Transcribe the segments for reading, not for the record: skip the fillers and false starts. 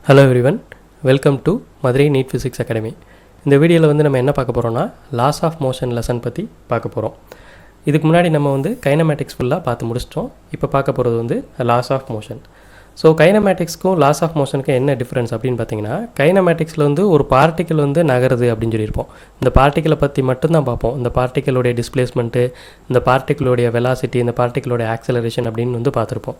Hello everyone, welcome to Madurai NEET physics academy. இந்த வீடியோவில் வந்து நம்ம என்ன பார்க்க போகிறோம்னா லாஸ் ஆஃப் மோஷன் லெசன் பற்றி பார்க்க போகிறோம். இதுக்கு முன்னாடி நம்ம வந்து கைனமேட்டிக்ஸ் ஃபுல்லாக பார்த்து முடிச்சிட்டோம். இப்போ பார்க்க போகிறது வந்து லாஸ் ஆஃப் மோஷன். ஸோ கைனமேட்டிக்ஸ்க்கும் லாஸ் ஆஃப் மோஷனுக்கும் என்ன டிஃப்ரென்ஸ் அப்படின்னு பார்த்தீங்கன்னா, கைனமேட்டிக்ஸில் வந்து ஒரு பார்ட்டிக்கல் வந்து நகருது அப்படின்னு சொல்லியிருப்போம். இந்த பார்ட்டிக்கலை பற்றி மட்டும்தான் பார்ப்போம். இந்த பார்ட்டிக்கலோடைய டிஸ்பிளேஸ்மெண்ட்டு, இந்த பார்ட்டிக்கலோடைய வெலாசிட்டி, இந்த பார்ட்டிக்கலோடைய ஆக்சலரேஷன் அப்படின்னு வந்து பார்த்துருப்போம்.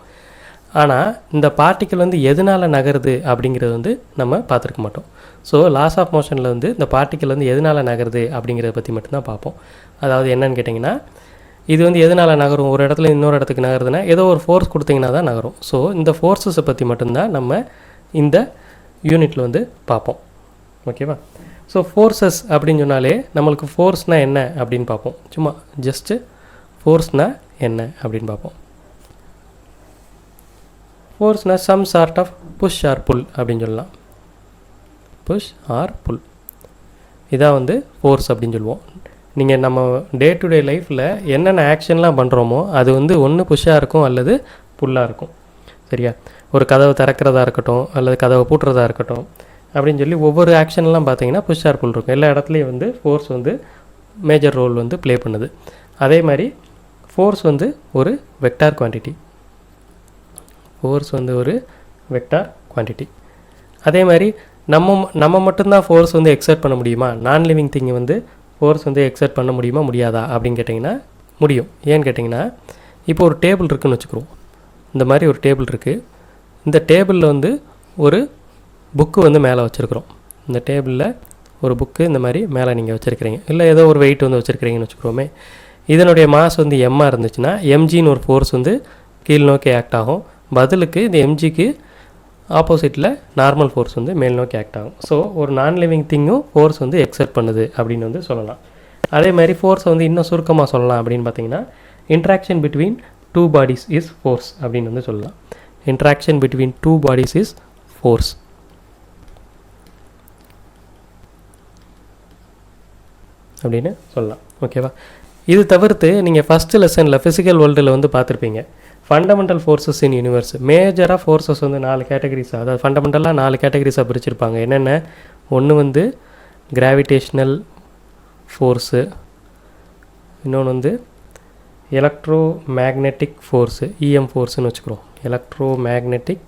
ஆனால் இந்த பார்ட்டிக்கல் வந்து எதனால் நகருது அப்படிங்கிறது வந்து நம்ம பார்த்துருக்க மாட்டோம். ஸோ லாஸ் ஆஃப் மோஷனில் வந்து இந்த பார்ட்டிக்கல் வந்து எதனால் நகருது அப்படிங்கிறத பற்றி மட்டும்தான் பார்ப்போம். அதாவது என்னன்னு கேட்டிங்கன்னா, இது வந்து எதனால் நகரும், ஒரு இடத்துல இன்னொரு இடத்துக்கு நகருதுன்னா ஏதோ ஒரு ஃபோர்ஸ் கொடுத்தீங்கன்னா தான் நகரும். ஸோ இந்த ஃபோர்ஸஸை பற்றி மட்டும்தான் நம்ம இந்த யூனிட்டில் வந்து பார்ப்போம். ஓகேவா? ஸோ ஃபோர்ஸஸ் அப்படின்னு சொன்னாலே நம்மளுக்கு ஃபோர்ஸ்னால் என்ன அப்படின்னு பார்ப்போம். சும்மா ஜஸ்ட்டு ஃபோர்ஸ்னால் என்ன அப்படின்னு பார்ப்போம். ஃபோர்ஸ்னால் some sort of push or pull அப்படின்னு சொல்லலாம். புஷ் ஆர் புல், இதான் வந்து ஃபோர்ஸ் அப்படின்னு சொல்லுவோம். நீங்கள் நம்ம டே டு டே லைஃப்பில் என்னென்ன ஆக்ஷன்லாம் பண்ணுறோமோ அது வந்து ஒன்று புஷ்ஷாக இருக்கும் அல்லது புல்லாக இருக்கும். சரியா? ஒரு கதவை திறக்கிறதா இருக்கட்டும் அல்லது கதவை பூட்டுறதா இருக்கட்டும் அப்படின்னு சொல்லி ஒவ்வொரு ஆக்ஷன்லாம் பார்த்தீங்கன்னா புஷ் ஆர் புல் இருக்கும். எல்லா இடத்துலையும் வந்து ஃபோர்ஸ் வந்து மேஜர் ரோல் வந்து ப்ளே பண்ணுது. அதே மாதிரி ஃபோர்ஸ் வந்து ஒரு வெக்டார் குவான்டிட்டி. ஃபோர்ஸ் வந்து ஒரு வெக்டார் குவான்டிட்டி. அதே மாதிரி நம்ம மட்டும்தான் ஃபோர்ஸ் வந்து எக்ஸர்ட் பண்ண முடியுமா? நான் லிவிங் திங்கை வந்து ஃபோர்ஸ் வந்து எக்ஸர்ட் பண்ண முடியுமா முடியாதா அப்படின்னு கேட்டிங்கன்னா முடியும். ஏன்னு கேட்டிங்கன்னா, இப்போ ஒரு டேபிள் இருக்குதுன்னு வச்சுக்கிறோம். இந்த மாதிரி ஒரு டேபிள் இருக்குது. இந்த டேபிளில் வந்து ஒரு புக்கு வந்து மேலே வச்சுருக்குறோம். இந்த டேபிளில் ஒரு புக்கு இந்த மாதிரி மேலே நீங்கள் வச்சுருக்கிறீங்க, இல்லை ஏதோ ஒரு வெயிட் வந்து வச்சுருக்கிறீங்கன்னு வச்சுக்கிறோமே. இதனுடைய மாஸ் வந்து எம்மாக இருந்துச்சுன்னா எம்ஜின்னு ஒரு ஃபோர்ஸ் வந்து கீழ் நோக்கி ஆக்ட் ஆகும். பதிலுக்கு இந்த எம்ஜிக்கு ஆப்போசிட்டில் நார்மல் ஃபோர்ஸ் வந்து மேல் நோக்கி ஆக்ட் ஆகும். ஸோ ஒரு நான் லிவிங் திங்கும் ஃபோர்ஸ் வந்து எக்ஸர்ட் பண்ணுது அப்படின்னு வந்து சொல்லலாம். அதே மாதிரி ஃபோர்ஸை வந்து இன்னும் சுருக்கமாக சொல்லலாம் அப்படின்னு பார்த்தீங்கன்னா, interaction between two bodies is force அப்படின்னு வந்து சொல்லலாம். Interaction between two bodies is force அப்படின்னு சொல்லலாம். ஓகேவா? இது தவிர்த்து நீங்கள் ஃபஸ்ட்டு லெசனில் ஃபிசிக்கல் வேர்ல்டில் வந்து பார்த்துருப்பீங்க, ஃபண்டமெண்டல் ஃபோர்ஸஸ் இன் யூனிவர்ஸ். மேஜராக ஃபோர்ஸஸ் வந்து 4 கேட்டகரிஸாக, அதாவது ஃபண்டமெண்டலாக 4 கேட்டகரிஸாக பிரிச்சிருப்பாங்க. என்னென்ன? ஒன்று வந்து கிராவிடேஷ்னல் ஃபோர்ஸு, இன்னொன்று வந்து எலக்ட்ரோ மேக்னெட்டிக் ஃபோர்ஸு, இஎம் ஃபோர்ஸுன்னு வச்சுக்கிறோம். எலக்ட்ரோ மேக்னெட்டிக்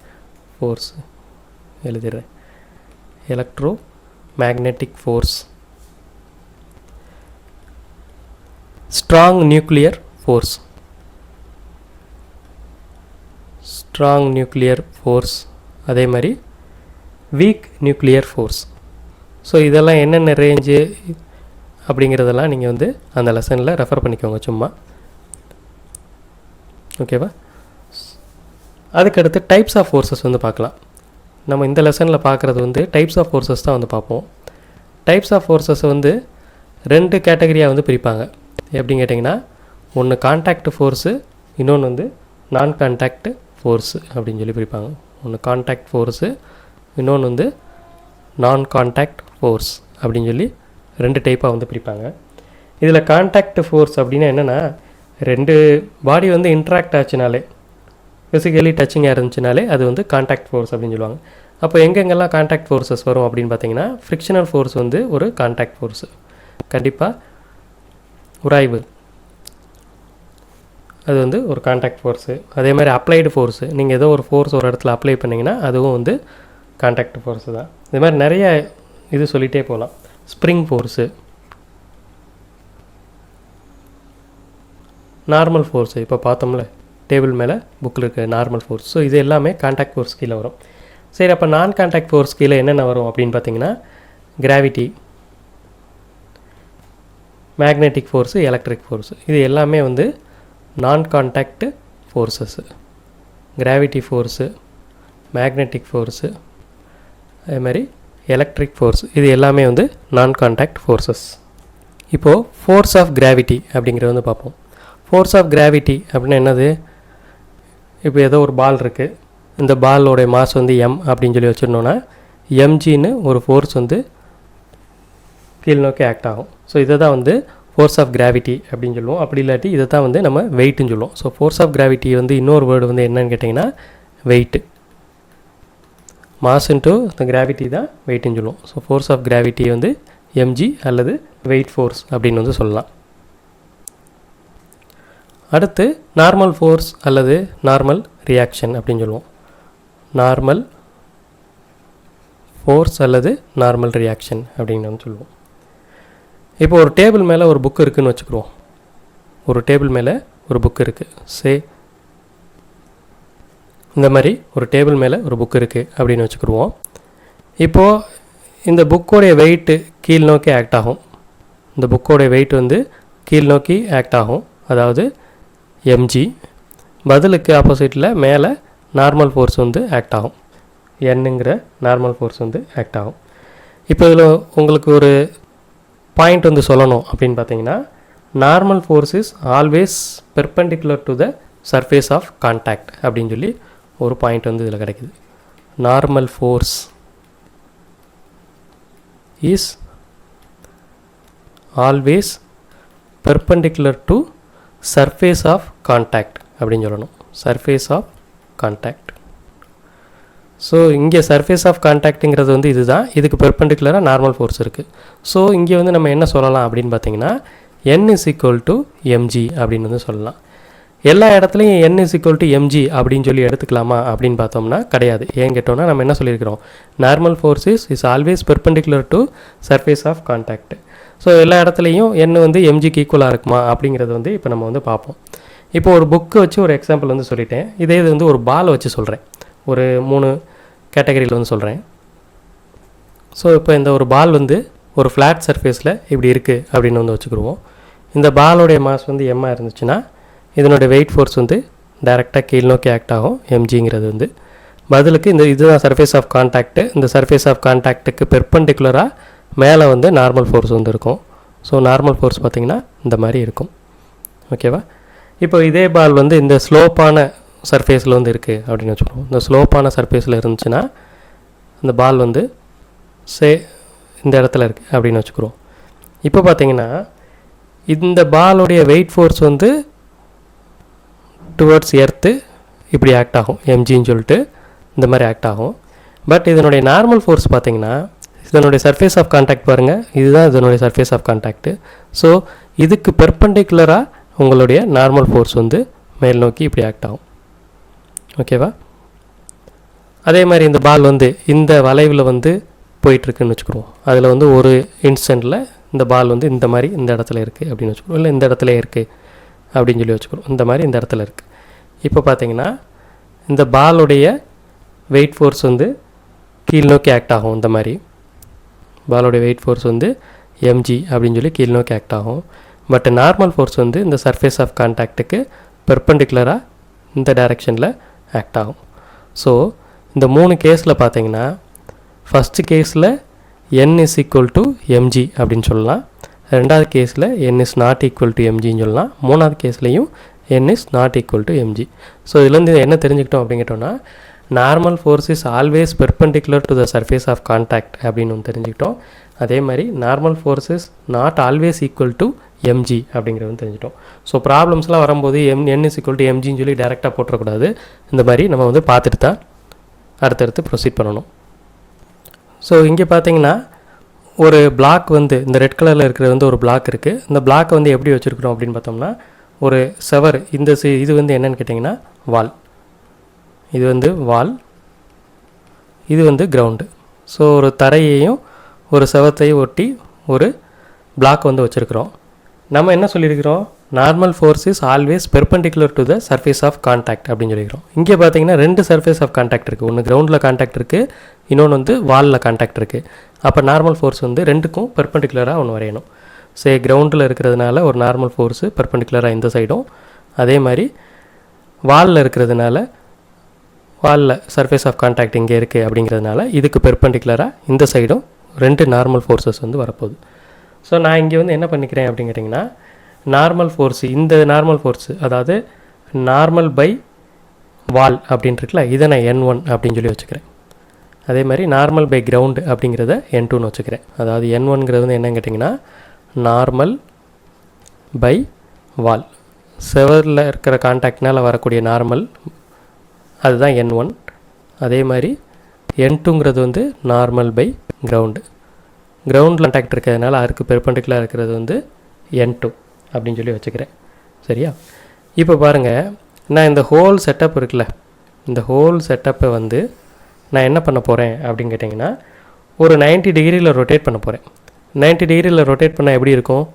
ஃபோர்ஸு எழுதிடுறேன். Electromagnetic force. Strong nuclear force, strong nuclear force. அதே மாதிரி வீக் நியூக்ளியர் ஃபோர்ஸ். ஸோ இதெல்லாம் என்னென்ன ரேஞ்சு அப்படிங்கிறதெல்லாம் நீங்கள் வந்து அந்த லெசனில் ரெஃபர் பண்ணிக்கோங்க சும்மா. ஓகேவா? அதுக்கடுத்து டைப்ஸ் ஆஃப் ஃபோர்ஸஸ் வந்து பார்க்கலாம். நம்ம இந்த லெசனில் பார்க்குறது வந்து டைப்ஸ் ஆஃப் ஃபோர்ஸஸ் தான் வந்து பார்ப்போம். டைப்ஸ் ஆஃப் ஃபோர்ஸஸ் வந்து 2 கேட்டகரியாக வந்து பிரிப்பாங்க. எப்படின்னு கேட்டிங்கன்னா, ஒன்று கான்டாக்ட் ஃபோர்ஸு, இன்னொன்று வந்து நான் கான்டாக்ட் ஃபோர்ஸு அப்படின்னு சொல்லி பிரிப்பாங்க. ஒன்று கான்டாக்ட் ஃபோர்ஸு, இன்னொன்று வந்து நான் கான்டாக்ட் ஃபோர்ஸ் அப்படின்னு சொல்லி 2 டைப்பாக வந்து பிரிப்பாங்க. இதில் கான்டாக்ட் ஃபோர்ஸ் அப்படின்னா என்னென்னா, 2 பாடி வந்து இன்ட்ராக்ட் ஆச்சுனாலே, ஃபிசிக்கலி டச்சிங்காக இருந்துச்சுனாலே அது வந்து கான்டாக்ட் ஃபோர்ஸ் அப்படின்னு சொல்லுவாங்க. அப்போ எங்கெங்கெல்லாம் கான்டாக்ட் ஃபோர்ஸஸ் வரும் அப்படின்னு பார்த்தீங்கன்னா, ஃப்ரிக்ஷனல் ஃபோர்ஸ் வந்து ஒரு கான்டாக்ட் ஃபோர்ஸு, கண்டிப்பாக உராய்வு, அது வந்து ஒரு கான்டாக்ட் ஃபோர்ஸு. அதே மாதிரி அப்ளைடு ஃபோர்ஸு, நீங்கள் ஏதோ ஒரு ஃபோர்ஸ் ஒரு இடத்துல அப்ளை பண்ணிங்கன்னா அதுவும் வந்து கான்டாக்ட் ஃபோர்ஸு தான். இது மாதிரி நிறைய இது சொல்லிகிட்டே போகலாம். ஸ்ப்ரிங் ஃபோர்ஸு, நார்மல் ஃபோர்ஸு, இப்போ பார்த்தோம்ல டேபிள் மேலே புக்கில் இருக்க நார்மல் ஃபோர்ஸ். ஸோ இது எல்லாமே கான்டாக்ட் ஃபோர்ஸ் கீழே வரும். சரி, அப்போ நான் கான்டாக்ட் ஃபோர்ஸ் கீழே என்னென்ன வரும் அப்படின்னு பார்த்தீங்கன்னா, gravity, magnetic force, electric force. இது எல்லாமே வந்து non contact forces. Gravity force, magnetic force, அதே மாதிரி எலக்ட்ரிக் ஃபோர்ஸ், இது எல்லாமே வந்து நான் கான்டாக்ட் ஃபோர்ஸஸ். இப்போது ஃபோர்ஸ் ஆஃப் கிராவிட்டி அப்படிங்கிறது வந்து பார்ப்போம். ஃபோர்ஸ் ஆஃப் கிராவிட்டி அப்படின்னா என்னது? இப்போ ஏதோ ஒரு பால் இருக்குது, இந்த பாலோடைய மாஸ் வந்து எம் அப்படின்னு சொல்லி வச்சுருந்தோன்னா எம்ஜின்னு ஒரு ஃபோர்ஸ் வந்து கீழ் நோக்கி ஆக்ட் ஆகும். ஸோ இதை தான் வந்து ஃபோர்ஸ் ஆஃப் கிராவிட்டி அப்படின்னு சொல்லுவோம். அப்படி இல்லாட்டி இதை தான் வந்து நம்ம வெயிட்டுன்னு சொல்லுவோம். ஸோ ஃபோர்ஸ் ஆஃப் கிராவிட்டி வந்து இன்னொரு வேர்டு வந்து என்னன்னு கேட்டிங்கன்னா வெயிட்டு. மாஸ் இன்ட்டு இந்த கிராவிட்டி தான் வெயிட்னு சொல்லுவோம். ஸோ ஃபோர்ஸ் ஆஃப் கிராவிட்டி வந்து எம்ஜி அல்லது வெயிட் ஃபோர்ஸ் அப்படின்னு வந்து சொல்லலாம். அடுத்து நார்மல் ஃபோர்ஸ் அல்லது நார்மல் ரியாக்ஷன் அப்படின்னு சொல்லுவோம். நார்மல் ஃபோர்ஸ் அல்லது நார்மல் ரியாக்ஷன் அப்படின்னு வந்து சொல்லுவோம். இப்போ ஒரு டேபிள் மேலே ஒரு புக் இருக்குதுன்னு வச்சுக்கிறோம். ஒரு டேபிள் மேலே ஒரு புக் இருக்குது. இந்த மாதிரி ஒரு டேபிள் மேலே ஒரு புக் இருக்குது அப்படின்னு வச்சுக்கிடுவோம். இப்போது இந்த புக்கோடைய வெயிட்டு கீழ் நோக்கி ஆக்ட் ஆகும். இந்த புக்கோடைய வெயிட் வந்து கீழ் நோக்கி ஆக்ட் ஆகும், அதாவது எம்ஜி. பதிலுக்கு ஆப்போசிட்டில் மேலே நார்மல் ஃபோர்ஸ் வந்து ஆக்ட் ஆகும், என்னங்கிற நார்மல் ஃபோர்ஸ் வந்து ஆக்ட் ஆகும். இப்போ இதில் உங்களுக்கு ஒரு பாயிண்ட் வந்து சொல்லணும் அப்படின்னு பார்த்தீங்கன்னா, normal force is always perpendicular to the surface of contact அப்படின்னு சொல்லி ஒரு பாயிண்ட் வந்து இதில் கிடைக்குது. Normal force is always perpendicular to surface of contact அப்படின்னு சொல்லணும். Surface of contact. ஸோ இங்கே சர்ஃபேஸ் ஆஃப் கான்டாக்ட்டுங்கிறது வந்து இதுதான். இதுக்கு பெர்பெண்டிகுலராக நார்மல் ஃபோர்ஸ் இருக்குது. ஸோ இங்கே வந்து நம்ம என்ன சொல்லலாம் அப்படின்னு பார்த்தீங்கன்னா, n is equal to mg அப்படின்னு வந்து சொல்லலாம். எல்லா இடத்துலையும் n is equal to mg அப்படின்னு சொல்லி எடுத்துக்கலாமா அப்படின்னு பார்த்தோம்னா கிடையாது. ஏன் கேட்டோம்னா நம்ம என்ன சொல்லியிருக்கிறோம், normal force is always perpendicular to surface of contact. So எல்லா இடத்துலையும் n வந்து mgக்கு ஈக்குவலாக இருக்குமா அப்படிங்கிறது வந்து இப்போ நம்ம வந்து பார்ப்போம். இப்போ ஒரு புக்கு வச்சு ஒரு எக்ஸாம்பிள் வந்து சொல்லிட்டேன். இதே இது வந்து ஒரு பால் வச்சு சொல்கிறேன். ஒரு 3 கேட்டகரியில் வந்து சொல்கிறேன். ஸோ இப்போ இந்த ஒரு பால் வந்து ஒரு ஃப்ளாட் சர்ஃபேஸில் இப்படி இருக்குது அப்படின்னு வந்து வச்சுக்கிடுவோம். இந்த பாலோடைய மாஸ் வந்து எம்மாக இருந்துச்சுன்னா இதனுடைய வெயிட் ஃபோர்ஸ் வந்து டைரெக்டாக கீழ் நோக்கி ஆக்ட் ஆகும், எம்ஜிங்கிறது வந்து. பதிலுக்கு இதுதான் சர்ஃபேஸ் ஆஃப் கான்டாக்ட்டு. இந்த சர்ஃபேஸ் ஆஃப் கான்டாக்ட்டுக்கு பெர்பெண்டிகுலராக மேலே வந்து நார்மல் ஃபோர்ஸ் வந்து இருக்கும். ஸோ நார்மல் ஃபோர்ஸ் பார்த்திங்கன்னா இந்த மாதிரி இருக்கும். ஓகேவா? இப்போ இதே பால் வந்து இந்த ஸ்லோப்பான சர்ஃபேஸில் வந்து இருக்குது அப்படின்னு வச்சுக்கோம். இந்த ஸ்லோப்பான சர்ஃபேஸில் இருந்துச்சுன்னா இந்த பால் வந்து இந்த இடத்துல இருக்குது அப்படின்னு வச்சுக்கிறோம். இப்போ பார்த்தீங்கன்னா இந்த பாலுடைய வெயிட் ஃபோர்ஸ் வந்து டுவர்ட்ஸ் எர்த்து இப்படி ஆக்ட் ஆகும், எம்ஜின்னு சொல்லிட்டு இந்த மாதிரி ஆக்ட் ஆகும். பட் இதனுடைய நார்மல் ஃபோர்ஸ் பார்த்திங்கன்னா, இதனுடைய சர்ஃபேஸ் ஆஃப் கான்டாக்ட் பாருங்கள், இதுதான் இதனுடைய சர்ஃபேஸ் ஆஃப் கான்டாக்ட்டு. ஸோ இதுக்கு பெர்பெண்டிகுலராக உங்களுடைய நார்மல் ஃபோர்ஸ் வந்து மேல் நோக்கி இப்படி ஆக்ட் ஆகும். ஓகேவா? அதே மாதிரி இந்த பால் வந்து இந்த வளைவில் வந்து போயிட்டுருக்குன்னு வச்சுக்கிறோம். அதில் வந்து ஒரு இன்ஸ்டன்ட்டில் இந்த பால் வந்து இந்த மாதிரி இந்த இடத்துல இருக்குது அப்படின்னு வச்சுக்கிறோம், இல்லை இந்த இடத்துல இருக்குது அப்படின்னு சொல்லி வச்சுக்கிறோம். இந்த மாதிரி இந்த இடத்துல இருக்குது. இப்போ பார்த்தீங்கன்னா இந்த பாலுடைய வெயிட் ஃபோர்ஸ் வந்து கீழ் நோக்கி ஆக்ட் ஆகும். இந்த மாதிரி பாலோடைய வெயிட் ஃபோர்ஸ் வந்து எம்ஜி அப்படின்னு சொல்லி கீழ் நோக்கி ஆக்ட் ஆகும். பட் நார்மல் ஃபோர்ஸ் வந்து இந்த சர்ஃபேஸ் ஆஃப் கான்டாக்ட்டுக்கு பெர்பெண்டிகுலராக இந்த டைரெக்ஷனில் ஆக்ட் ஆகும். ஸோ இந்த 3 கேஸில் பார்த்தீங்கன்னா, ஃபஸ்ட்டு கேஸில் n is equal to mg அப்படின்னு சொல்லலாம். ரெண்டாவது கேஸில் n is not equal to mgன்னு சொல்லலாம். மூணாவது கேஸ்லையும் n is not equal to mg. So இதுலேருந்து என்ன தெரிஞ்சுக்கிட்டோம் அப்படிங்கிட்டோன்னா, normal force is always perpendicular to the surface of contact அப்படின்னு ஒன்று தெரிஞ்சுக்கிட்டோம். அதே மாதிரி normal force is not always equal to MG அப்படிங்கிறது தெரிஞ்சிட்டோம். ஸோ ப்ராப்ளம்ஸ்லாம் வரும்போது n is equal to mgன்னு சொல்லி டேரெக்டாக போட்டுறக்கூடாது. இந்த மாதிரி நம்ம வந்து பார்த்துட்டு தான் அடுத்தடுத்து ப்ரொசீட் பண்ணணும். ஸோ இங்கே பார்த்தீங்கன்னா ஒரு பிளாக் வந்து இந்த ரெட் கலரில் இருக்கிறது வந்து ஒரு பிளாக் இருக்குது. இந்த பிளாக்கை வந்து எப்படி வச்சுருக்கிறோம் அப்படின்னு பார்த்தோம்னா, ஒரு செவர், இந்த இது வந்து என்னென்னு கேட்டிங்கன்னா வால், இது வந்து வால், இது வந்து கிரவுண்டு. ஸோ ஒரு தரையையும் ஒரு செவத்தையும் ஒட்டி ஒரு பிளாக் வந்து வச்சுருக்கிறோம். நம்ம என்ன சொல்லியிருக்கிறோம், normal force is always perpendicular to the surface of contact அப்படின்னு சொல்லிக்கிறோம். இங்கே பார்த்தீங்கன்னா 2 சர்ஃபேஸ் ஆஃப் கான்டாக்ட் இருக்குது. ஒன்று கிரவுண்டில் கான்டாக்ட் இருக்குது, இன்னொன்று வந்து வாலில் கான்டாக்ட் இருக்குது. அப்போ நார்மல் ஃபோர்ஸ் வந்து 2க்கும் பெர்பெண்டிகுலராக ஒன்று வரையணும். கிரவுண்டில் இருக்கிறதுனால ஒரு நார்மல் ஃபோர்ஸு பெர்பெண்டிகுலராக இந்த சைடும், அதே மாதிரி வாலில் இருக்கிறதுனால வாலில் சர்ஃபேஸ் ஆஃப் கான்டாக்ட் இங்கே இருக்குது அப்படிங்கிறதுனால இதுக்கு பெர்பெண்டிகுலராக இந்த சைடும் 2 நார்மல் ஃபோர்ஸஸ் வந்து வரப்போகுது. ஸோ நான் இங்கே வந்து என்ன பண்ணிக்கிறேன் அப்படின்னு கேட்டிங்கன்னா, நார்மல் ஃபோர்ஸு, இந்த நார்மல் ஃபோர்ஸு, அதாவது நார்மல் பை வால் அப்படின்ட்டுருக்குல, இதை நான் n1 அப்படின்னு சொல்லி வச்சுக்கிறேன். அதே மாதிரி நார்மல் பை கிரவுண்டு அப்படிங்கிறத n2ன்னு வச்சுக்கிறேன். அதாவது n1ங்கிறது வந்து என்னன்னு கேட்டிங்கன்னா, நார்மல் பை வால், செவரில் இருக்கிற கான்டாக்ட்னால் வரக்கூடிய நார்மல், அதுதான் n1. அதே மாதிரி N2ங்கிறது வந்து நார்மல் பை கிரவுண்டு. கிரவுண்டில் கான்டாக்ட் இருக்கிறதுனால அதுக்கு பெர்பெண்டிகுலராக இருக்கிறது வந்து N2 அப்படின்னு சொல்லி வச்சுக்கிறேன். சரியா? இப்போ பாருங்கள், நான் இந்த ஹோல் செட்டப் இருக்குல்ல, இந்த ஹோல் செட்டப்பை வந்து நான் என்ன பண்ண போகிறேன் அப்படின்னு கேட்டிங்கன்னா, ஒரு 90 டிகிரியில் ரொட்டேட் பண்ண போகிறேன். 90 டிகிரியில் ரொட்டேட் பண்ணால் எப்படி இருக்கும்?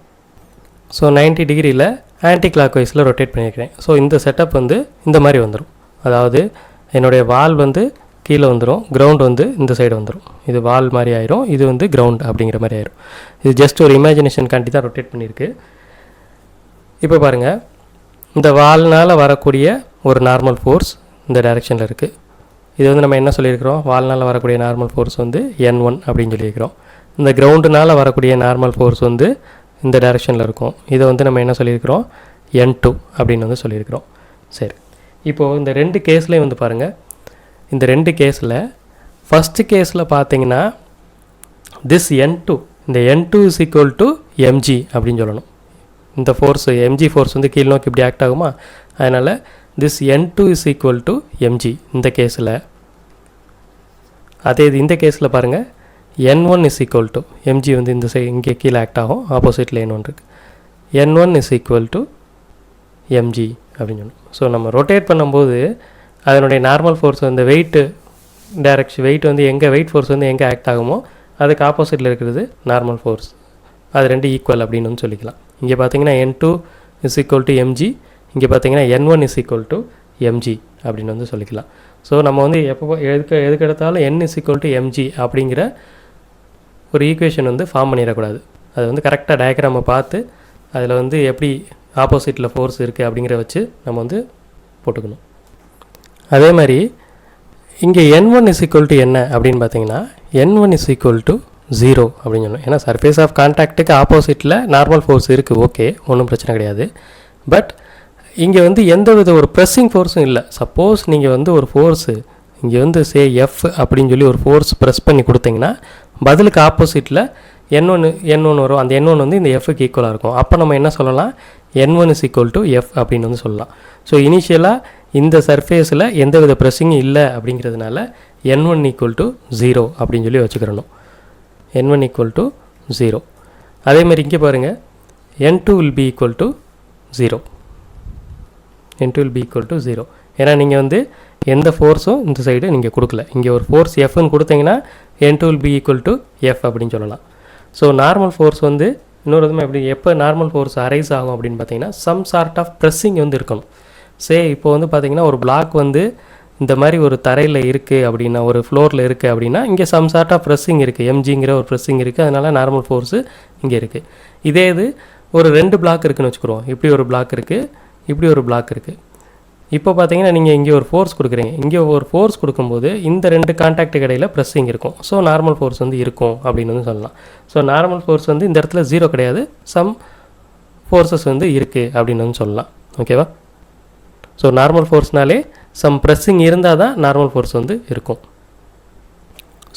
ஸோ 90 டிகிரியில் ஆன்டி கிளாக் வைஸில் ரொட்டேட் பண்ணியிருக்கிறேன். ஸோ இந்த செட்டப் வந்து இந்த மாதிரி வந்துடும். அதாவது என்னுடைய வால் வந்து கீழே வந்துடும், கிரவுண்ட் வந்து இந்த சைடு வந்துடும். இது வால் மாதிரி ஆயிரும், இது வந்து கிரவுண்ட் அப்படிங்கிற மாதிரி ஆயிரும். இது ஜஸ்ட் ஒரு இமேஜினேஷன் காண்டி தான் ரொட்டேட் பண்ணியிருக்கு. இப்போ பாருங்கள், இந்த வால்னால் வரக்கூடிய ஒரு நார்மல் ஃபோர்ஸ் இந்த டைரெக்ஷனில் இருக்குது. இது வந்து நம்ம என்ன சொல்லியிருக்கிறோம்? வால்னால் வரக்கூடிய நார்மல் ஃபோர்ஸ் வந்து N1 அப்படின்னு சொல்லியிருக்கிறோம். இந்த கிரவுண்டுனால் வரக்கூடிய நார்மல் ஃபோர்ஸ் வந்து இந்த டைரெக்ஷனில் இருக்கும். இதை வந்து நம்ம என்ன சொல்லியிருக்கிறோம்? N2 அப்படின்னு வந்து சொல்லியிருக்கிறோம். சரி, இப்போது இந்த ரெண்டு கேஸ்லேயும் வந்து பாருங்கள், இந்த ரெண்டு கேஸில் ஃபஸ்ட்டு கேஸில் பார்த்தீங்கன்னா திஸ் N2, இந்த N2 is equal to mg அப்படின்னு சொல்லணும். இந்த ஃபோர்ஸ் mg ஃபோர்ஸ் வந்து கீழ் நோக்கி இப்படி ஆக்ட் ஆகுமா, அதனால் this N2 is equal to mg இந்த கேஸில். அதே இது இந்த கேஸில் பாருங்கள், N1 is equal to mg வந்து இந்த சைடு இங்கே கீழே ஆக்ட் ஆகும், ஆப்போசிட்டில் N1 இருக்குது. N1 is equal to mg அப்படின்னு சொல்லணும். ஸோ நம்ம ரொட்டேட் பண்ணும்போது அதனுடைய நார்மல் ஃபோர்ஸ் வந்து வெயிட் வந்து எங்கே வெயிட் ஃபோர்ஸ் வந்து எங்கே ஆக்ட் ஆகுமோ அதுக்கு ஆப்போசிட்டில் இருக்கிறது நார்மல் ஃபோர்ஸ். அது ரெண்டு ஈக்குவல் அப்படின்னு வந்து சொல்லிக்கலாம். இங்கே பார்த்தீங்கன்னா N2 is equal to mg, இங்கே பார்த்தீங்கன்னா N1 is equal to mg அப்படின்னு வந்து சொல்லிக்கலாம். ஸோ நம்ம வந்து எப்போ எதுக்கு எடுத்தாலும் n is equal to mg அப்படிங்கிற ஒரு ஈக்குவேஷன் வந்து ஃபார்ம் பண்ணிடக்கூடாது. அது வந்து கரெக்டாக டயக்ராமை பார்த்து அதில் வந்து எப்படி ஆப்போசிட்டில் ஃபோர்ஸ் இருக்குது அப்படிங்கிற வச்சு நம்ம வந்து போட்டுக்கணும். அதே மாதிரி இங்கே N1 இஸ் ஈக்குவல் டு என்ன அப்படின்னு பார்த்தீங்கன்னா N1 இஸ் ஈக்குவல் டு 0 அப்படின்னு சொல்லணும். ஏன்னா சர்ஃபேஸ் ஆஃப் கான்டாக்ட்டுக்கு ஆப்போசிட்டில் நார்மல் ஃபோர்ஸ் இருக்குது, ஓகே, ஒன்றும் பிரச்சனை கிடையாது. பட் இங்கே வந்து எந்த வித ஒரு ப்ரெஸ்ஸிங் ஃபோர்ஸும் இல்லை. சப்போஸ் நீங்கள் வந்து ஒரு ஃபோர்ஸு இங்கே வந்து F அப்படின்னு சொல்லி ஒரு ஃபோர்ஸ் ப்ரெஸ் பண்ணி கொடுத்தீங்கன்னா பதிலுக்கு ஆப்போசிட்டில் N1 வரும். அந்த N1 வந்து இந்த Fக்கு ஈக்குவலாக இருக்கும். அப்போ நம்ம என்ன சொல்லலாம்? N1 is equal to F அப்படின்னு வந்து சொல்லலாம். ஸோ இனிஷியலாக இந்த சர்ஃபேஸில் எந்த வித ப்ரெஸ்ஸிங்கும் இல்லை அப்படிங்கிறதுனால N1 ஈக்குவல் டு 0 அப்படின்னு சொல்லி வச்சுக்கிறணும். N1 equal to 0. அதேமாதிரி இங்கே பாருங்கள், N2 will be equal to 0. N2 will be equal to 0. ஏன்னா நீங்கள் வந்து எந்த ஃபோர்ஸும் இந்த சைடு நீங்கள் கொடுக்கல. இங்கே ஒரு ஃபோர்ஸ் Fன்னு கொடுத்தீங்கன்னா N2 will be equal to F அப்படின்னு சொல்லலாம். ஸோ நார்மல் ஃபோர்ஸ் வந்து இன்னொரு விதமாக எப்படி எப்போ நார்மல் ஃபோர்ஸ் அரைஸ் ஆகும் அப்படின்னு பார்த்தீங்கன்னா சம் சார்ட் ஆஃப் ப்ரெஸ்ஸிங் வந்து இருக்கணும். இப்போ வந்து பார்த்தீங்கன்னா ஒரு பிளாக் வந்து இந்த மாதிரி ஒரு தரையில் இருக்குது அப்படின்னா, ஒரு ஃப்ளோரில் இருக்குது அப்படின்னா இங்கே சம் சார்ட் ஆஃப் ப்ரெஸ்ஸிங் இருக்குது, mgங்கிற ஒரு ப்ரெஸ்ஸிங் இருக்குது, அதனால் நார்மல் ஃபோர்ஸு இங்கே இருக்குது. இதே இது ஒரு 2 பிளாக் இருக்குதுன்னு வச்சுக்கிறோம். இப்படி ஒரு பிளாக் இருக்குது, இப்படி ஒரு பிளாக் இருக்குது. இப்போ பார்த்தீங்கன்னா நீங்கள் இங்கே ஒரு ஃபோர்ஸ் கொடுக்குறீங்க, இங்கே ஒரு ஃபோர்ஸ் கொடுக்கும்போது இந்த 2 கான்டாக்ட் இடையில் ப்ரெஸ்ஸிங் இருக்கும். ஸோ நார்மல் ஃபோர்ஸ் வந்து இருக்கும் அப்படின்னு வந்து சொல்லலாம். ஸோ நார்மல் ஃபோர்ஸ் வந்து இந்த இடத்துல 0 கிடையாது, சம் ஃபோர்ஸஸ் வந்து இருக்குது அப்படின்னு வந்து சொல்லலாம். ஓகேவா? ஸோ நார்மல் ஃபோர்ஸ்னாலே சம் ப்ரெஸ்ஸிங் இருந்தால் தான் நார்மல் ஃபோர்ஸ் வந்து இருக்கும்.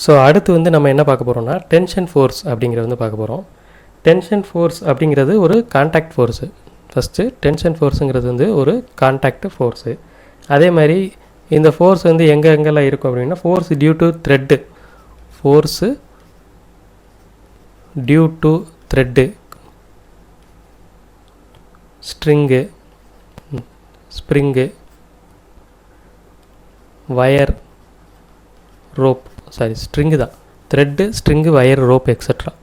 ஸோ அடுத்து வந்து நம்ம என்ன பார்க்க போகிறோம்னா டென்ஷன் ஃபோர்ஸ் அப்படிங்கிறது வந்து பார்க்க போகிறோம். டென்ஷன் ஃபோர்ஸ் அப்படிங்கிறது ஒரு கான்டாக்ட் ஃபோர்ஸு. ஃபஸ்ட்டு டென்ஷன் ஃபோர்ஸுங்கிறது வந்து ஒரு கான்டாக்ட் ஃபோர்ஸு. அதே மாதிரி இந்த ஃபோர்ஸ் வந்து எங்கெங்கெல்லாம் இருக்கும் அப்படின்னா force due to thread, force due to thread, string, spring, wire, rope, string தான், thread, string, wire, rope extra.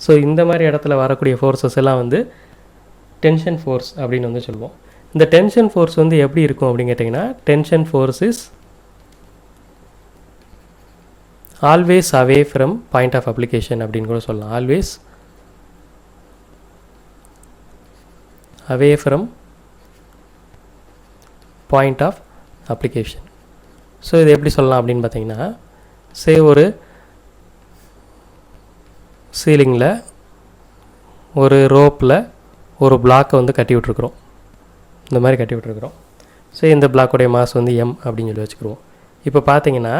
So இந்த மாதிரி இடத்துல வரக்கூடிய ஃபோர்ஸஸ் எல்லாம் வந்து டென்ஷன் ஃபோர்ஸ் அப்படின்னு வந்து சொல்லுவோம். இந்த டென்ஷன் ஃபோர்ஸ் வந்து எப்படி இருக்கும் அப்படின்னு கேட்டிங்கன்னா tension force is always away from point of application அப்படின்னு கூட சொல்லலாம். Always away from point of application. So இது எப்படி சொல்லலாம் அப்படின்னு பார்த்தீங்கன்னா, ஒரு சீலிங்கில் ஒரு ரோப்பில் ஒரு பிளாக்கை வந்து கட்டி விட்ருக்குறோம், இந்த மாதிரி கட்டி விட்ருக்குறோம். இந்த பிளாக்குடைய மாஸ் வந்து m அப்படின்னு சொல்லி வச்சுக்கிடுவோம். இப்போ பார்த்தீங்கன்னா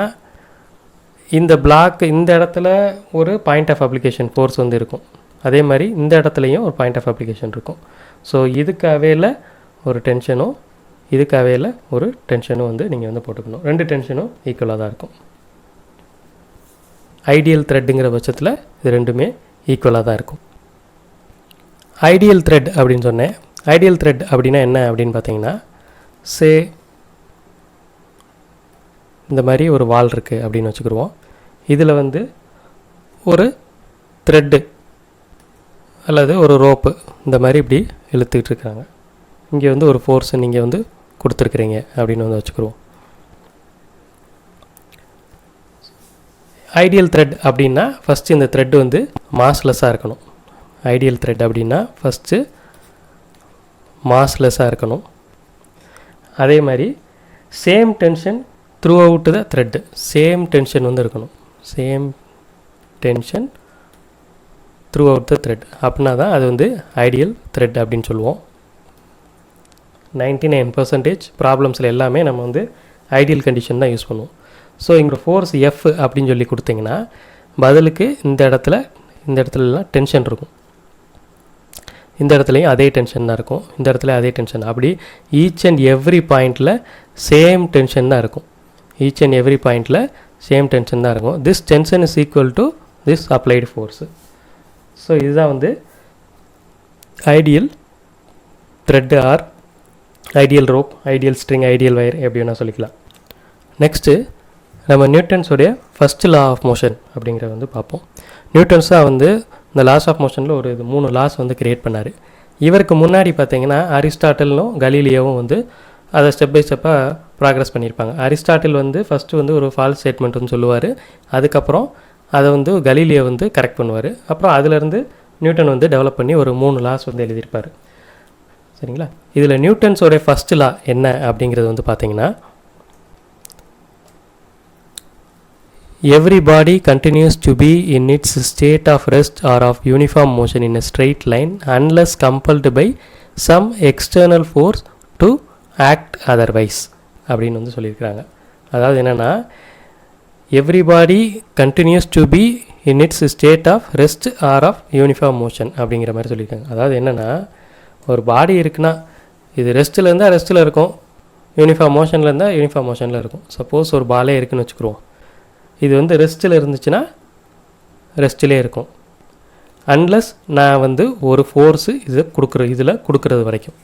இந்த பிளாக் இந்த இடத்துல ஒரு பாயிண்ட் ஆஃப் அப்ளிகேஷன் ஃபோர்ஸ் வந்து இருக்கும், அதே மாதிரி இந்த இடத்துலையும் ஒரு பாயிண்ட் ஆஃப் அப்ளிகேஷன் இருக்கும். ஸோ இதுக்கு அவையில் ஒரு டென்ஷனும் இதுக்கு அவையில் ஒரு டென்ஷனும் வந்து நீங்கள் வந்து போட்டுக்கணும். 2 டென்ஷனும் ஈக்குவலாக தான் இருக்கும். ஐடியல் த்ரெட்டுங்கிற பட்சத்தில் இது ரெண்டுமே ஈக்குவலாக தான் இருக்கும். ஐடியல் த்ரெட் அப்படின்னு சொன்னேன். ஐடியல் த்ரெட் அப்படின்னா என்ன அப்படின்னு பார்த்தீங்கன்னா, இந்த மாதிரி ஒரு வால் இருக்குது அப்படின்னு வச்சுக்கிடுவோம். இதில் வந்து ஒரு த்ரெட்டு அல்லது ஒரு ரோப்பு இந்த மாதிரி இப்படி இழுத்துக்கிட்டு இருக்காங்க. இங்கே வந்து ஒரு ஃபோர்ஸ் நீங்கள் வந்து கொடுத்துருக்குறீங்க அப்படின்னு வந்து வச்சுக்கிடுவோம். ஐடியல் த்ரெட் அப்படின்னா ஃபஸ்ட்டு இந்த த்ரெட் வந்து மாஸ்லெஸ்ஸாக இருக்கணும். ஐடியல் த்ரெட் அப்படின்னா ஃபஸ்ட்டு மாஸ்லெஸ்ஸாக இருக்கணும். அதே மாதிரி same tension through out the thread, same tension வந்து இருக்கணும். Same tension through out the thread அப்படின்னா தான் அது வந்து ஐடியல் த்ரெட் அப்படின்னு சொல்லுவோம். 99% ப்ராப்ளம்ஸில் எல்லாமே நம்ம வந்து ஐடியல் கண்டிஷன் தான் யூஸ் பண்ணுவோம். ஸோ இங்கே ஃபோர்ஸ் எஃப் அப்படின்னு சொல்லி கொடுத்தீங்கன்னா பதிலுக்கு இந்த இடத்துலலாம் டென்ஷன் இருக்கும். இந்த இடத்துலையும் அதே டென்ஷன் தான் இருக்கும். இந்த இடத்துல அதே டென்ஷன். அப்படி ஈச் அண்ட் எவ்ரி பாயிண்டில் சேம் டென்ஷன் தான் இருக்கும். ஈச் அண்ட் எவ்ரி பாயிண்டில் சேம் டென்ஷன் தான் இருக்கும். This tension is equal to this applied force. So இதுதான் வந்து ideal thread or ideal rope, ideal string, ideal wire எப்படி வேணால் சொல்லிக்கலாம். நெக்ஸ்ட்டு நம்ம நியூட்டன்ஸோடைய ஃபஸ்ட்டு லா ஆஃப் மோஷன் அப்படிங்கிறத வந்து பார்ப்போம். நியூட்டன்ஸாக வந்து இந்த லாஸ் ஆஃப் மோஷனில் ஒரு 3 லாஸ் வந்து கிரியேட் பண்ணார். இவருக்கு முன்னாடி பார்த்தீங்கன்னா அரிஸ்டாட்டிலும் கலீலியோவும் வந்து அதை ஸ்டெப் பை ஸ்டெப்பாக ப்ராக்ரஸ் பண்ணியிருப்பாங்க. அரிஸ்டாட்டில் வந்து ஃபஸ்ட்டு வந்து ஒரு ஃபால்ஸ் ஸ்டேட்மெண்ட் வந்து சொல்லுவார். அதுக்கப்புறம் அதை வந்து கலீலியோ வந்து கரெக்ட் பண்ணுவார். அப்புறம் அதிலேருந்து நியூட்டன் வந்து டெவலப் பண்ணி ஒரு 3 லாஸ் வந்து எழுதியிருப்பார். சரிங்களா? இதில் நியூட்டன்ஸோடைய ஃபஸ்ட்டு லா என்ன அப்படிங்கிறது வந்து பார்த்தீங்கன்னா, every body continues to be in its state of rest or of uniform motion in a straight line unless compelled by some external force to act otherwise அப்படின்னு வந்து சொல்லியிருக்கிறாங்க. அதாவது என்னென்னா, everybody continues to be in its state of rest or of uniform motion அப்படிங்கிற மாதிரி சொல்லியிருக்காங்க. அதாவது என்னென்னா, ஒரு பாடி இருக்குன்னா இது ரெஸ்ட்டில் இருந்தால் ரெஸ்ட்டில் இருக்கும், யூனிஃபார்ம் மோஷனில் இருந்தால் யூனிஃபார்ம் மோஷனில் இருக்கும். சப்போஸ் ஒரு பாலே இருக்குதுன்னு வச்சுக்கிறோம். இது வந்து ரெஸ்ட்டில் இருந்துச்சுன்னா ரெஸ்ட்டிலே இருக்கும். அன்லஸ் நான் வந்து ஒரு ஃபோர்ஸு இதில் கொடுக்குறது வரைக்கும்.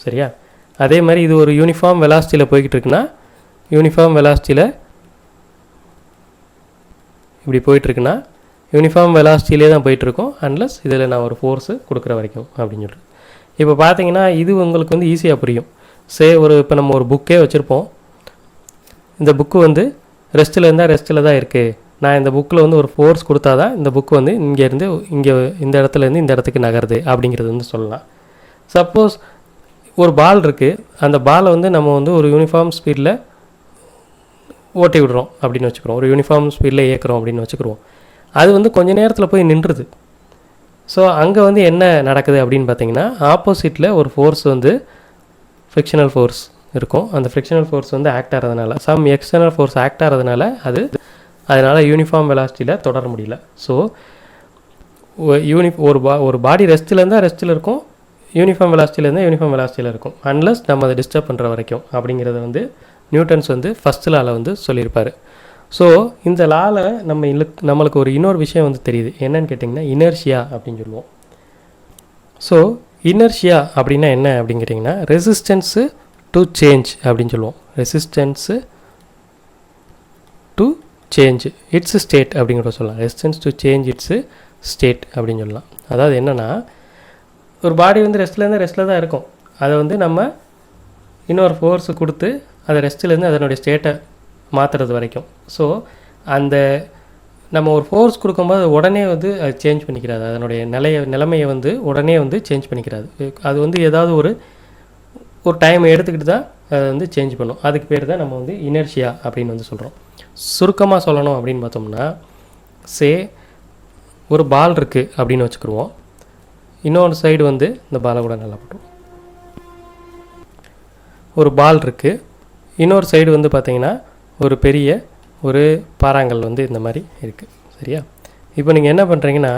சரியா? அதே மாதிரி இது ஒரு யூனிஃபார்ம் வெலாசிட்டியில் போய்கிட்டு இருக்குன்னா, யூனிஃபார்ம் வெலாசிட்டியில் இப்படி போயிட்டுருக்குன்னா யூனிஃபார்ம் வெலாசிட்டியிலே தான் போயிட்டுருக்கோம், அன்லஸ் இதில் நான் ஒரு ஃபோர்ஸு கொடுக்குற வரைக்கும் அப்படின்னு சொல்லிட்டு. இப்போ பார்த்தீங்கன்னா இது உங்களுக்கு வந்து ஈஸியாக புரியும். இப்போ நம்ம ஒரு புக்கே வச்சுருப்போம். இந்த புக்கு வந்து ரெஸ்ட்டில் இருந்தால் ரெஸ்ட்டில் தான் இருக்குது. நான் இந்த புக்கில் வந்து ஒரு ஃபோர்ஸ் கொடுத்தா தான் இந்த புக்கு வந்து இங்கேருந்து இந்த இடத்துலேருந்து இந்த இடத்துக்கு நகருது அப்படிங்கிறது வந்து சொல்லலாம். சப்போஸ் ஒரு பால் இருக்குது, அந்த பாலை வந்து நம்ம வந்து ஒரு யூனிஃபார்ம் ஸ்பீடில் ஓட்டி விடுறோம் அப்படின்னு வச்சுக்கிறோம், ஒரு யூனிஃபார்ம் ஸ்பீடில் இயக்குறோம் அப்படின்னு வச்சுக்கிறோம். அது வந்து கொஞ்சம் நேரத்தில் போய் நின்றுது. ஸோ அங்கே வந்து என்ன நடக்குது அப்படின்னு பார்த்தீங்கன்னா, ஆப்போசிட்டில் ஒரு ஃபோர்ஸ் வந்து ஃப்ரிக்ஷனல் ஃபோர்ஸ் இருக்கும். அந்த ஃப்ரிக்ஷனல் ஃபோர்ஸ் வந்து ஆக்ட் ஆகிறதுனால, சம் எக்ஸ்டர்னல் ஃபோர்ஸ் ஆக்ட் ஆகிறதுனால அதனால் யூனிஃபார்ம் வெலாசிட்டியில் தொடர முடியல. ஸோ ஒரு பாடி ரெஸ்ட்டில் இருந்தால் ரெஸ்ட்டில் இருக்கும், யூனிஃபார்ம் வெலாசிட்டியில் இருந்தால் யூனிஃபார்ம் வெலாசிட்டியில் இருக்கும், அன்லஸ் நம்ம அதை டிஸ்டர்ப் பண்ணுற வரைக்கும் அப்படிங்கிறத வந்து நியூட்டன்ஸ் வந்து ஃபஸ்ட் லாவில் வந்து சொல்லியிருப்பார். ஸோ இந்த லாவில் நம்மளுக்கு ஒரு இன்னொரு விஷயம் வந்து தெரியுது. என்னன்னு கேட்டிங்கன்னா, இனர்ஷியா அப்படின்னு சொல்லுவோம். ஸோ இனர்ஷியா அப்படின்னா என்ன அப்படின்னு கேட்டிங்கன்னா, ரெசிஸ்டன்ஸு டு சேஞ்ச் அப்படின்னு சொல்லுவோம். Resistance to change it's state அப்படிங்கிற சொல்லலாம். Resistance to change it's state அப்படின்னு சொல்லலாம். அதாவது என்னென்னா, ஒரு பாடி வந்து ரெஸ்ட்டில் தான் இருக்கும். அதை வந்து நம்ம இன்னொரு ஃபோர்ஸு கொடுத்து அதை ரெஸ்ட்டிலேருந்து அதனுடைய ஸ்டேட்டை மாற்றுறது வரைக்கும். ஸோ அந்த நம்ம ஒரு ஃபோர்ஸ் கொடுக்கும்போது அது உடனே வந்து அது சேஞ்ச் பண்ணிக்கிறாது. அதனுடைய நிலைமையை வந்து உடனே வந்து சேஞ்ச் பண்ணிக்கிறாது. அது வந்து ஏதாவது ஒரு டைம் எடுத்துக்கிட்டு தான் அதை வந்து சேஞ்ச் பண்ணும். அதுக்கு பேர் தான் நம்ம வந்து இனர்ஷியா அப்படின்னு வந்து சொல்கிறோம். சுருக்கமாக சொல்லணும் அப்படின்னு பார்த்தோம்னா, ஒரு பால் இருக்குது அப்படின்னு வச்சுக்கிடுவோம். இன்னொரு சைடு வந்து இந்த பாலை கூட நல்லா போட்டுருவோம். ஒரு பால் இருக்குது, இன்னொரு சைடு வந்து பார்த்திங்கன்னா ஒரு பெரிய ஒரு பாறாங்கல் வந்து இந்த மாதிரி இருக்குது. சரியா? இப்போ நீங்கள் என்ன பண்ணுறீங்கன்னா,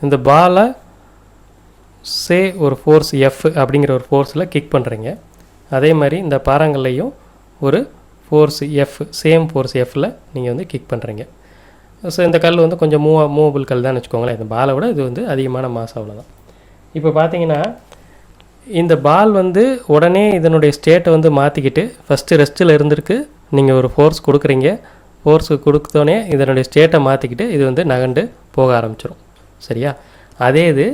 இந்த பாலை ஒரு ஃபோர்ஸ் எஃப் அப்படிங்கிற ஒரு ஃபோர்ஸில் கிக் பண்ணுறீங்க. அதே மாதிரி இந்த பாறாங்கல்லையும் ஒரு ஃபோர்ஸ் எஃப், சேம் ஃபோர்ஸ் எஃப்பில் நீங்கள் வந்து கிக் பண்ணுறீங்க. ஸோ இந்த கல் வந்து கொஞ்சம் மூவபிள் கல் தான் வச்சுக்கோங்களேன். இந்த பாலை விட இது வந்து அதிகமான மாஸ், அவ்வளோதான். இப்போ பார்த்தீங்கன்னா இந்த பால் வந்து உடனே இதனுடைய ஸ்டேட்டை வந்து மாற்றிக்கிட்டு ஃபஸ்ட்டு ரெஸ்ட்டில் இருந்திருக்கு. நீங்கள் ஒரு ஃபோர்ஸ் கொடுக்குறீங்க, ஃபோர்ஸு கொடுத்தோடனே இதனுடைய ஸ்டேட்டை மாற்றிக்கிட்டு இது வந்து நகண்டு போக ஆரம்பிச்சிடும். சரியா? அதே இது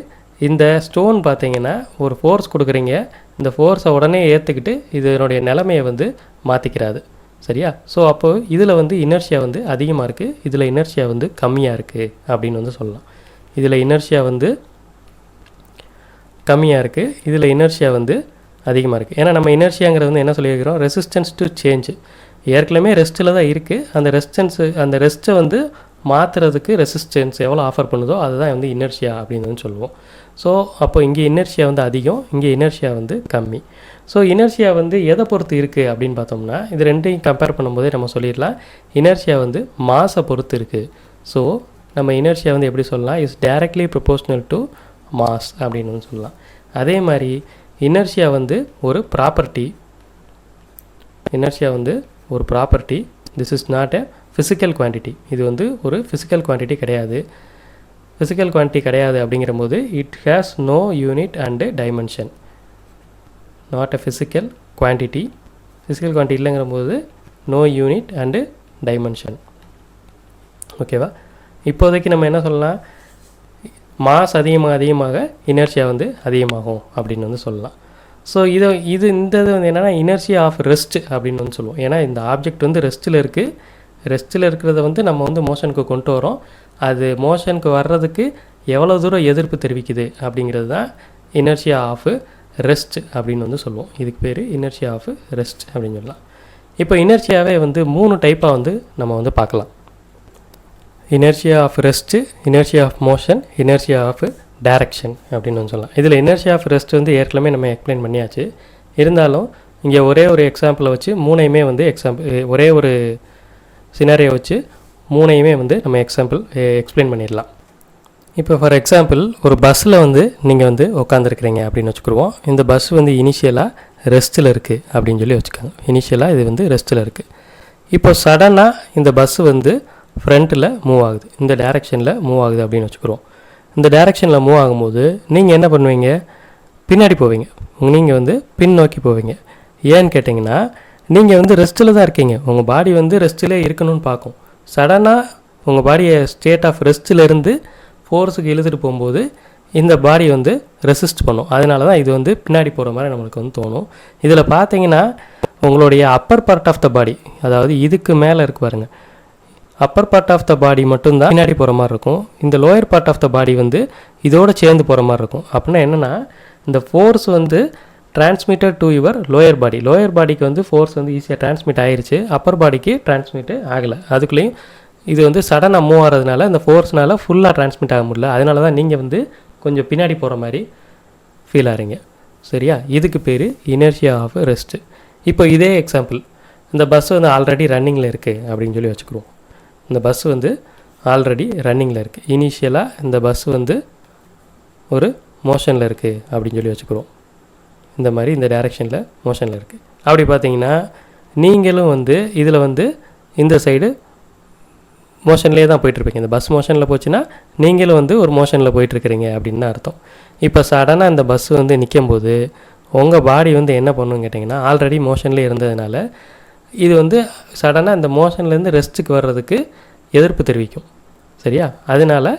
இந்த ஸ்டோன் பார்த்தீங்கன்னா ஒரு ஃபோர்ஸ் கொடுக்குறீங்க, இந்த ஃபோர்ஸை உடனே ஏற்றுக்கிட்டு இதனுடைய நிலைமையை வந்து மாற்றிக்கிறாது. சரியா? ஸோ அப்போது இதில் வந்து இனர்ஷியா வந்து அதிகமாக இருக்குது, இதில் இனர்ஷியா வந்து கம்மியாக இருக்குது அப்படின்னு வந்து சொல்லலாம். இதில் இனர்ஷியா வந்து கம்மியாக இருக்குது, இதில் இனர்ஷியா வந்து அதிகமாக இருக்குது. ஏன்னா நம்ம இனர்ஷியாங்கிறது வந்து என்ன சொல்லியிருக்கிறோம், ரெசிஸ்டன்ஸ் டு சேஞ்சு. ஏற்கனவே ரெஸ்ட்டில் தான் இருக்குது, அந்த ரெஸ்ட்டை வந்து மாற்றுறதுக்கு ரெசிஸ்டன்ஸ் எவ்வளோ ஆஃபர் பண்ணுதோ அதுதான் வந்து இனர்ஷியா அப்படின்னு வந்து சொல்லுவோம். ஸோ அப்போ இங்கே இனர்ஷியா வந்து அதிகம், இங்கே இனர்ஷியா வந்து கம்மி. ஸோ இனர்ஷியா வந்து எதை பொறுத்து இருக்குது அப்படின்னு பார்த்தோம்னா, இது ரெண்டையும் கம்பேர் பண்ணும்போதே நம்ம சொல்லிடலாம், இனர்ஷியா வந்து மாஸை பொறுத்து இருக்குது. ஸோ நம்ம இனர்ஷியா வந்து எப்படி சொல்லலாம், is directly proportional to mass அப்படின்னு வந்து சொல்லலாம். அதே மாதிரி இனர்ஷியா வந்து ஒரு ப்ராப்பர்ட்டி, இனர்ஷியா வந்து ஒரு property. This is not a physical quantity. இது வந்து ஒரு ஃபிசிக்கல் குவான்டிட்டி கிடையாது. ஃபிசிக்கல் குவான்டிட்டி கிடையாது அப்படிங்கிற போது it has no unit and dimension. Not a physical quantity. Physical quantity இல்லைங்கிற போது நோ யூனிட் அண்டு டைமென்ஷன். ஓகேவா? இப்போதைக்கு நம்ம என்ன சொல்லலாம், மாஸ் அதிகமாக இனர்ஷியா வந்து அதிகமாகும் அப்படின்னு வந்து சொல்லலாம். ஸோ இது வந்து என்னென்னா இனர்ஷியா ஆஃப் ரெஸ்ட் அப்படின்னு வந்து சொல்லுவோம். ஏன்னா இந்த ஆப்ஜெக்ட் வந்து ரெஸ்ட்டில் இருக்குது, ரெஸ்ட்டில் இருக்கிறத வந்து நம்ம வந்து மோஷனுக்கு கொண்டு வரோம். அது மோஷனுக்கு வர்றதுக்கு எவ்வளோ தூரம் எதிர்ப்பு தெரிவிக்குது அப்படிங்கிறது தான் இனர்ஷியா ஆஃப் ரெஸ்ட் அப்படின்னு வந்து சொல்லுவோம். இதுக்கு பேர் இனர்ஷியா ஆஃப் ரெஸ்ட் அப்படின்னு சொல்லலாம். இப்போ இனர்ஷியாவே வந்து 3 டைப்பாக வந்து நம்ம வந்து பார்க்கலாம். Inertia of rest, inertia of motion, inertia of direction அப்படின்னு வந்து சொல்லலாம். இதில் இனர்ஷியா ஆஃப் ரெஸ்ட் வந்து ஏற்கனவே நம்ம எக்ஸ்பிளைன் பண்ணியாச்சு. இருந்தாலும் இங்கே ஒரே ஒரு எக்ஸாம்பிளை வச்சு மூணையுமே வந்து ஒரே ஒரு சினாரியை வச்சு மூணையுமே வந்து நம்ம எக்ஸ்பிளைன் பண்ணிடலாம். இப்போ ஃபார் எக்ஸாம்பிள் ஒரு பஸ்ஸில் வந்து நீங்கள் வந்து உட்காந்துருக்குறீங்க அப்படின்னு வச்சுக்கிடுவோம். இந்த பஸ் வந்து இனிஷியலாக ரெஸ்ட்டில் இருக்குது அப்படின்னு சொல்லி வச்சுக்கோங்க. இனிஷியலாக இது வந்து ரெஸ்ட்டில் இருக்குது. இப்போ சடனாக இந்த பஸ்ஸு வந்து ஃப்ரண்ட்டில் மூவ் ஆகுது, இந்த டைரெக்ஷனில் மூவ் ஆகுது அப்படின்னு வச்சுக்கிறோம். இந்த டைரெக்ஷனில் மூவ் ஆகும்போது நீங்கள் என்ன பண்ணுவீங்க, பின்னாடி போவீங்க, நீங்கள் வந்து பின்னோக்கி போவீங்க. ஏன்னு கேட்டிங்கன்னா நீங்கள் வந்து ரெஸ்ட்டில் தான் இருக்கீங்க, உங்கள் பாடி வந்து ரெஸ்ட்டிலே இருக்கணும்னு பார்க்கும். சடனாக உங்கள் பாடியை ஸ்டேட் ஆஃப் ரெஸ்ட்டில் இருந்து ஃபோர்ஸுக்கு இழுத்துட்டு போகும்போது இந்த பாடி வந்து ரெசிஸ்ட் பண்ணும். அதனால தான் இது வந்து பின்னாடி போகிற மாதிரி நம்மளுக்கு வந்து தோணும். இதில் பார்த்தீங்கன்னா உங்களுடைய அப்பர் பார்ட் ஆஃப் த பாடி, அதாவது இதுக்கு மேலே இருக்கு பாருங்கள், அப்பர் பார்ட் ஆஃப் த பாடி மட்டும்தான் பின்னாடி போகிற மாதிரி இருக்கும். இந்த லோயர் பார்ட் ஆஃப் த பாடி வந்து இதோடு சேர்ந்து போகிற மாதிரி இருக்கும். அப்படின்னா என்னென்னா இந்த ஃபோர்ஸ் வந்து transmitted to your lower body. Lower பாடிக்கு வந்து ஃபோர்ஸ் வந்து ஈஸியாக டிரான்ஸ்மிட் ஆகிருச்சு, அப்பர் பாடிக்கு டிரான்ஸ்மிட் ஆகலை. அதுக்குள்ளேயும் இது வந்து சடனாக மூவ் ஆகிறதுனால இந்த ஃபோர்ஸ்னால் ஃபுல்லாக டிரான்ஸ்மிட் ஆக முடியல. அதனால தான் நீங்கள் வந்து கொஞ்சம் பின்னாடி போகிற மாதிரி ஃபீல் ஆகிறீங்க. சரியா? இதுக்கு பேர் இனர்ஷியா ஆஃப் ரெஸ்ட்டு. இப்போ இதே எக்ஸாம்பிள், இந்த பஸ் வந்து ஆல்ரெடி ரன்னிங்கில் இருக்குது அப்படின்னு சொல்லி வச்சுக்கிறோம். இந்த பஸ் வந்து ஆல்ரெடி ரன்னிங்கில் இருக்குது. இனிஷியலாக இந்த பஸ் வந்து ஒரு மோஷனில் இருக்குது அப்படின்னு சொல்லி வச்சுக்கிறோம். இந்த மாதிரி இந்த டைரெக்ஷனில் மோஷனில் இருக்குது. அப்படி பார்த்தீங்கன்னா நீங்களும் வந்து இதில் வந்து இந்த சைடு மோஷன்லேயே தான் போயிட்டுருப்பீங்க. இந்த பஸ் மோஷனில் போச்சுன்னா நீங்களும் வந்து ஒரு மோஷனில் போயிட்டுருக்கிறீங்க அப்படின்னு அர்த்தம். இப்போ சடனாக இந்த பஸ் வந்து நிற்கும்போது உங்கள் பாடி வந்து என்ன பண்ணுன்னு கேட்டிங்கன்னா ஆல்ரெடி மோஷன்லேயே இருந்ததுனால இது வந்து சடனாக இந்த மோஷன்லேருந்து ரெஸ்ட்டுக்கு வர்றதுக்கு எதிர்ப்பு தெரிவிக்கும். சரியா? அதனால்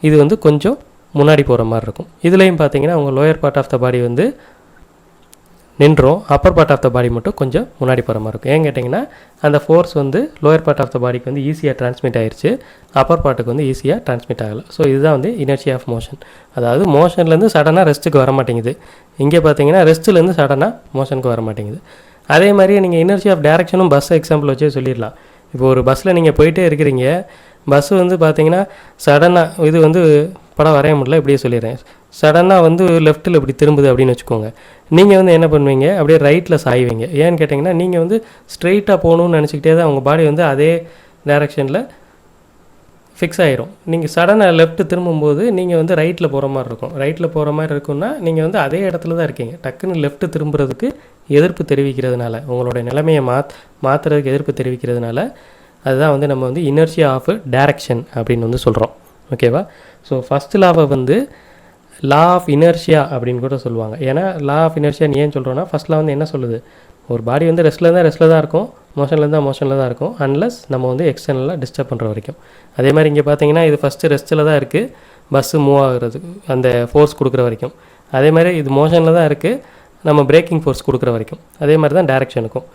இது வந்து கொஞ்சம் முன்னாடி போகிற மாதிரி இருக்கும். இதுலேயும் பார்த்தீங்கன்னா உங்கள் லோயர் பார்ட் ஆஃப் த பாடி வந்து நின்றோம், அப்பர் பார்ட் ஆஃப் த பாடி மட்டும் கொஞ்சம் முன்னாடி போகிற மாதிரி இருக்கும். ஏன் கேட்டிங்கன்னா அந்த ஃபோர்ஸ் வந்து லோயர் பார்ட் ஆஃப் த பாடிக்கு வந்து ஈஸியாக டிரான்ஸ்மிட் ஆகிருச்சு, அப்பர் பார்ட்டுக்கு வந்து ஈஸியாக டிரான்ஸ்மிட் ஆகலை. ஸோ இதுதான் வந்து இனர்ஷியா ஆஃப் மோஷன். அதாவது மோஷன்லேருந்து சடனாக ரெஸ்ட்டுக்கு வர மாட்டேங்குது, இங்கே பார்த்தீங்கன்னா ரெஸ்ட்டுலேருந்து சடனாக மோஷனுக்கு வர மாட்டேங்குது. அதே மாதிரி நீங்கள் இனர்ஷியா ஆஃப் டைரக்ஷனும் பஸ் எக்ஸாம்பிள் வச்சே சொல்லிடலாம். இப்போ ஒரு பஸ்ஸில் நீங்கள் போயிட்டே இருக்கிறீங்க, பஸ்ஸு வந்து பார்த்தீங்கன்னா சடனாக இது வந்து படம் வரைய முடியல, இப்படியே சொல்லிடுறேன், சடனாக வந்து லெஃப்ட்டில் இப்படி திரும்புது அப்படின்னு வச்சுக்கோங்க. நீங்கள் வந்து என்ன பண்ணுவீங்க, அப்படியே ரைட்டில் சாய்வீங்க. ஏன்னு கேட்டிங்கன்னா நீங்கள் வந்து ஸ்ட்ரெயிட்டாக போகணுன்னு நினச்சிக்கிட்டே தான் உங்கள் பாடி வந்து அதே டைரெக்ஷனில் ஃபிக்ஸ் ஆகிரும். நீங்கள் சடனாக லெஃப்ட்டு திரும்பும்போது நீங்கள் வந்து ரைட்டில் போகிற மாதிரி இருக்கும். ரைட்டில் போகிற மாதிரி இருக்குன்னா நீங்கள் வந்து அதே இடத்துல தான் இருக்கீங்க. டக்குன்னு லெஃப்ட்டு திரும்புறதுக்கு எதிர்ப்பு தெரிவிக்கிறதுனால, உங்களோட நிலைமையை மாற்றுறதுக்கு எதிர்ப்பு தெரிவிக்கிறதுனால அதுதான் வந்து நம்ம வந்து இனர்ஷியா ஆஃப் டைரக்ஷன் அப்படின்னு வந்து சொல்கிறோம். ஓகேவா? ஸோ ஃபஸ்ட்டு லாவை வந்து லா ஆஃப் இனர்ஷியா அப்படின்னு கூட சொல்லுவாங்க. ஏன்னா லா ஆஃப் இனர்ஷியான்னு ஏன் சொல்கிறோன்னா, ஃபஸ்ட் லா வந்து என்ன சொல்லுது, ஒரு பாடி வந்து ரெஸ்ட்டில் தான் இருக்கும், மோஷனில் தான் இருக்கும், அன்லஸ் நம்ம வந்து எக்ஸ்டர்னலாக டிஸ்டர்ப் பண்ணுற வரைக்கும். அதே மாதிரி இங்கே பார்த்தீங்கன்னா இது ஃபஸ்ட்டு ரெஸ்ட்டில் தான் இருக்குது, பஸ்ஸு மூவ் ஆகுறதுக்கு அந்த ஃபோர்ஸ் கொடுக்குற வரைக்கும். அதே மாதிரி இது மோஷனில் தான் இருக்குது, நம்ம பிரேக்கிங் ஃபோர்ஸ் கொடுக்குற வரைக்கும். அதே மாதிரி தான் டேரெக்ஷனுக்கும்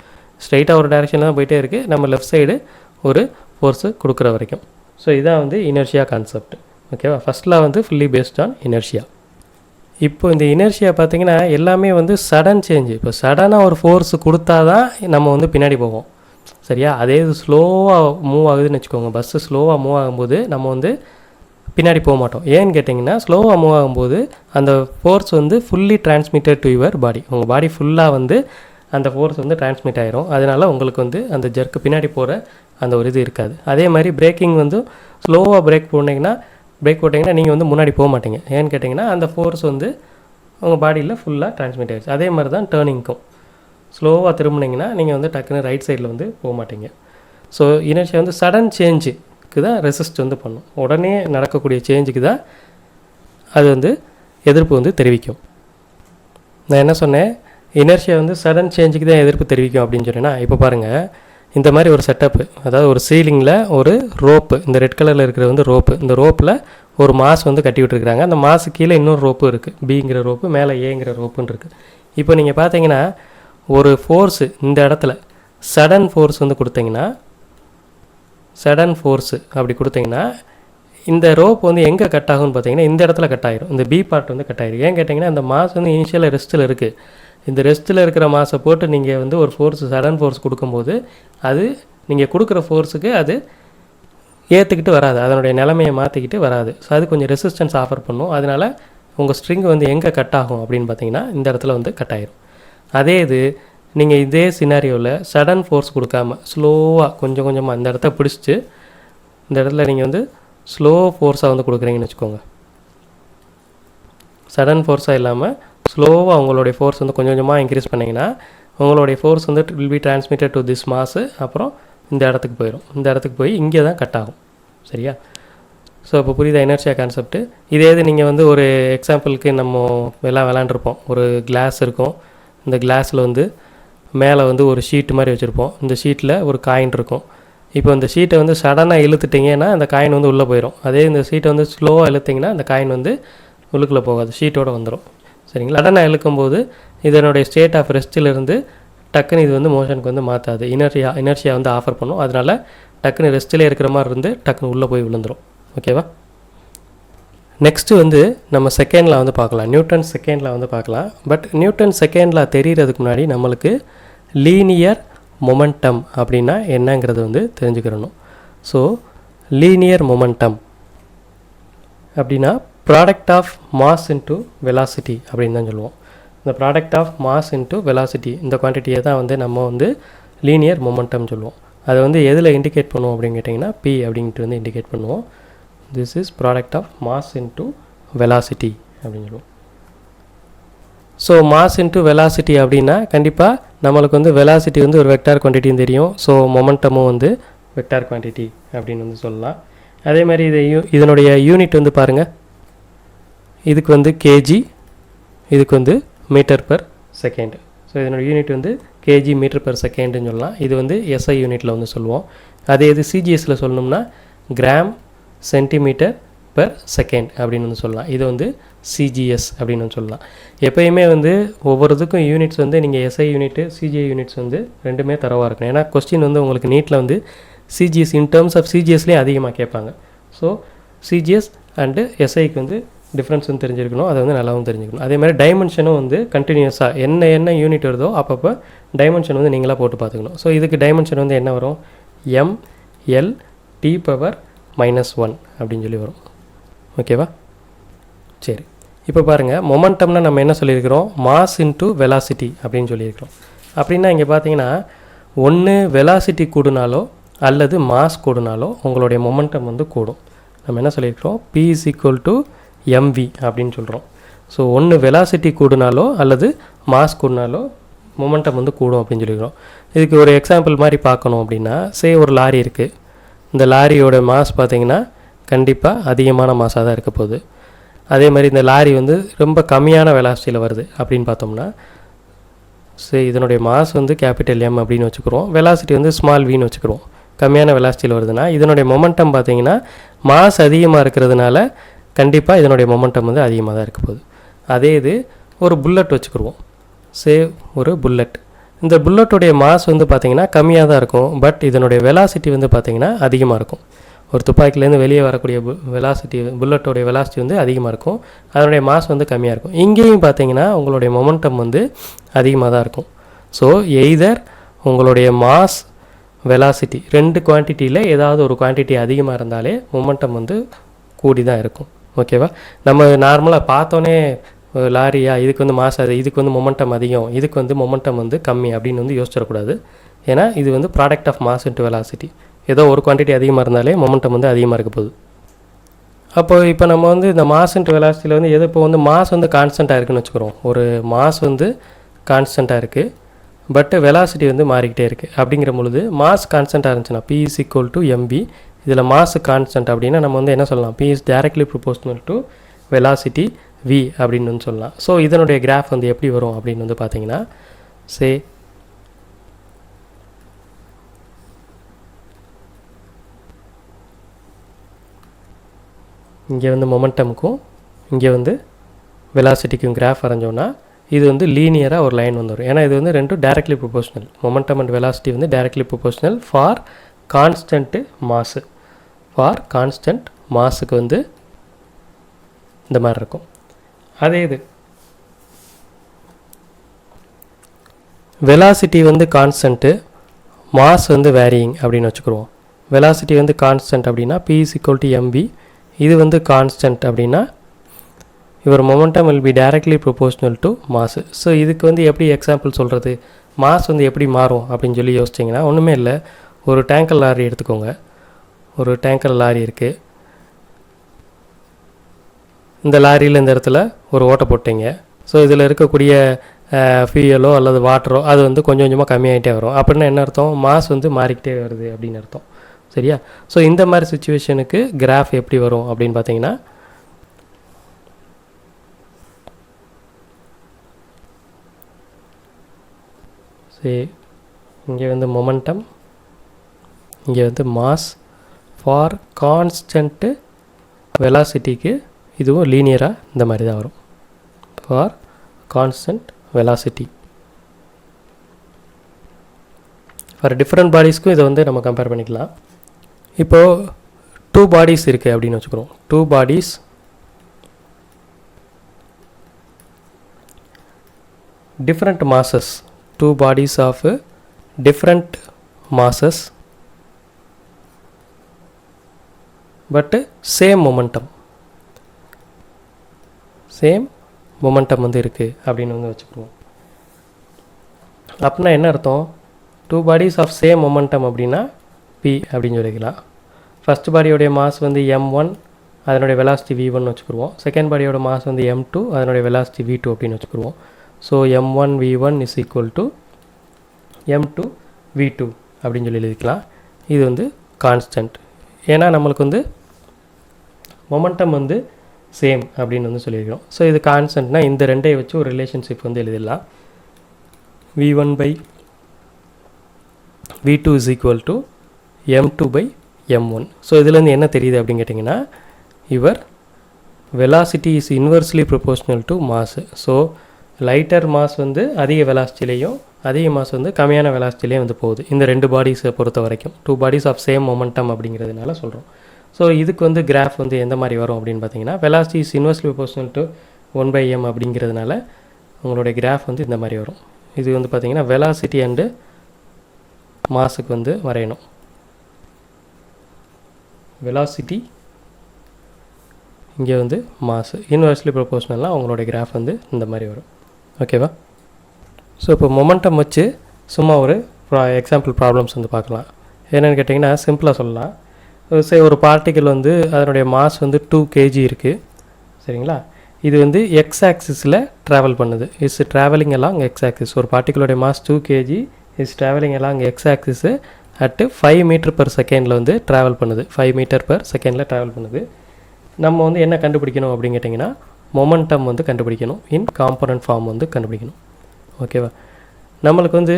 ஸ்ட்ரைட்டாக ஒரு டேரெக்ஷனில் தான் போயிட்டே இருக்குது, நம்ம லெஃப்ட் சைடு ஒரு ஃபோர்ஸு கொடுக்குற வரைக்கும். ஸோ இதான் வந்து இனர்ஷியா கான்செப்ட். ஓகேவா? ஃபஸ்ட்டில் வந்து ஃபுல்லி பேஸ்ட் ஆன் இனர்ஷியா. இப்போ இந்த இனர்ஷியா பார்த்திங்கன்னா எல்லாமே வந்து சடன் சேஞ்சு. இப்போ சடனாக ஒரு ஃபோர்ஸ் கொடுத்தா தான் நம்ம வந்து பின்னாடி போவோம். சரியா? அதே இது ஸ்லோவாக மூவ் ஆகுதுன்னு வச்சுக்கோங்க, பஸ்ஸு ஸ்லோவாக மூவ் ஆகும்போது நம்ம வந்து பின்னாடி போக மாட்டோம். ஏன்னு கேட்டிங்கன்னா, ஸ்லோவாக மூவ் ஆகும்போது அந்த ஃபோர்ஸ் வந்து fully transmitted to your body. உங்கள் பாடி ஃபுல்லாக வந்து அந்த ஃபோர்ஸ் வந்து டிரான்ஸ்மிட் ஆகிரும். அதனால் உங்களுக்கு வந்து அந்த ஜர்க்கு பின்னாடி போகிற அந்த ஒரு இது இருக்காது. அதே மாதிரி பிரேக்கிங் வந்து ஸ்லோவாக பிரேக் போட்டிங்கன்னா நீங்கள் வந்து முன்னாடி போக மாட்டீங்க. ஏன்னு கேட்டிங்கன்னா அந்த ஃபோர்ஸ் வந்து உங்கள் பாடியில் ஃபுல்லாக டிரான்ஸ்மிட் ஆகிடுச்சு. அதே மாதிரி தான் டேர்னிங்க்கும் ஸ்லோவாக திரும்பினீங்கன்னா நீங்கள் வந்து டக்குன்னு ரைட் சைடில் வந்து போக மாட்டீங்க. ஸோ இனர்ஷியா வந்து சடன் சேஞ்சுக்கு தான் ரெசிஸ்ட் வந்து பண்ணும். உடனே நடக்கக்கூடிய சேஞ்சுக்கு தான் அது வந்து எதிர்ப்பு வந்து தெரிவிக்கும். நான் என்ன சொன்னேன், இனர்ஷியா வந்து சடன் சேஞ்சுக்கு தான் எதிர்ப்பு தெரிவிக்கும் அப்படின்னு சொன்னேன்னா, இப்போ பாருங்கள், இந்த மாதிரி ஒரு செட்டப்பு, அதாவது ஒரு சீலிங்கில் ஒரு ரோப்பு, இந்த ரெட் கலரில் இருக்கிறது வந்து ரோப்பு, இந்த ரோப்பில் ஒரு மாஸ் வந்து கட்டி விட்டுருக்குறாங்க. அந்த மாசு கீழே இன்னொரு ரோப்பு இருக்குது, பிங்கிற ரோப்பு, மேலே ஏங்கிற ரோப்புன்னு இருக்குது. இப்போ நீங்கள் பார்த்தீங்கன்னா ஒரு ஃபோர்ஸு இந்த இடத்துல சடன் ஃபோர்ஸ் வந்து கொடுத்தீங்கன்னா, சடன் ஃபோர்ஸு அப்படி கொடுத்தீங்கன்னா இந்த ரோப் வந்து எங்கே கட் ஆகும்னு பார்த்தீங்கன்னா இந்த இடத்துல கட் ஆகிரும். இந்த பி பார்ட் வந்து கட் ஆகிடும். ஏன் கேட்டிங்கன்னா இந்த மாஸ் வந்து இனிஷியலாக ரெஸ்ட்டில் இருக்குது. இந்த ரெஸ்ட்டில் இருக்கிற மாஸை போட்டு நீங்கள் வந்து ஒரு சடன் ஃபோர்ஸ் கொடுக்கும்போது அது நீங்கள் கொடுக்குற ஃபோர்ஸுக்கு அது ஏற்றுக்கிட்டு வராது, அதனுடைய நிலைமையை மாற்றிக்கிட்டு வராது. ஸோ அது கொஞ்சம் ரெசிஸ்டன்ஸ் ஆஃபர் பண்ணும். அதனால் உங்கள் ஸ்ட்ரிங் வந்து எங்கே கட் ஆகும் அப்படின்னு பார்த்தீங்கன்னா இந்த இடத்துல வந்து கட் ஆகிரும். அதே இது நீங்கள் இதே சினாரியோவில் சடன் ஃபோர்ஸ் கொடுக்காம ஸ்லோவாக கொஞ்சம் கொஞ்சமாக இந்த இடத்த பிடிச்சிட்டு இந்த இடத்துல நீங்கள் வந்து ஸ்லோ ஃபோர்ஸாக வந்து கொடுக்குறீங்கன்னு வச்சுக்கோங்க. சடன் ஃபோர்ஸாக இல்லாமல் ஸ்லோவாக உங்களுடைய ஃபோர்ஸ் வந்து கொஞ்சம் கொஞ்சமாக இன்க்ரீஸ் பண்ணிங்கன்னா உங்களுடைய ஃபோர்ஸ் வந்து will be transmitted to this mass. அப்புறம் இந்த இடத்துக்கு போயிடும். இந்த இடத்துக்கு போய் இங்கே தான் கட் ஆகும். சரியா? ஸோ இப்போ புரியுதா இனர்ஷியா கான்செப்ட்டு? இதே இது நீங்கள் வந்து ஒரு எக்ஸாம்பிளுக்கு நம்ம விளாண்டுருப்போம். ஒரு கிளாஸ் இருக்கும், இந்த கிளாஸில் வந்து மேலே வந்து ஒரு ஷீட்டு மாதிரி வச்சுருப்போம். இந்த ஷீட்டில் ஒரு காயின் இருக்கும். இப்போ இந்த ஷீட்டை வந்து சடனாக இழுத்துட்டிங்கன்னா அந்த காயின் வந்து உள்ளே போயிடும். அதே இந்த ஷீட்டை வந்து ஸ்லோவாக இழுத்திங்கன்னா அந்த காயின் வந்து உள்ளுக்குள்ளே போகாது, ஷீட்டோடு வந்துடும். சரிங்களா? சடனாக இழுக்கும்போது இதனுடைய ஸ்டேட் ஆஃப் ரெஸ்ட்டிலிருந்து டக்குன்னு இது வந்து மோஷனுக்கு வந்து மாற்றாது. இனர்ஷியா வந்து ஆஃபர் பண்ணும். அதனால் டக்குன்னு ரெஸ்ட்டிலே இருக்கிற மாதிரி இருந்து டக்குன்னு உள்ளே போய் விழுந்துடும். ஓகேவா? நெக்ஸ்ட்டு வந்து நம்ம செகண்ட் லா வந்து பார்க்கலாம். நியூட்டன் செகண்ட் லா வந்து பார்க்கலாம். பட் நியூட்டன் செகண்ட் லா தெரிகிறதுக்கு முன்னாடி நம்மளுக்கு லீனியர் மொமெண்டம் அப்படின்னா என்னங்கிறது வந்து தெரிஞ்சுக்கிறணும். ஸோ லீனியர் மொமெண்டம் அப்படின்னா product of mass into velocity அப்படின்னு தான் சொல்லுவோம். இந்த product of mass into velocity இந்த குவான்டிட்டியை தான் வந்து நம்ம வந்து லீனியர் மொமெண்டம் சொல்லுவோம். அதை வந்து எதில் இண்டிகேட் பண்ணுவோம் அப்படின்னு கேட்டிங்கன்னா பி அப்படின்ட்டு வந்து இண்டிகேட் பண்ணுவோம். This is product of mass into velocity அப்படின்னு சொல்லுவோம். ஸோ மாஸ் இன்ட்டு வெலாசிட்டி அப்படின்னா கண்டிப்பாக நம்மளுக்கு வந்து வெலாசிட்டி வந்து ஒரு வெக்டார் குவான்டிட்டின்னு தெரியும். ஸோ மொமெண்டமும் வந்து வெக்டார் குவான்டிட்டி அப்படின்னு வந்து சொல்லலாம். அதே மாதிரி இதனுடைய யூனிட் வந்து பாருங்கள், இதுக்கு வந்து கேஜி, இதுக்கு வந்து மீட்டர் பர் செகண்ட். ஸோ இதனோட யூனிட் வந்து கேஜி மீட்டர் பர் செகண்டுன்னு சொல்லலாம். இது வந்து எஸ்ஐ யூனிட்டில் வந்து சொல்லுவோம். அதே இது சிஜிஎஸில் சொல்லணும்னா கிராம் சென்டிமீட்டர் பர் செகண்ட் அப்படின்னு வந்து சொல்லலாம். இது வந்து சிஜிஎஸ் அப்படின்னு வந்து சொல்லலாம். எப்போயுமே வந்து ஒவ்வொரு இதுக்கும் யூனிட்ஸ் வந்து நீங்கள் எஸ்ஐ யூனிட்டு சிஜிஐ யூனிட்ஸ் வந்து ரெண்டுமே தரவாக இருக்கணும். ஏன்னா கொஸ்டின் வந்து உங்களுக்கு நீட்டில் வந்து சிஜிஎஸ் இன் டேர்ம்ஸ் ஆஃப் சிஜிஎஸ்லேயே அதிகமாக கேட்பாங்க. ஸோ சிஜிஎஸ் அண்டு எஸ்ஐக்கு வந்து டிஃப்ரென்ஸ் வந்து தெரிஞ்சிருக்கணும், அதை வந்து நல்லாவும் தெரிஞ்சுக்கணும். அதே மாதிரி டைமென்ஷனும் வந்து கண்டினியூஸாக என்ன யூனிட் வருதோ அப்பப்போ டைமென்ஷன் வந்து நீங்களாக போட்டு பார்த்துக்கணும். ஸோ இதுக்கு டைமென்ஷன் வந்து என்ன வரும், ML T⁻⁻1 அப்படின்னு சொல்லி வரும். ஓகேவா? சரி, இப்போ பாருங்கள், மொமெண்டம்னா நம்ம என்ன சொல்லியிருக்கிறோம், மாஸ் இன்ட்டு வெலாசிட்டி அப்படின்னு சொல்லியிருக்கிறோம். அப்படின்னா இங்கே பார்த்தீங்கன்னா ஒன்று வெலாசிட்டி கூடுனாலோ அல்லது மாஸ் கூடுனாலோ உங்களுடைய மொமெண்டம் வந்து கூடும். நம்ம என்ன சொல்லியிருக்கிறோம், P = mv அப்படின்னு சொல்கிறோம். ஸோ ஒன்று வெலாசிட்டி கூடுனாலோ அல்லது மாஸ் கூடுனாலோ மொமெண்டம் வந்து கூடும் அப்படின்னு சொல்லியிருக்கிறோம். இதுக்கு ஒரு எக்ஸாம்பிள் மாதிரி பார்க்கணும் அப்படின்னா, ஒரு லாரி இருக்குது. இந்த லாரியோட மாஸ் பார்த்திங்கன்னா கண்டிப்பாக அதிகமான மாஸாக தான் இருக்க போகுது. அதே மாதிரி இந்த லாரி வந்து ரொம்ப கம்மியான வெலாசிட்டியில் வருது அப்படின்னு பார்த்தோம்னா, சரி இதனுடைய மாஸ் வந்து கேபிட்டல் எம் அப்படின்னு வச்சுக்கிறோம், வெலாசிட்டி வந்து ஸ்மால் வின்னு வச்சுக்கிறோம். கம்மியான வெலாசிட்டியில் வருதுன்னா இதனுடைய மொமெண்டம் பார்த்திங்கன்னா மாஸ் அதிகமாக இருக்கிறதுனால கண்டிப்பாக இதனுடைய மொமெண்டம் வந்து அதிகமாக தான் இருக்க போகுது. அதே இது ஒரு புல்லட் வச்சுக்கிடுவோம், ஒரு புல்லட். இந்த புல்லட்டுடைய மாஸ் வந்து பார்த்திங்கன்னா கம்மியாக தான் இருக்கும், பட் இதனுடைய வெலாசிட்டி வந்து பார்த்திங்கன்னா அதிகமாக இருக்கும். ஒரு துப்பாக்கிலேருந்து வெளியே வரக்கூடிய வெலாசிட்டி, புல்லட்டோடைய வெலாசிட்டி வந்து அதிகமாக இருக்கும், அதனுடைய மாஸ் வந்து கம்மியாக இருக்கும். இங்கேயும் பார்த்திங்கன்னா உங்களுடைய மொமெண்டம் வந்து அதிகமாக தான் இருக்கும். ஸோ எய்தர் உங்களுடைய மாஸ் வெலாசிட்டி ரெண்டு குவான்டிட்டியில் ஏதாவது ஒரு குவான்டிட்டி அதிகமாக இருந்தாலே மொமெண்டம் வந்து கூடி தான் இருக்கும். ஓகேவா? நம்ம நார்மலாக பார்த்தோன்னே லாரியா இதுக்கு வந்து மாஸ் அது, இதுக்கு வந்து மொமெண்டம் அதிகம், இதுக்கு வந்து மொமெண்டம் வந்து கம்மி அப்படின்னு வந்து யோசிச்சிடக்கூடாது. ஏன்னா இது வந்து product of mass into velocity. ஏதோ ஒரு குவான்டிட்டி அதிகமாக இருந்தாலே மொமெண்டம் வந்து அதிகமாக இருக்க போகுது. அப்போது இப்போ நம்ம வந்து இந்த மாஸ் இன்ட்டு வெலாசிட்டியில் வந்து எது, இப்போ வந்து மாஸ் வந்து கான்ஸ்டண்ட்டாக இருக்குதுன்னு வச்சுக்கிறோம். ஒரு மாஸ் வந்து கான்ஸ்டண்ட்டாக இருக்குது, பட்டு வெலாசிட்டி வந்து மாறிக்கிட்டே இருக்குது. அப்படிங்கிற பொழுது மாஸ் கான்ஸ்டண்ட்டாக இருந்துச்சுன்னா P is equal to mv, இதில் மாஸ் கான்ஸ்டன்ட் அப்படின்னா நம்ம வந்து என்ன சொல்லலாம், P is directly proportional to velocity v அப்படின்னு வந்து சொல்லலாம். ஸோ இதனுடைய கிராஃப் வந்து எப்படி வரும் அப்படின்னு வந்து பார்த்தீங்கன்னா, இங்கே வந்து மொமெண்டமுக்கும் இங்கே வந்து வெலாசிட்டிக்கும் கிராஃப் வரைஞ்சோன்னா இது வந்து லீனியராக ஒரு லைன் வந்துடும். ஏன்னா இது வந்து ரெண்டும் directly proportional. Momentum and velocity வந்து directly proportional for constant mass. For constant மாஸுக்கு வந்து இந்த மாதிரி இருக்கும். அதே இது வெலாசிட்டி வந்து கான்ஸ்டன்ட்டு, மாஸ் வந்து வேரியிங் அப்படின்னு வச்சுக்கிடுவோம். வெலாசிட்டி வந்து கான்ஸ்டன்ட் அப்படின்னா P is equal to mv, இது வந்து கான்ஸ்டன்ட் அப்படின்னா இவர் momentum will be directly proportional to mass. So இதுக்கு வந்து எப்படி எக்ஸாம்பிள் சொல்கிறது, மாஸ் வந்து எப்படி மாறும் அப்படின்னு சொல்லி யோசிச்சிங்கன்னா ஒன்றுமே இல்லை. ஒரு டேங்கர் லாரி எடுத்துக்கோங்க. ஒரு டேங்கர் லாரி இருக்குது. இந்த லாரியில் இந்த இடத்துல ஒரு ஓட்டை போட்டிங்க. ஸோ இதில் இருக்கக்கூடிய ஃபியூயலோ அல்லது வாட்டரோ அது வந்து கொஞ்சம் கொஞ்சமாக கம்மியாகிட்டே வரும். அப்படின்னா என்ன அர்த்தம், மாஸ் வந்து மாறிக்கிட்டே வருது அப்படின்னு அர்த்தம். சரியா? ஸோ இந்த மாதிரி சுச்சுவேஷனுக்கு கிராஃப் எப்படி வரும் அப்படின்னு பார்த்தீங்கன்னா, இங்கே வந்து மொமெண்டம், இங்கே வந்து மாஸ் ஃபார் கான்ஸ்டன்ட்டு வெலாசிட்டிக்கு இதுவும் லீனியராக இந்த மாதிரி தான் வரும். For constant velocity for different பாடிஸ்க்கும் இதை வந்து நம்ம கம்பேர் பண்ணிக்கலாம். இப்போது 2 பாடிஸ் இருக்குது அப்படின்னு வச்சுக்கிறோம். 2 bodies, different masses, 2 bodies of different masses but same momentum வந்து இருக்குது அப்படின்னு வந்து வச்சுக்குவோம். அப்படின்னா என்ன அர்த்தம், 2 bodies of same momentum அப்படின்னா P அப்படின்னு சொல்லிக்கலாம். ஃபஸ்ட் பாடியோடைய மாஸ் வந்து m1, அதனுடைய வெலாசிட்டி v1 வச்சுக்குருவோம். செகண்ட் பாடியோட மாஸ் வந்து m2, அதனுடைய வெலாசிட்டி v2 அப்படின்னு வச்சுக்குருவோம். So m1 v1 is equal to m2 v2 அப்படின்னு சொல்லி எழுதிக்கலாம். இது வந்து கான்ஸ்டன்ட், ஏன்னா நம்மளுக்கு வந்து மொமெண்டம் வந்து சேம் அப்படின்னு வந்து சொல்லியிருக்கிறோம். ஸோ இது கான்ஸ்டன்ட்னா இந்த ரெண்டையை வச்சு ஒரு ரிலேஷன்ஷிப் வந்து எழுதிடலாம். v1 by v2 is equal to m2 by m1. So இதுலேருந்து என்ன தெரியுது அப்படின்னு கேட்டிங்கன்னா, இவர் velocity is inversely proportional to mass. So lighter mass வந்து அதிக வெலாசிட்டிலையும் அதிக மாஸ் வந்து கம்மியான வெலாசிட்டிலையும் வந்து போகுது. இந்த 2 பாடிஸை பொறுத்த வரைக்கும் 2 bodies ஆஃப் சேம் மொமெண்டம் அப்படிங்கிறதுனால சொல்கிறோம். ஸோ இதுக்கு வந்து கிராஃப் வந்து எந்த மாதிரி வரும் அப்படின்னு பார்த்தீங்கன்னா, velocity is inversely proportional to 1/m அப்படிங்கிறதுனால உங்களுடைய கிராஃப் வந்து இந்த மாதிரி வரும். இது வந்து பார்த்திங்கன்னா வெலாசிட்டி அண்டு மாஸுக்கு வந்து வரையணும். வெலாசிட்டி இங்கே வந்து மாஸ் இன்வெர்ஸ்லி ப்ரொபோஷனல்னால் உங்களுடைய கிராஃப் வந்து இந்த மாதிரி வரும். ஓகேவா? ஸோ இப்போ மொமெண்டம் வச்சு சும்மா ஒரு எக்ஸாம்பிள் ப்ராப்ளம்ஸ் வந்து பார்க்கலாம். என்னென்னு கேட்டிங்கன்னா சிம்பிளாக சொல்லலாம். ஒரு பார்ட்டிக்கல் வந்து அதனுடைய மாஸ் வந்து 2 kg இருக்குது. சரிங்களா? இது வந்து எக்ஸ் ஆக்சிஸில் ட்ராவல் பண்ணுது. ட்ராவலிங் எல்லாம் எக்ஸ் ஆக்சிஸ். ஒரு பார்ட்டிக்கலோடைய மாஸ் 2 kg இஸ் ட்ராவலிங் எல்லாம் X axis at 5 metre per செகண்டில் வந்து ட்ராவல் பண்ணுது. 5 மீட்டர் பர் செகண்டில் ட்ராவல் பண்ணுது. நம்ம வந்து என்ன கண்டுபிடிக்கணும் அப்படின்னு கேட்டிங்கன்னா மொமெண்டம் வந்து கண்டுபிடிக்கணும். இன் காம்பனன்ட் ஃபார்ம் வந்து கண்டுபிடிக்கணும். ஓகேவா? நம்மளுக்கு வந்து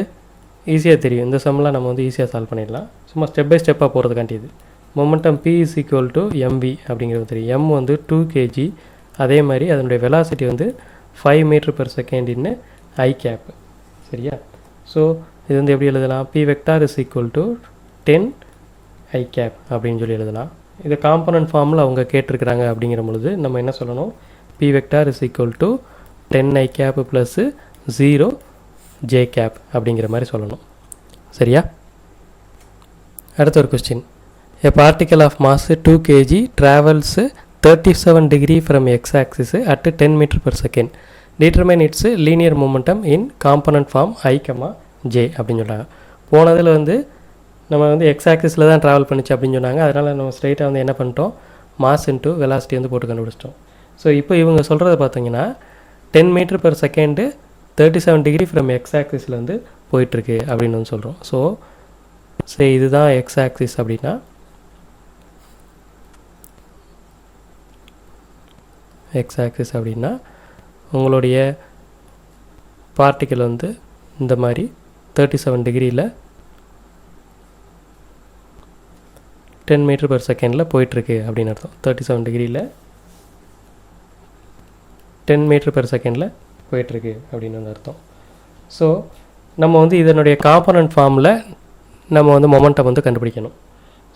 ஈஸியாக தெரியும். இந்த சம்லாம் நம்ம வந்து ஈஸியாக சால்வ் பண்ணிடலாம். சும்மா ஸ்டெப் பை ஸ்டெப்பாக போகிறதுக்காண்டி இது. Momentum P is equal to MV அப்படிங்கிறது தெரியும். M வந்து 2 kg. அதே மாதிரி அதனுடைய வெலாசிட்டி வந்து 5 மீட்டர் பர் செகண்ட் இன்னு ஐ கேப். சரியா? ஸோ இது வந்து எப்படி எழுதலாம்? P vector is equal to 10 I cap அப்படின்னு சொல்லி எழுதலாம். இது காம்பனன்ட் ஃபார்மில் அவங்க கேட்டிருக்கிறாங்க. அப்படிங்கிற பொழுது நம்ம என்ன சொல்லணும்? P vector is equal to 10 I cap plus 0 J cap அப்படிங்கிற மாதிரி சொல்லணும். சரியா? அடுத்த ஒரு question. A particle of mass 2 kg travels 37 degree from x-axis at 10 meter per second. Determine its linear momentum in component form I, j அப்படின்னு சொல்கிறாங்க. போனதில் வந்து நம்ம வந்து x-axisல தான் ட்ராவல் பண்ணிச்சு அப்படின்னு சொன்னாங்க. அதனால் நம்ம ஸ்ட்ரைட்டாக வந்து என்ன பண்ணிட்டோம்? மாஸ் இன்ட்டு வெலாசிட்டி வந்து போட்டு கண்டுபிடிச்சிட்டோம். ஸோ இப்போ இவங்க சொல்கிறத பார்த்தீங்கன்னா 10 metre per second 37 degree from x-axisல வந்து போயிட்டுருக்கு அப்படின்னு வந்து சொல்கிறோம். ஸோ சரி, இதுதான் x-axis அப்படின்னா x-axis அப்படின்னா உங்களுடைய பார்ட்டிக்கல் வந்து இந்த மாதிரி 37 டிகிரியில் 10 மீட்டர் பர் செகண்டில் போயிட்டுருக்கு அப்படின்னு அர்த்தம். 37 டிகிரியில் 10 மீட்டர் பர் செகண்டில் போயிட்டுருக்கு அப்படின்னு வந்து அர்த்தம். ஸோ நம்ம வந்து இதனுடைய காம்பனன்ட் ஃபார்மில் நம்ம வந்து மொமெண்டம் வந்து கண்டுபிடிக்கணும்.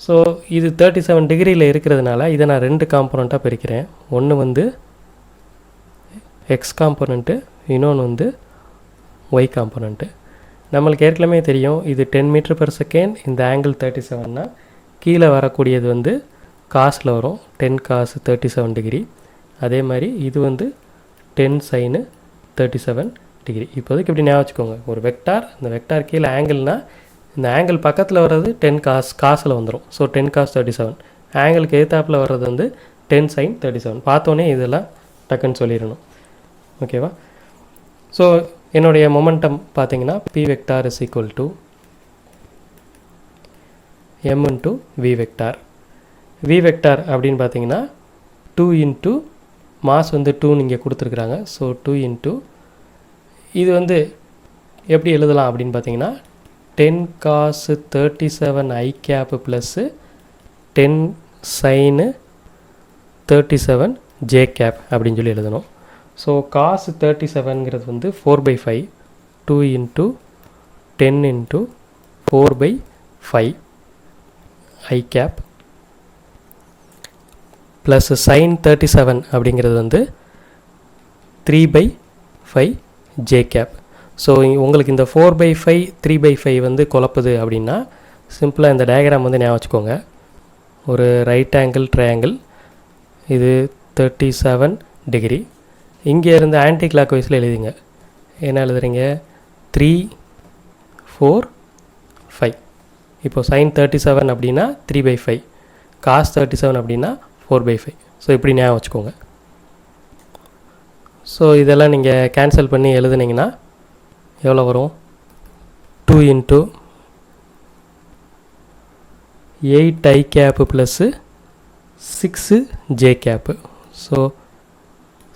ஸோ இது 37 டிகிரியில் இருக்கிறதுனால இதை நான் 2 காம்பனண்ட்டாக பிரிக்கிறேன். ஒன்று வந்து எக்ஸ் காம்பனண்ட்டு, இன்னொன்று வந்து ஒய் காம்பனண்ட்டு. நம்மளுக்கு ஏற்கனவே தெரியும் இது 10 மீட்டர் பர் செகண்ட், இந்த ஆங்கிள் 37னா கீழே வரக்கூடியது வந்து காசில் வரும். 10 காசு 37 டிகிரி. அதே மாதிரி இது வந்து 10 சைனு 37 டிகிரி. இப்போதைக்கு இப்படி ஞாபகம் வச்சுக்கோங்க. ஒரு வெக்டார், இந்த வெக்டார் கீழே ஆங்கிள்னால் இந்த ஆங்கிள் பக்கத்தில் வர்றது 10 காசில் வந்துடும். So 10 cos 37. ஆங்கிளுக்கு எதிர்த்தாப்பில் வர்றது வந்து 10 சைன் 37. பார்த்தோன்னே இதெல்லாம் டக்குன்னு சொல்லிடணும். ஓகேவா? ஸோ என்னுடைய மொமெண்டம் பார்த்தீங்கன்னா P vector is equal to M into V vector. V vector அப்படின்னு பார்த்தீங்கன்னா 2 இன்ட்டு மாஸ் வந்து 2 இங்கே கொடுத்துருக்குறாங்க. ஸோ 2 இன்ட்டு இது வந்து எப்படி எழுதலாம் அப்படின்னு பார்த்தீங்கன்னா 10 cos 37 I cap plus 10 sine 37 J cap அப்படின்னு சொல்லி எழுதணும். ஸோ காஸ் 37ங்கிறது வந்து 4/5. 2 into 10 into 4/5 I cap plus sine 37 அப்படிங்கிறது வந்து 3/5 ஜே கேப். ஸோ உங்களுக்கு இந்த 4/5 3/5 வந்து குழப்புது அப்படின்னா சிம்பிளாக இந்த டயக்ராம் வந்து ஞாபகம் வச்சுக்கோங்க. ஒரு ரைட் ஆங்கிள் ட்ரையாங்கிள், இது 37 டிகிரி. இங்கே இருந்து ஆன்டி கிளாக் வைஸில் எழுதிங்க. என்ன எழுதுறீங்க? 3 4 5. இப்போ சைன் 37 அப்படின்னா 3/5, காஸ் 37 அப்படின்னா 4/5. ஸோ இப்படி ஞாபகம் வச்சுக்கோங்க. ஸோ இதெல்லாம் நீங்கள் கேன்சல் பண்ணி எழுதுனீங்கன்னா எவ்வளோ வரும்? 2 into 8 I cap plus 6 J cap. So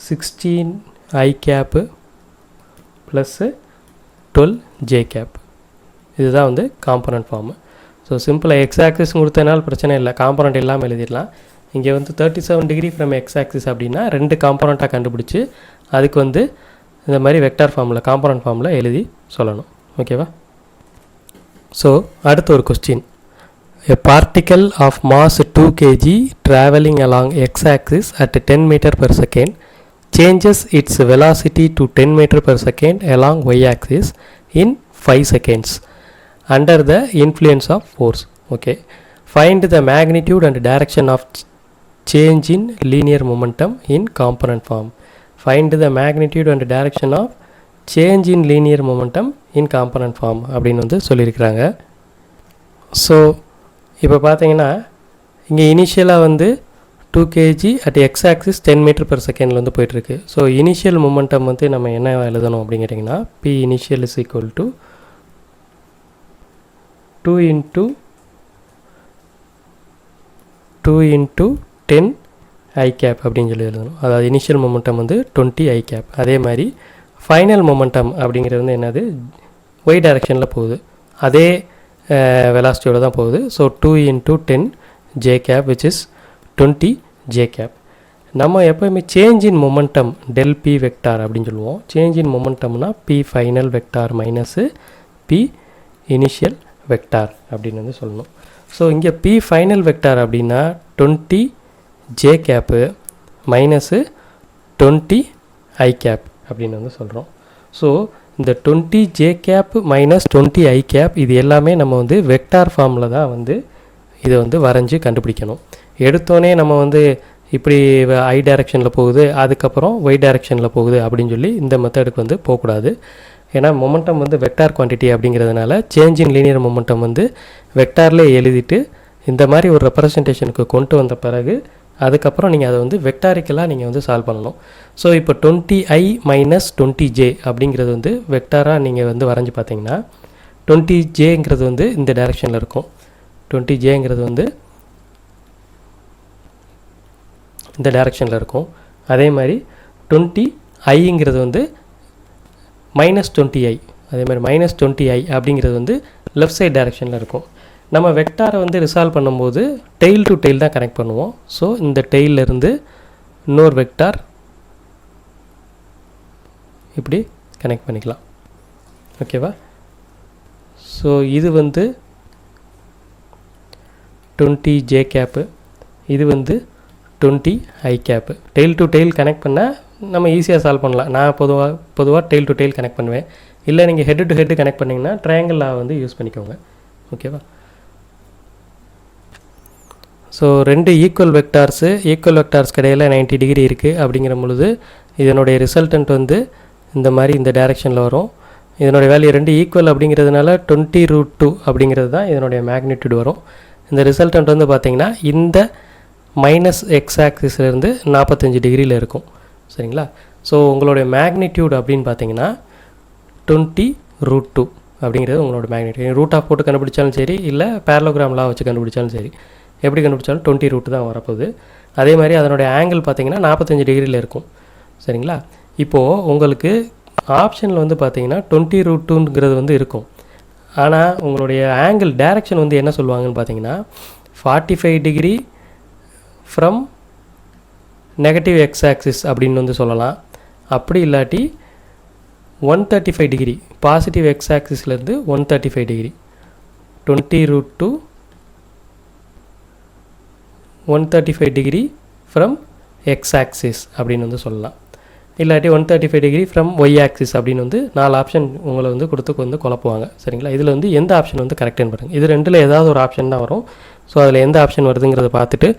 16 I cap plus 12 J cap. இதுதான் வந்து காம்பனன்ட் ஃபார்மு. ஸோ சிம்பிளாக எக்ஸ் ஆக்சிஸ் கொடுத்தனால பிரச்சனை இல்லை, காம்பனண்ட் இல்லாமல் எழுதிடலாம். இங்கே வந்து 37 டிகிரி ஃப்ரம் எக்ஸ் ஆக்சிஸ் அப்படின்னா 2 காம்பனண்ட்டாக கண்டுபிடிச்சி அதுக்கு வந்து இந்த மாதிரி வெக்டார் ஃபார்மில் காம்பனண்ட் ஃபார்மில் எழுதி சொல்லணும். ஓகேவா? ஸோ அடுத்த ஒரு question. A particle of mass 2 kg traveling along x-axis at 10 meter per second changes its velocity to 10 meter per second along y-axis in 5 seconds under the influence of force. Okay. Find the magnitude and direction of change in linear momentum in component form. Find the magnitude and direction of change in linear momentum in component form அப்படின்னு வந்து சொல்லியிருக்கிறாங்க. So இப்போ பார்த்தீங்கன்னா இங்கே இனிஷியலாக வந்து 2 kg at X axis 10 metre per செகண்டில் வந்து போயிட்டுருக்கு. ஸோ இனிஷியல் மொமெண்டம் வந்து நம்ம என்ன எழுதணும் அப்படின்னு கேட்டிங்கன்னா P initial is equal to 2 into 10 I cap அப்படின்னு சொல்லி எழுதணும். அதாவது இனிஷியல் மொமெண்டம் வந்து 20 I cap. அதே மாதிரி ஃபைனல் மொமெண்டம் அப்படிங்கிறது வந்து என்னது, y டைரக்ஷனில் போகுது, அதே வெலாசிட்டியோட தான் போகுது. So 2 into 10 J cap which is 20 J cap. நம்ம எப்போயுமே change in momentum del P vector அப்படின்னு சொல்லுவோம். சேஞ்ச் இன் மொமெண்டம்னா P final vector minus P initial vector அப்படின்னு வந்து சொல்லணும். ஸோ இங்கே பி ஃபைனல் வெக்டார் அப்படின்னா 20 J cap minus 20 I cap அப்படின்னு வந்து சொல்கிறோம். ஸோ இந்த 20 J cap minus 20 I cap இது எல்லாமே நம்ம வந்து வெக்டார் ஃபார்மில் தான் வந்து இதை வந்து வரைஞ்சி கண்டுபிடிக்கணும். எடுத்தோடனே நம்ம வந்து இப்படி I டைரக்ஷனில் போகுது, அதுக்கப்புறம் Y டைரக்ஷனில் போகுது அப்படின்னு சொல்லி இந்த மெத்தடுக்கு வந்து போகக்கூடாது. ஏன்னா மொமெண்டம் வந்து வெக்டார் குவான்டிட்டி அப்படிங்கிறதுனால சேஞ்ச் இன் லீனியர் மொமெண்டம் வந்து வெக்டார்லேயே எழுதிட்டு இந்த மாதிரி ஒரு ரெப்ரசன்டேஷனுக்கு கொண்டு வந்த பிறகு அதுக்கப்புறம் நீங்கள் அதை வந்து வெக்டாரிக்கலாக நீங்கள் வந்து சால்வ் பண்ணணும். ஸோ இப்போ 20I மைனஸ் 20J அப்படிங்கிறது வந்து வெக்டாராக நீங்கள் வந்து வரைஞ்சி பார்த்தீங்கன்னா 20Jங்கிறது வந்து இந்த டைரக்ஷனில் இருக்கும், 20Jங்கிறது வந்து இந்த டைரக்ஷனில் இருக்கும். அதே மாதிரி 20Iங்கிறது வந்து மைனஸ் 20I, அதே மாதிரி மைனஸ் 20I அப்படிங்கிறது வந்து லெஃப்ட் சைட் டைரக்ஷனில் இருக்கும். நம்ம வெக்டாரை வந்து ரிசால்வ் பண்ணும்போது டெய்ல் டு டெய்ல் தான் கனெக்ட் பண்ணுவோம். ஸோ இந்த டெய்லிருந்து இன்னொரு வெக்டார் இப்படி கனெக்ட் பண்ணிக்கலாம். ஓகேவா? ஸோ இது வந்து 20 J கேப்பு, இது வந்து 20 I cap. Tail to tail connect பண்ணால் நம்ம ஈஸியாக சால்வ் பண்ணலாம். நான் பொதுவாக டெய்ல் டு டெய்ல் கனெக்ட் பண்ணுவேன். இல்லை நீங்கள் ஹெட் டு ஹெட்டு கனெக்ட் பண்ணிங்கன்னா ட்ரையாங்கிளாக வந்து யூஸ் பண்ணிக்கோங்க. ஓகேவா? ஸோ ரெண்டு ஈக்குவல் வெக்டார்ஸ் இடையில் 90 டிகிரி இருக்குது அப்படிங்கிற பொழுது இதனுடைய ரிசல்டன்ட் வந்து இந்த மாதிரி இந்த டைரெக்ஷனில் வரும். இதனுடைய வேல்யூ ரெண்டு ஈக்குவல் அப்படிங்கிறதுனால 20√2 அப்படிங்கிறது தான் இதனுடைய மேக்னிடியூட் வரும். இந்த ரிசல்டன்ட் வந்து பார்த்திங்கன்னா இந்த மைனஸ் எக்ஸ் ஆக்சிஸ்லேருந்து 45 டிகிரியில் இருக்கும். சரிங்களா? ஸோ உங்களுடைய மேக்னிடியூட் அப்படின்னு பார்த்தீங்கன்னா 20√2 அப்படிங்கிறது உங்களோட மேக்னிடியூட். ரூட் ஆஃப் போட்டு கண்டுபிடிச்சாலும் சரி, இல்லை பேரலோகிராம் லா வச்சு கண்டுபிடிச்சாலும் சரி, எப்படி கண்டுபிடிச்சாலும் 20√2 தான் வரப்போகுது. அதே மாதிரி அதனுடைய ஆங்கிள் பார்த்திங்கன்னா 45 டிகிரியில் இருக்கும். சரிங்களா? இப்போது உங்களுக்கு ஆப்ஷனில் வந்து பார்த்திங்கன்னா 20√2ங்கிறது வந்து இருக்கும். ஆனால் உங்களுடைய ஆங்கிள் டைரக்ஷன் வந்து என்ன சொல்லுவாங்கன்னு பார்த்தீங்கன்னா 45 degree from negative X axis அப்படின்னு வந்து சொல்லலாம். அப்படி இல்லாட்டி 135 டிகிரி பாசிட்டிவ் எக்ஸ் ஆக்சிஸ்லேருந்து 135 degree 20√2 135 degree from X axis அப்படின்னு வந்து சொல்லலாம். இல்லாட்டி 135 டிகிரி ஃப்ரம் ஒய் ஆக்சிஸ் அப்படின்னு வந்து 4 ஆப்ஷன் உங்களை வந்து கொடுத்து வந்து குழப்புவாங்க. சரிங்களா? இதில் வந்து எந்த ஆப்ஷன் வந்து கரெக்டுன்னு பாருங்கள். இது ரெண்டில் ஏதாவது ஒரு ஆப்ஷன் தான் வரும். ஸோ அதில் எந்த ஆப்ஷன் வருதுங்கிறத பார்த்துட்டு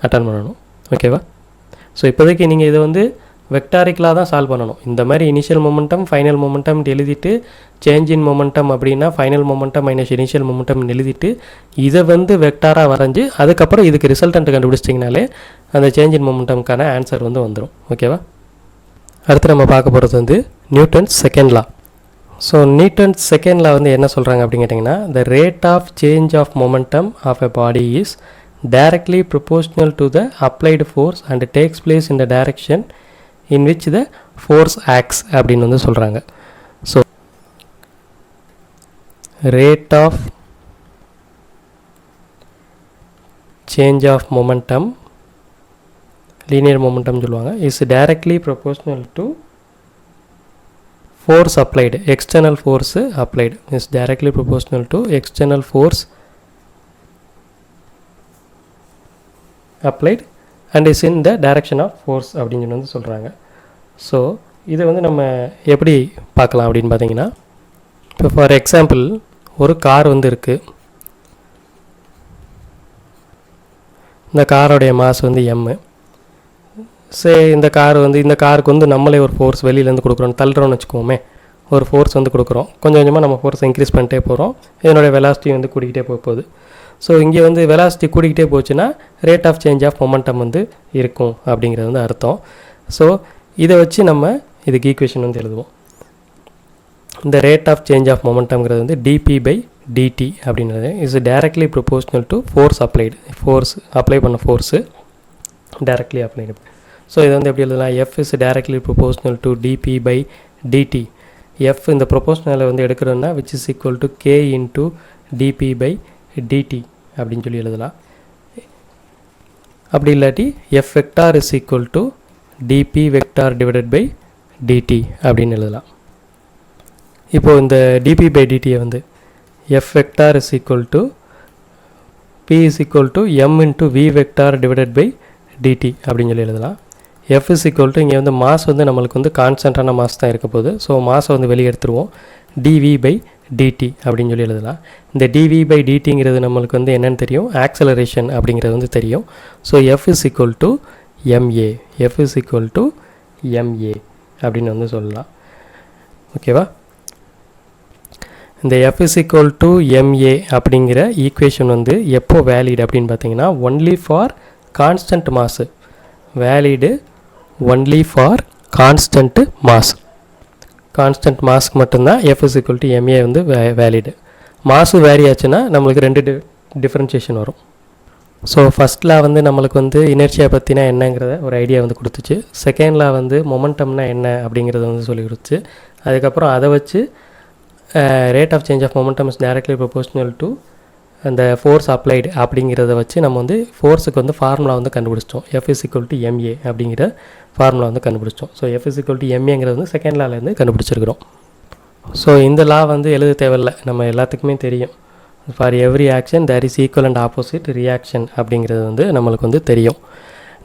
அட்டன் பண்ணணும். ஓகேவா? ஸோ இப்போதைக்கு நீங்கள் இதை வந்து வெக்டாரிக்கலாக தான் சால்வ் பண்ணணும். இந்த மாதிரி இனிஷியல் மொமெண்டம் ஃபைனல் மொமெண்டம் எழுதிட்டு சேஞ்ச் இன் மொமெண்டம் அப்படின்னா final momentum minus initial momentum எழுதிட்டு இதை வந்து வெக்டாராக வரைஞ்சி அதுக்கப்புறம் இதுக்கு ரிசல்டன்ட் கண்டுபிடிச்சிட்டிங்கனாலே அந்த சேஞ்ச் இன் மொமெண்டம்க்கான ஆன்சர் வந்து வந்துடும். ஓகேவா? அடுத்து நம்ம பார்க்க போகிறது வந்து Newton's second law. So Newton's second law வந்து என்ன சொல்கிறாங்க அப்படின்னு கேட்டிங்கன்னா, the rate of change of momentum of a body is directly proportional to the applied force and takes place in the direction in which the force acts அப்படின்னு வந்து சொல்கிறாங்க. So rate of change of momentum, linear momentum சொல்லுவாங்க, is directly proportional to force applied, external force applied, is directly proportional to external force applied and is in the direction of force அப்படின்னு வந்து சொல்கிறாங்க. So இதை வந்து நம்ம எப்படி பார்க்கலாம் அப்படின்னு பார்த்தீங்கன்னா, இப்போ ஃபார் எக்ஸாம்பிள் ஒரு கார் வந்து இருக்குது. இந்த காரோடைய மாஸ் வந்து எம்மு. இந்த காருக்கு வந்து நம்மளே ஒரு ஃபோர்ஸ் வெளியிலேருந்து கொடுக்குறோம், தள்ளுறோன்னு வச்சுக்கோமே. ஒரு ஃபோர்ஸ் வந்து கொடுக்குறோம், கொஞ்சம் கொஞ்சமாக நம்ம ஃபோர்ஸ் இன்க்ரீஸ் பண்ணிட்டே போகிறோம். இதனுடைய வெலாசிட்டி வந்து கூட்டிகிட்டே போகுது. ஸோ இங்கே வந்து வெலாசிட்டி கூட்டிக்கிட்டே போச்சுன்னா rate of change of momentum வந்து இருக்கும் அப்படிங்கிறது வந்து அர்த்தம். ஸோ இதை வச்சு நம்ம இதுக்கு ஈக்குவேஷன் வந்து எழுதுவோம். இந்த ரேட் ஆஃப் சேஞ்ச் ஆஃப் மொமெண்டம்ங்கிறது வந்து dp/dt dt அப்படின்றது is directly proportional to force applied. Force apply பண்ண ஃபோர்ஸு டைரக்ட்லி அப்ளைடு. ஸோ இதை வந்து எப்படி எழுதலாம்? F is directly proportional to DP by DT. F இந்த ப்ரொபோஷ்னலை வந்து எடுக்கிறோன்னா which is equal to K into DP by DD அப்படின்னு சொல்லி எழுதலாம். அப்படி இல்லாட்டி F vector is equal to DP vector divided by DD அப்படின்னு எழுதலாம். இப்போது இந்த டிபி பை டிடியை வந்து F vector is equal to P is equal to M into V vector divided by DD அப்படின்னு சொல்லி எழுதலாம். எஃப் இஸ் ஈக்குவல் டு இங்கே வந்து மாஸ் வந்து நம்மளுக்கு வந்து கான்ஸ்டன்டான மாஸ் தான் இருக்க போகுது. ஸோ மாஸை வந்து வெளியே எடுத்துருவோம். டிவி பை டிடி அப்படின்னு சொல்லி எழுதலாம். இந்த டிவி பை டிடிங்கிறது நம்மளுக்கு வந்து என்னென்னு தெரியும்? ஆக்சலரேஷன் அப்படிங்கிறது வந்து தெரியும். So F is equal to MA. F is equal to MA அப்படின்னு வந்து சொல்லலாம். ஓகேவா? இந்த F is equal to MA அப்படிங்கிற ஈக்குவேஷன் வந்து எப்போ வேலிட் அப்படின்னு பார்த்தீங்கன்னா only for constant mass. Valid only for constant mass. Constant மாஸ்க்கு மட்டும்தான் F is equal to MA வந்து வேலிடு. மாஸு வேரி ஆச்சுன்னா நம்மளுக்கு ரெண்டு டிஃப்ரென்ஷியேஷன் வரும். ஸோ ஃபஸ்ட்டில் வந்து நம்மளுக்கு வந்து இனர்ஷியா பற்றினா என்னங்கிறத ஒரு ஐடியா வந்து கொடுத்துச்சு. செகண்டில் வந்து மொமெண்டம்னா என்ன அப்படிங்கிறத வந்து சொல்லி கொடுத்துச்சு. அதுக்கப்புறம் அதை வச்சு rate of change of momentum is directly proportional to அந்த ஃபோர்ஸ் அப்ளைடு அப்படிங்கிறத வச்சு நம்ம வந்து ஃபோர்ஸுக்கு வந்து ஃபார்முலா வந்து கண்டுபிடிச்சிட்டோம். F is equal to MA அப்படிங்கிற ஃபார்முலா வந்து கண்டுபிடிச்சிட்டோம். So F is equal to எம்ஏங்கிறது வந்து செகண்ட் லாலேருந்து கண்டுபிடிச்சிருக்கிறோம். ஸோ இந்த லா வந்து எழுத தேவையில்லை, நம்ம எல்லாத்துக்குமே தெரியும். For every action there is equal and opposite reaction அப்படிங்கிறது வந்து நம்மளுக்கு வந்து தெரியும்.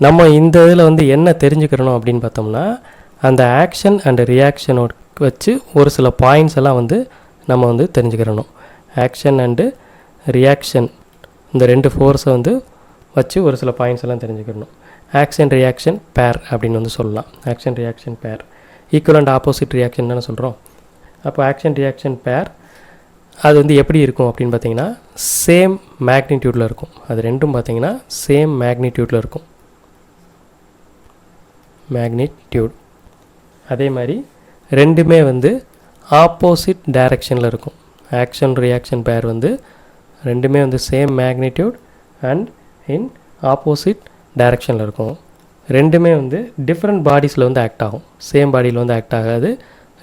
நம்ம இந்த இதில் வந்து என்ன தெரிஞ்சுக்கிறணும் அப்படின்னு பார்த்தோம்னா அந்த ஆக்ஷன் அண்ட் ரியாக்ஷனோட வச்சு ஒரு சில பாயிண்ட்ஸ் எல்லாம் வந்து நம்ம வந்து தெரிஞ்சுக்கிறணும். ஆக்ஷன் அண்டு ரியாக்ஷன் இந்த ரெண்டு ஃபோர்ஸை வந்து வச்சு ஒரு சில பாயிண்ட்ஸ் எல்லாம் தெரிஞ்சுக்கிறணும். ஆக்ஷன் ரியாக்ஷன் பேர் அப்படின்னு வந்து சொல்லலாம். ஆக்ஷன் ரியாக்ஷன் பேர் ஈக்குவல் அண்ட் ஆப்போசிட் ரியாக்ஷன் தானே சொல்கிறோம். அப்போ ஆக்ஷன் ரியாக்ஷன் பேர் அது வந்து எப்படி இருக்கும் அப்படின்னு பார்த்தீங்கன்னா சேம் மேக்னிடியூடில் இருக்கும். அது ரெண்டும் பார்த்தீங்கன்னா சேம் மேக்னிடியூடில் இருக்கும். மேக்னிடியூட் அதே மாதிரி ரெண்டுமே வந்து ஆப்போசிட் டைரக்ஷனில் இருக்கும். ஆக்ஷன் ரியாக்ஷன் பேர் வந்து ரெண்டுமே வந்து same magnitude and in opposite டைரக்ஷனில் இருக்கும். ரெண்டுமே வந்து டிஃப்ரெண்ட் பாடிஸில் வந்து ஆக்ட் ஆகும். சேம் பாடியில் வந்து ஆக்ட் ஆகாது.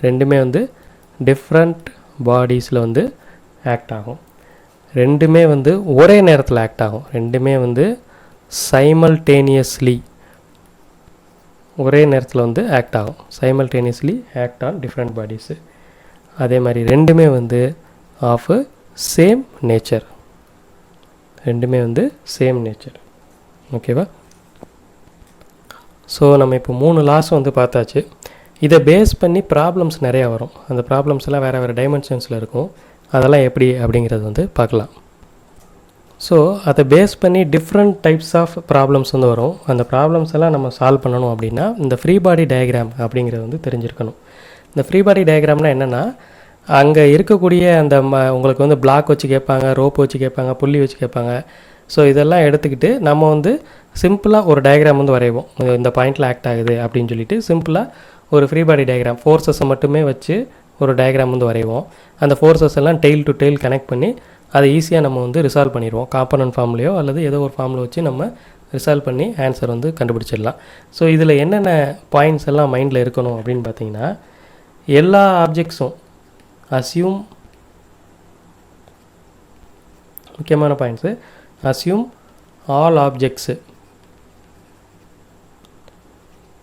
ரெண்டுமே வந்து டிஃப்ரெண்ட் பாடிஸில் வந்து ஆக்ட் ஆகும். ரெண்டுமே வந்து ஒரே நேரத்தில் ஆக்ட் ஆகும். ரெண்டுமே வந்து சைமல்டேனியஸ்லி ஒரே நேரத்தில் வந்து ஆக்ட் ஆகும். Simultaneously act on different bodies. அதே மாதிரி ரெண்டுமே வந்து ஆஃப் சேம் நேச்சர். ரெண்டுமே வந்து சேம் நேச்சர். ஓகேவா? ஸோ நம்ம இப்போ 3 லாஸ் வந்து பார்த்தாச்சு. இதை பேஸ் பண்ணி ப்ராப்ளம்ஸ் நிறையா வரும். அந்த ப்ராப்ளம்ஸ் எல்லாம் வேறு வேறு டைமென்ஷன்ஸில் இருக்கும். அதெல்லாம் எப்படி அப்படிங்கிறது வந்து பார்க்கலாம். ஸோ அதை பேஸ் பண்ணி டிஃப்ரெண்ட் டைப்ஸ் ஆஃப் ப்ராப்ளம்ஸ் வந்து வரும். அந்த ப்ராப்ளம்ஸ் எல்லாம் நம்ம சால்வ் பண்ணணும் அப்படின்னா இந்த ஃப்ரீ பாடி டயக்ராம் அப்படிங்கிறது வந்து தெரிஞ்சிருக்கணும். இந்த ஃப்ரீ பாடி டயக்ராம்னால் என்னென்னா அங்கே இருக்கக்கூடிய அந்த உங்களுக்கு வந்து பிளாக் வச்சு கேட்பாங்க, ரோப் வச்சு கேட்பாங்க, புள்ளி வச்சு கேட்பாங்க. ஸோ இதெல்லாம் எடுத்துக்கிட்டு நம்ம வந்து சிம்பிளாக ஒரு டயக்ராம் வந்து வரைவோம். இந்த பாயிண்டில் ஆக்ட் ஆகுது அப்படின்னு சொல்லிட்டு சிம்பிளாக ஒரு ஃப்ரீ பாடி டயக்ராம் ஃபோர்ஸஸை மட்டுமே வச்சு ஒரு டயக்ராம் வந்து வரைவோம். அந்த ஃபோர்ஸஸ் எல்லாம் டெய்ல் டு டெய்ல் கனெக்ட் பண்ணி அதை ஈஸியாக நம்ம வந்து ரிசால்வ் பண்ணிடுவோம். காம்பனன்ட் ஃபார்ம்லையோ அல்லது ஏதோ ஒரு ஃபார்மில் வச்சு நம்ம ரிசால்வ் பண்ணி ஆன்சர் வந்து கண்டுபிடிச்சிடலாம். ஸோ இதில் என்னென்ன பாயிண்ட்ஸ் எல்லாம் மைண்டில் இருக்கணும் அப்படின்னு பார்த்தீங்கன்னா எல்லா ஆப்ஜெக்ட்ஸும் அஸ்யூம் முக்கியமான points assume all objects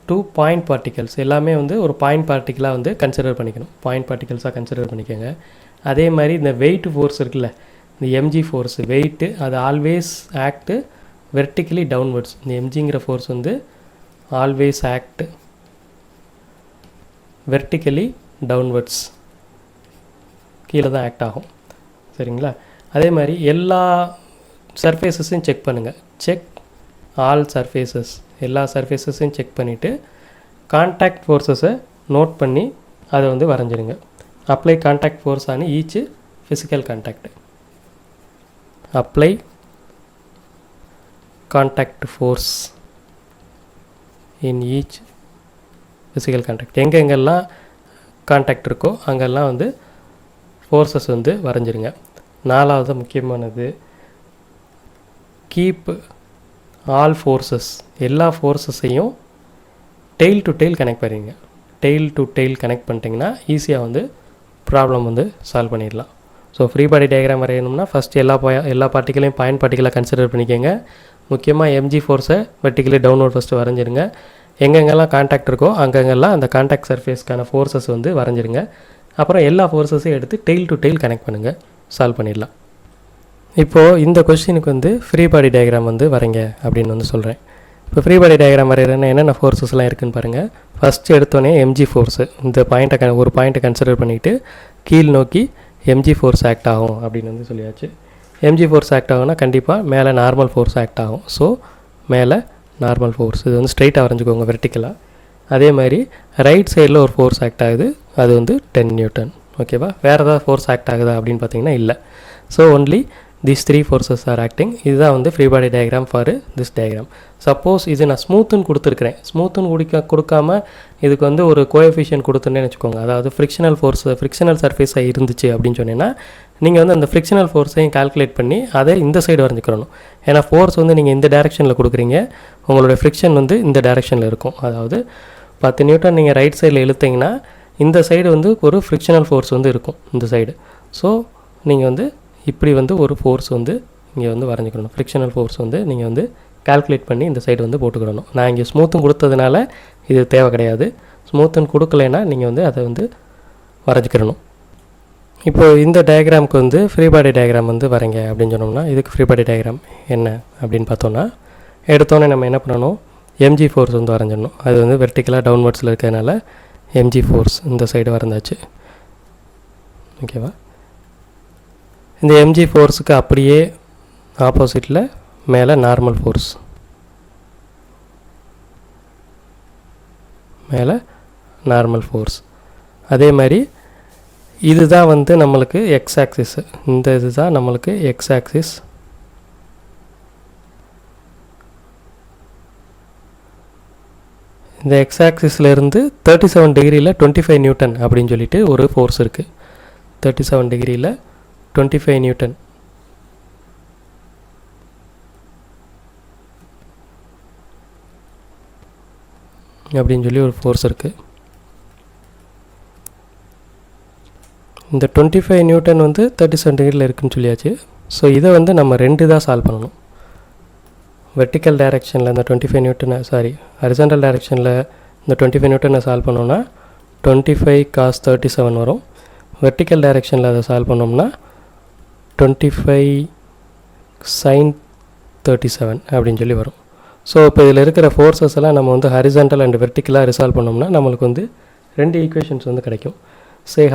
to point particles எல்லாமே வந்து ஒரு பாயிண்ட் பார்ட்டிக்கலாக வந்து கன்சிடர் பண்ணிக்கணும். பாயிண்ட் பார்ட்டிகல்ஸாக கன்சிடர் பண்ணிக்கோங்க. அதே மாதிரி இந்த வெயிட் ஃபோர்ஸ் இருக்குல்ல, இந்த எம்ஜி ஃபோர்ஸ் வெயிட்டு அது ஆல்வேஸ் ஆக்ட் வெர்டிக்கலி டவுன்வர்ட்ஸ். இந்த எம்ஜிங்கிற ஃபோர்ஸ் வந்து ஆல்வேஸ் ஆக்ட் வெர்டிக்கலி டவுன்வர்ட்ஸ், கீழே தான் ஆக்ட் ஆகும். சரிங்களா? அதே மாதிரி எல்லா சர்ஃபேஸஸையும் செக் பண்ணுங்கள். செக் ஆல் சர்ஃபேஸஸ், எல்லா சர்ஃபேஸஸையும் செக் பண்ணிவிட்டு கான்டாக்ட் ஃபோர்ஸஸை நோட் பண்ணி அதை வந்து வரைஞ்சிருங்க. Apply contact force on each physical contact. Apply contact force in each physical contact. எங்கெங்கெல்லாம் கான்டாக்ட் இருக்கோ அங்கெல்லாம் வந்து ஃபோர்ஸஸ் வந்து வரைஞ்சிருங்க. 4வது முக்கியமானது, கீப் ஆல் ஃபோர்ஸஸ், எல்லா ஃபோர்ஸஸையும் டெய்ல் டு டெய்ல் கனெக்ட் பண்ணுறீங்க. டெய்ல் டு டெய்ல் கனெக்ட் பண்ணிட்டீங்கன்னா ஈஸியாக வந்து ப்ராப்ளம் வந்து சால்வ் பண்ணிடலாம். ஸோ ஃப்ரீ பாடி டயக்ராம் வரையணும்னா ஃபஸ்ட்டு எல்லா பார்ட்டிகளையும் பாயிண்ட் பார்ட்டிகளாக கன்சிடர் பண்ணிக்கோங்க. முக்கியமாக எம்ஜி ஃபோர்ஸை வெர்டிகலி டவுன்வர்ட் ஃபஸ்ட்டு வரைஞ்சிருங்க. எங்கெங்கெல்லாம் கான்டாக்ட் இருக்கோ அங்கங்கெல்லாம் அந்த கான்டாக்ட் சர்ஃபேஸ்க்கான ஃபோர்ஸஸ் வந்து வரைஞ்சிருங்க. அப்புறம் எல்லா ஃபோர்ஸஸையும் எடுத்து டெய்ல் டு டெய்ல் கனெக்ட் பண்ணுங்கள், சால்வ் பண்ணிடலாம். இப்போது இந்த கொஸ்டினுக்கு வந்து ஃப்ரீ பாடி டயக்ராம் வந்து வரைங்க அப்படின்னு வந்து சொல்கிறேன். இப்போ ஃப்ரீ பாடி டயக்ராம் வரைகிறேன்னா என்னென்ன ஃபோர்ஸஸ்லாம் இருக்குதுன்னு பாருங்கள். ஃபஸ்ட்டு எடுத்தோடனே எம்ஜி ஃபோர்ஸு, இந்த ஒரு பாயிண்ட்டை கன்சிடர் பண்ணிவிட்டு கீழ் நோக்கி எம்ஜி ஃபோர்ஸ் ஆக்ட் ஆகும் அப்படின்னு வந்து சொல்லியாச்சு. எம்ஜி ஃபோர்ஸ் ஆக்ட் ஆகும்னா கண்டிப்பாக மேலே நார்மல் ஃபோர்ஸ் ஆக்ட் ஆகும். ஸோ மேலே நார்மல் ஃபோர்ஸ், இது வந்து ஸ்ட்ரைட்டாக வரைஞ்சிக்கோங்க வெர்டிக்கலாக. அதே மாதிரி ரைட் சைடில் ஒரு ஃபோர்ஸ் ஆக்ட் ஆகுது, அது வந்து 10 நியூட்டன். ஓகேவா? வேறு ஏதாவது ஃபோர்ஸ் ஆக்ட் ஆகுதா அப்படின்னு பார்த்தீங்கன்னா இல்லை. So only these 3 forces are acting. இதுதான் வந்து free body diagram for this diagram. Suppose இது நான் ஸ்மூத்துன்னு கொடுத்துருக்கிறேன், ஸ்மூத்துன்னு கொடுக்காம இதுக்கு வந்து ஒரு கோஎஃபிஷியன்ட் கொடுத்துன்னே வச்சுக்கோங்க. அதாவது ஃப்ரிக்ஷனல் சர்ஃபேஸாக இருந்துச்சு அப்படின்னு சொன்னீங்கன்னா நீங்கள் வந்து அந்த ஃப்ரிக்ஷனல் ஃபோர்ஸையும் கால்குலேட் பண்ணி அதை இந்த சைடு வரைஞ்சிக்கணும். ஏன்னா ஃபோர்ஸ் வந்து நீங்கள் இந்த டேரெக்ஷனில் கொடுக்குறீங்க, உங்களுடைய ஃப்ரிக்ஷன் வந்து இந்த டேரெக்ஷனில் இருக்கும். அதாவது 10 நியூட்டன் நீங்கள் ரைட் சைடில் இழுத்தீங்கன்னா இந்த சைடு வந்து ஒரு ஃப்ரிக்ஷனல் ஃபோர்ஸ் வந்து இருக்கும் இந்த சைடு. ஸோ நீங்கள் வந்து இப்படி வந்து ஒரு ஃபோர்ஸ் வந்து இங்கே வந்து வரைஞ்சிக்கணும். ஃப்ரிக்ஷனல் ஃபோர்ஸ் வந்து நீங்கள் வந்து கால்குலேட் பண்ணி இந்த சைடு வந்து போட்டுக்கிடணும். நான் இங்கே ஸ்மூத்தும் கொடுத்ததுனால இது தேவை கிடையாது. ஸ்மூத்துன்னு கொடுக்கலைன்னா நீங்கள் வந்து அதை வந்து வரைஞ்சிக்கிடணும். இப்போது இந்த டயக்ராமுக்கு வந்து ஃப்ரீ பாடி டயக்ராம் வந்து வரைங்க அப்படின்னு சொன்னோம்னா இதுக்கு ஃப்ரீ பாடி டயக்ராம் என்ன அப்படின்னு பார்த்தோன்னா, எடுத்தோன்னே நம்ம என்ன பண்ணணும், எம்ஜி ஃபோர்ஸ் வந்து வரைஞ்சிடணும். அது வந்து வெர்டிக்கலாக டவுன்வர்ட்ஸில் இருக்கிறதுனால எம்ஜி ஃபோர்ஸ் இந்த சைடு வரைந்தாச்சு. ஓகேவா? இந்த எம்ஜி ஃபோர்ஸுக்கு அப்படியே ஆப்போசிட்டில் மேலே நார்மல் ஃபோர்ஸ், மேலே நார்மல் ஃபோர்ஸ். அதே மாதிரி இதுதான் வந்து நம்மளுக்கு எக்ஸ் ஆக்சிஸ், இந்த இதுதான் நம்மளுக்கு எக்ஸ் ஆக்சிஸ். இந்த எக்ஸ் ஆக்சிஸ்லேருந்து 37 டிகிரியில் 25 நியூட்டன் அப்படின்னு சொல்லிட்டு ஒரு ஃபோர்ஸ் இருக்குது. 37 டிகிரியில் 25 நியூட்டன் அப்படின்னு சொல்லி ஒரு ஃபோர்ஸ் இருக்குது. இந்த 25 நியூட்டன் வந்து 37 டிகிரியில் இருக்குதுன்னு சொல்லியாச்சு. ஸோ இதை வந்து நம்ம 2 தான் சால்வ் பண்ணணும். வெர்டிக்கல் டைரெக்ஷனில் இந்த 25 நியூட்டனை ஹரிசாண்டல் டைரெக்ஷனில் இந்த 25 நியூட்டனை சால்வ் பண்ணோன்னா 25 cos 37 வரும். வெர்டிக்கல் டைரெக்ஷனில் அதை சால்வ் பண்ணோம்னா 25 sin 37 அப்படின்னு சொல்லி வரும். ஸோ இப்போ இதில் இருக்கிற ஃபோர்ஸஸ் எல்லாம் நம்ம வந்து ஹரிசாண்டல் அண்ட் வெர்டிக்கலாக ரிசால்வ் பண்ணோம்னா நம்மளுக்கு வந்து 2 ஈக்குவேஷன்ஸ் வந்து கிடைக்கும்.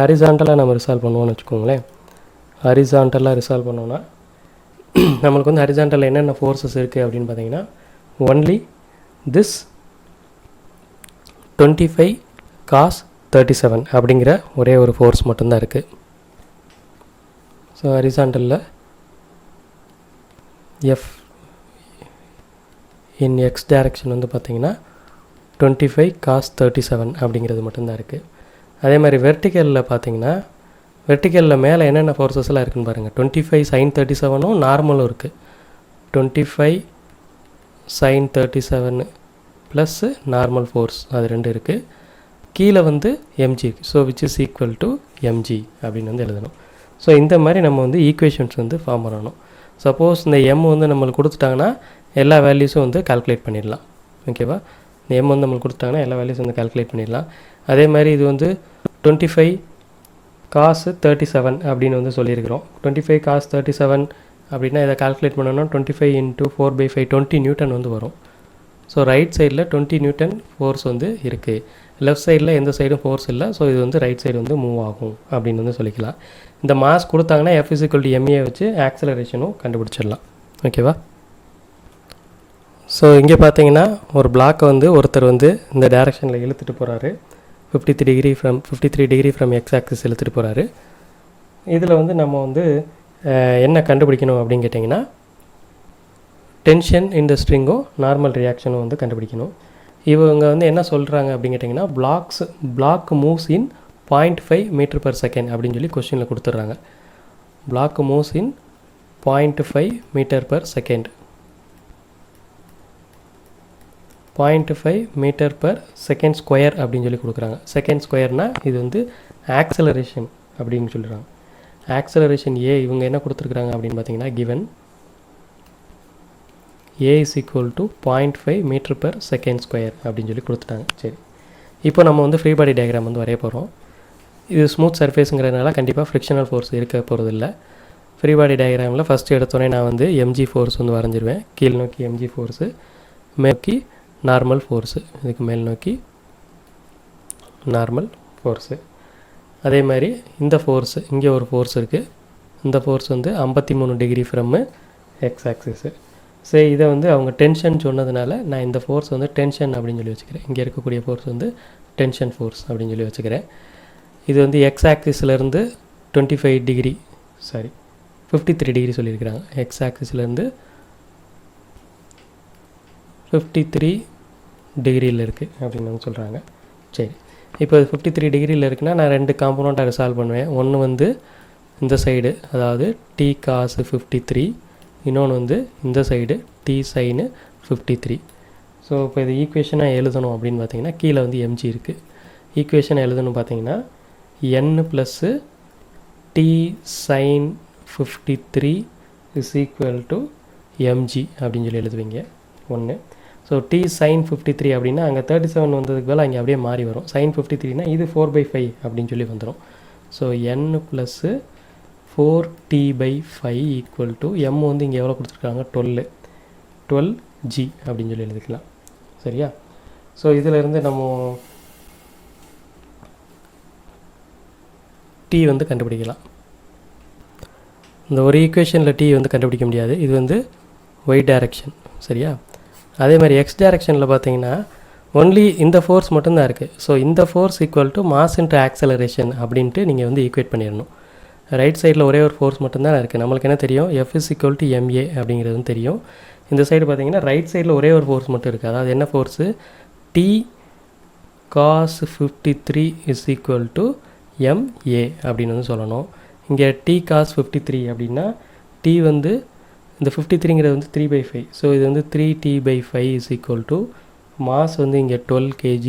ஹரிசாண்டலாக நம்ம ரிசால்வ் பண்ணுவோம்னு வச்சுக்கோங்களேன். ஹரிசாண்டலாக ரிசால்வ் பண்ணோன்னா நம்மளுக்கு வந்து ஹரிசாண்டலில் என்னென்ன ஃபோர்ஸஸ் இருக்குது அப்படின்னு பார்த்தீங்கன்னா ஒன்லி திஸ் 25 cos 37 அப்படிங்கிற ஒரே ஒரு ஃபோர்ஸ் மட்டும்தான் இருக்குது. ஸோ ஹரிசாண்டலில் எஃப் இன் எக்ஸ் டைரக்ஷன் வந்து பார்த்திங்கன்னா 25 cos 37 அப்படிங்கிறது மட்டும்தான் இருக்குது. அதே மாதிரி வெர்டிக்கலில் பார்த்திங்கன்னா வெர்டிக்கலில் மேலே என்னென்ன ஃபோர்ஸஸ்லாம் இருக்குதுன்னு பாருங்கள். 25 sin 37ம் நார்மலும் இருக்குது. 25 sin 37 ப்ளஸ் நார்மல் ஃபோர்ஸ் அது 2 இருக்குது. கீழே வந்து MG, so which is equal to mg அப்படின்னு வந்து எழுதணும். ஸோ இந்த மாதிரி நம்ம வந்து ஈக்குவேஷன்ஸ் வந்து ஃபார்ம் பண்ணணும். சப்போஸ் இந்த எம் வந்து நம்மளுக்கு கொடுத்துட்டாங்கன்னா எல்லா வேல்யூஸும் வந்து கால்குலேட் பண்ணிடலாம். ஓகேவா? இந்த எம் வந்து நம்மளுக்கு கொடுத்துட்டாங்கன்னா எல்லா வேல்யூஸும் வந்து கால்குலேட் பண்ணிடலாம். அதே மாதிரி இது வந்து 25 cos 37 அப்படின்னு வந்து சொல்லியிருக்கிறோம். 25 cos 37 அப்படின்னா இதை கால்குலேட் பண்ணோன்னா 25 × 4/5 20 நியூட்டன் வந்து வரும். ஸோ ரைட் சைடில் 20 நியூட்டன் ஃபோர்ஸ் வந்து இருக்குது. லெஃப்ட் சைடில் எந்த சைடும் ஃபோர்ஸ் இல்லை. ஸோ இது வந்து ரைட் சைடு வந்து மூவ் ஆகும் அப்படின்னு வந்து சொல்லிக்கலாம். இந்த மாஸ் கொடுத்தாங்கன்னா F = ma வச்சு ஆக்சலரேஷனும் கண்டுபிடிச்சிடலாம். ஓகேவா? ஸோ இங்கே பார்த்தீங்கன்னா ஒரு பிளாக்கை வந்து ஒருத்தர் வந்து இந்த டைரெக்ஷனில் இழுத்துட்டு போகிறாரு. 53 டிகிரி ஃப்ரம் எக்ஸ் ஆக்சிஸ் இழுத்துட்டு போகிறாரு. இதில் வந்து நம்ம வந்து என்ன கண்டுபிடிக்கணும் அப்படின்னு கேட்டிங்கன்னா டென்ஷன் இந்த ஸ்ட்ரிங்கும் நார்மல் ரியாக்ஷனும் வந்து கண்டுபிடிக்கணும். இவங்க வந்து என்ன சொல்கிறாங்க அப்படின்னு கேட்டிங்கன்னா block moves in 0.5 metre per second அப்படின்னு சொல்லி கொஸ்டினில் கொடுத்துட்றாங்க. block moves in 0.5 meter per second. 0.5 meter per second square அப்படின்னு சொல்லி கொடுக்குறாங்க. செகண்ட் ஸ்கொயர்னா இது வந்து ஆக்சலரேஷன் அப்படின்னு சொல்கிறாங்க. ஆக்சலரேஷன் ஏ இவங்க என்ன கொடுத்துருக்குறாங்க அப்படின்னு பார்த்தீங்கன்னா given a is equal to 0.5 meter per second square அப்படின்னு சொல்லி கொடுத்துட்டாங்க. சரி, இப்போ நம்ம வந்து ஃப்ரீ பாடி டயக்ராம் வந்து வரைய போகிறோம். இது ஸ்மூத் சர்ஃபேஸுங்கிறதுனால கண்டிப்பாக ஃப்ரிக்ஷனல் ஃபோர்ஸ் இருக்க போகிறதில்ல. ஃப்ரீ பாடி டயக்ராமில் ஃபஸ்ட்டு எடுத்தோடனே நான் வந்து எம்ஜி ஃபோர்ஸ் வந்து வரைஞ்சிருவேன். கீழ் நோக்கி எம்ஜி ஃபோர்ஸு, மேல்நோக்கி நார்மல் ஃபோர்ஸு, இதுக்கு மேல் நோக்கி நார்மல் ஃபோர்ஸு. அதே மாதிரி இந்த ஃபோர்ஸு, இங்கே ஒரு ஃபோர்ஸ் இருக்குது. இந்த ஃபோர்ஸ் வந்து 53 டிகிரி ஃப்ரம் எக்ஸ் ஆக்சிஸு. சரி, இதை வந்து அவங்க டென்ஷன் சொன்னதுனால நான் இந்த ஃபோர்ஸ் வந்து டென்ஷன் அப்படின்னு சொல்லி வச்சுக்கிறேன். இங்கே இருக்கக்கூடிய ஃபோர்ஸ் வந்து டென்ஷன் ஃபோர்ஸ் அப்படின்னு சொல்லி வச்சுக்கிறேன். இது வந்து எக்ஸ் ஆக்சிஸ்லேருந்து 25 டிகிரி 53 டிகிரி சொல்லியிருக்கிறாங்க. எக்ஸ் ஆக்சிஸ்லேருந்து 53 டிகிரியில் இருக்குது அப்படின்னு சொல்கிறாங்க. சரி, இப்போ 53 டிகிரியில் இருக்குன்னா நான் 2 காம்பனண்ட்டாக ரிசால்வ் பண்ணுவேன். ஒன்று வந்து இந்த சைடு, அதாவது டி காசு 53, இன்னொன்று வந்து இந்த சைடு டி சைனு 53. ஸோ இப்போ இது ஈக்குவேஷனாக எழுதணும் அப்படின்னு பார்த்தீங்கன்னா கீழே வந்து எம்ஜி இருக்குது. ஈக்குவேஷனை எழுதணும் பார்த்தீங்கன்னா n plus T sine 53 is equal to mg அப்படின்னு சொல்லி எழுதுவீங்க ஒன்று. ஸோ டி சைன் 53 அப்படின்னா அங்கே 37 வந்ததுக்கு மேலே அங்கே அப்படியே மாறி வரும். சைன் 53னா இது 4/5 அப்படின்னு சொல்லி வந்துடும். So n plus 4t/5 equal to m வந்து இங்கே எவ்வளோ கொடுத்துருக்காங்க 12g அப்படின்னு சொல்லி எழுதிக்கலாம். சரியா? ஸோ இதிலேருந்து நம்ம t வந்து கண்டுபிடிக்கலாம். இந்த ஒரு ஈக்குவேஷனில் t வந்து கண்டுபிடிக்க முடியாது. இது வந்து y டைரக்ஷன். சரியா? அதே மாதிரி எக்ஸ் டைரக்ஷனில் பார்த்தீங்கன்னா ஒன்லி இந்த ஃபோர்ஸ் மட்டும்தான் இருக்குது. ஸோ இந்த force equal to mass into acceleration அப்படின்ட்டு நீங்கள் வந்து ஈக்குவேட் பண்ணிடணும். ரைட் சைடில் ஒரே ஒரு ஃபோர்ஸ் மட்டும்தான் இருக்குது. நம்மளுக்கு என்ன தெரியும், F is equal to MA அப்படிங்கிறதும் தெரியும். இந்த சைடு பார்த்தீங்கன்னா ரைட் சைடில் ஒரே ஒரு ஃபோர்ஸ் மட்டும் இருக்குது. அதாவது என்ன force, T cos 53 is equal to MA அப்படின்னு வந்து சொல்லணும். இங்கே டி காஸ் 53 அப்படின்னா டி வந்து இந்த 53ங்கிறது வந்து 3/5. ஸோ இது வந்து 3t/5 is equal to mass வந்து இங்கே 12 kg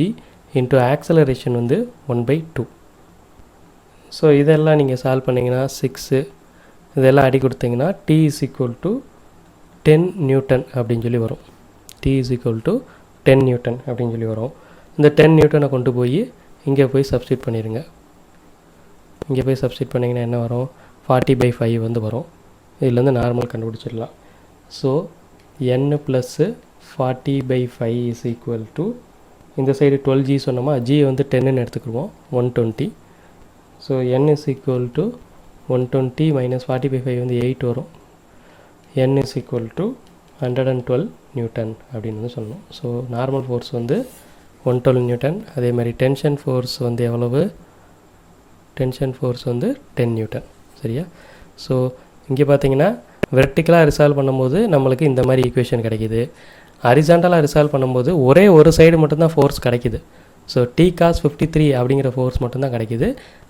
இன்ட்டு ஆக்சலரேஷன் வந்து 1/2. ஸோ இதெல்லாம் நீங்கள் சால்வ் பண்ணிங்கன்னா 6 இதெல்லாம் அடி கொடுத்தீங்கன்னா t is equal to 10 Newton அப்படின்னு சொல்லி வரும். t is equal to 10 Newton அப்படின்னு சொல்லி வரும். இந்த 10 நியூட்டனை கொண்டு போய் இங்கே போய் சப்ஸ்டியூட் பண்ணிடுங்க. இங்கே போய் சப்ஸ்டியூட் பண்ணிங்கன்னா என்ன வரும், 40/5 வந்து வரும். இதுலேருந்து நார்மல் கண்டுபிடிச்சிடலாம். So n plus 40/5 is equal to இந்த சைடு 12g சொன்னோமா, g வந்து 10ன்னு எடுத்துக்குவோம், 120. So n is equal to 120 minus 40/5 வந்து 8 வரும். n is equal to 112 Newton அப்படின்னு வந்து சொல்லணும். ஸோ நார்மல் ஃபோர்ஸ் வந்து 112 நியூட்டன். அதே மாதிரி டென்ஷன் ஃபோர்ஸ் வந்து எவ்வளவு, டென்ஷன் ஃபோர்ஸ் வந்து 10 நியூட்டன். சரியா? ஸோ இங்கே பார்த்தீங்கன்னா வெர்டிக்கலாக ரிசால்வ் பண்ணும்போது நம்மளுக்கு இந்த மாதிரி ஈக்குவேஷன் கிடைக்கிது. ஹரிசாண்டலாக ரிசால்வ் பண்ணும்போது ஒரே ஒரு சைடு மட்டும்தான் ஃபோர்ஸ் கிடைக்கிது. ஸோ டி காஸ் 53 அப்படிங்கிற ஃபோர்ஸ் மட்டும்தான் கிடைக்கிது.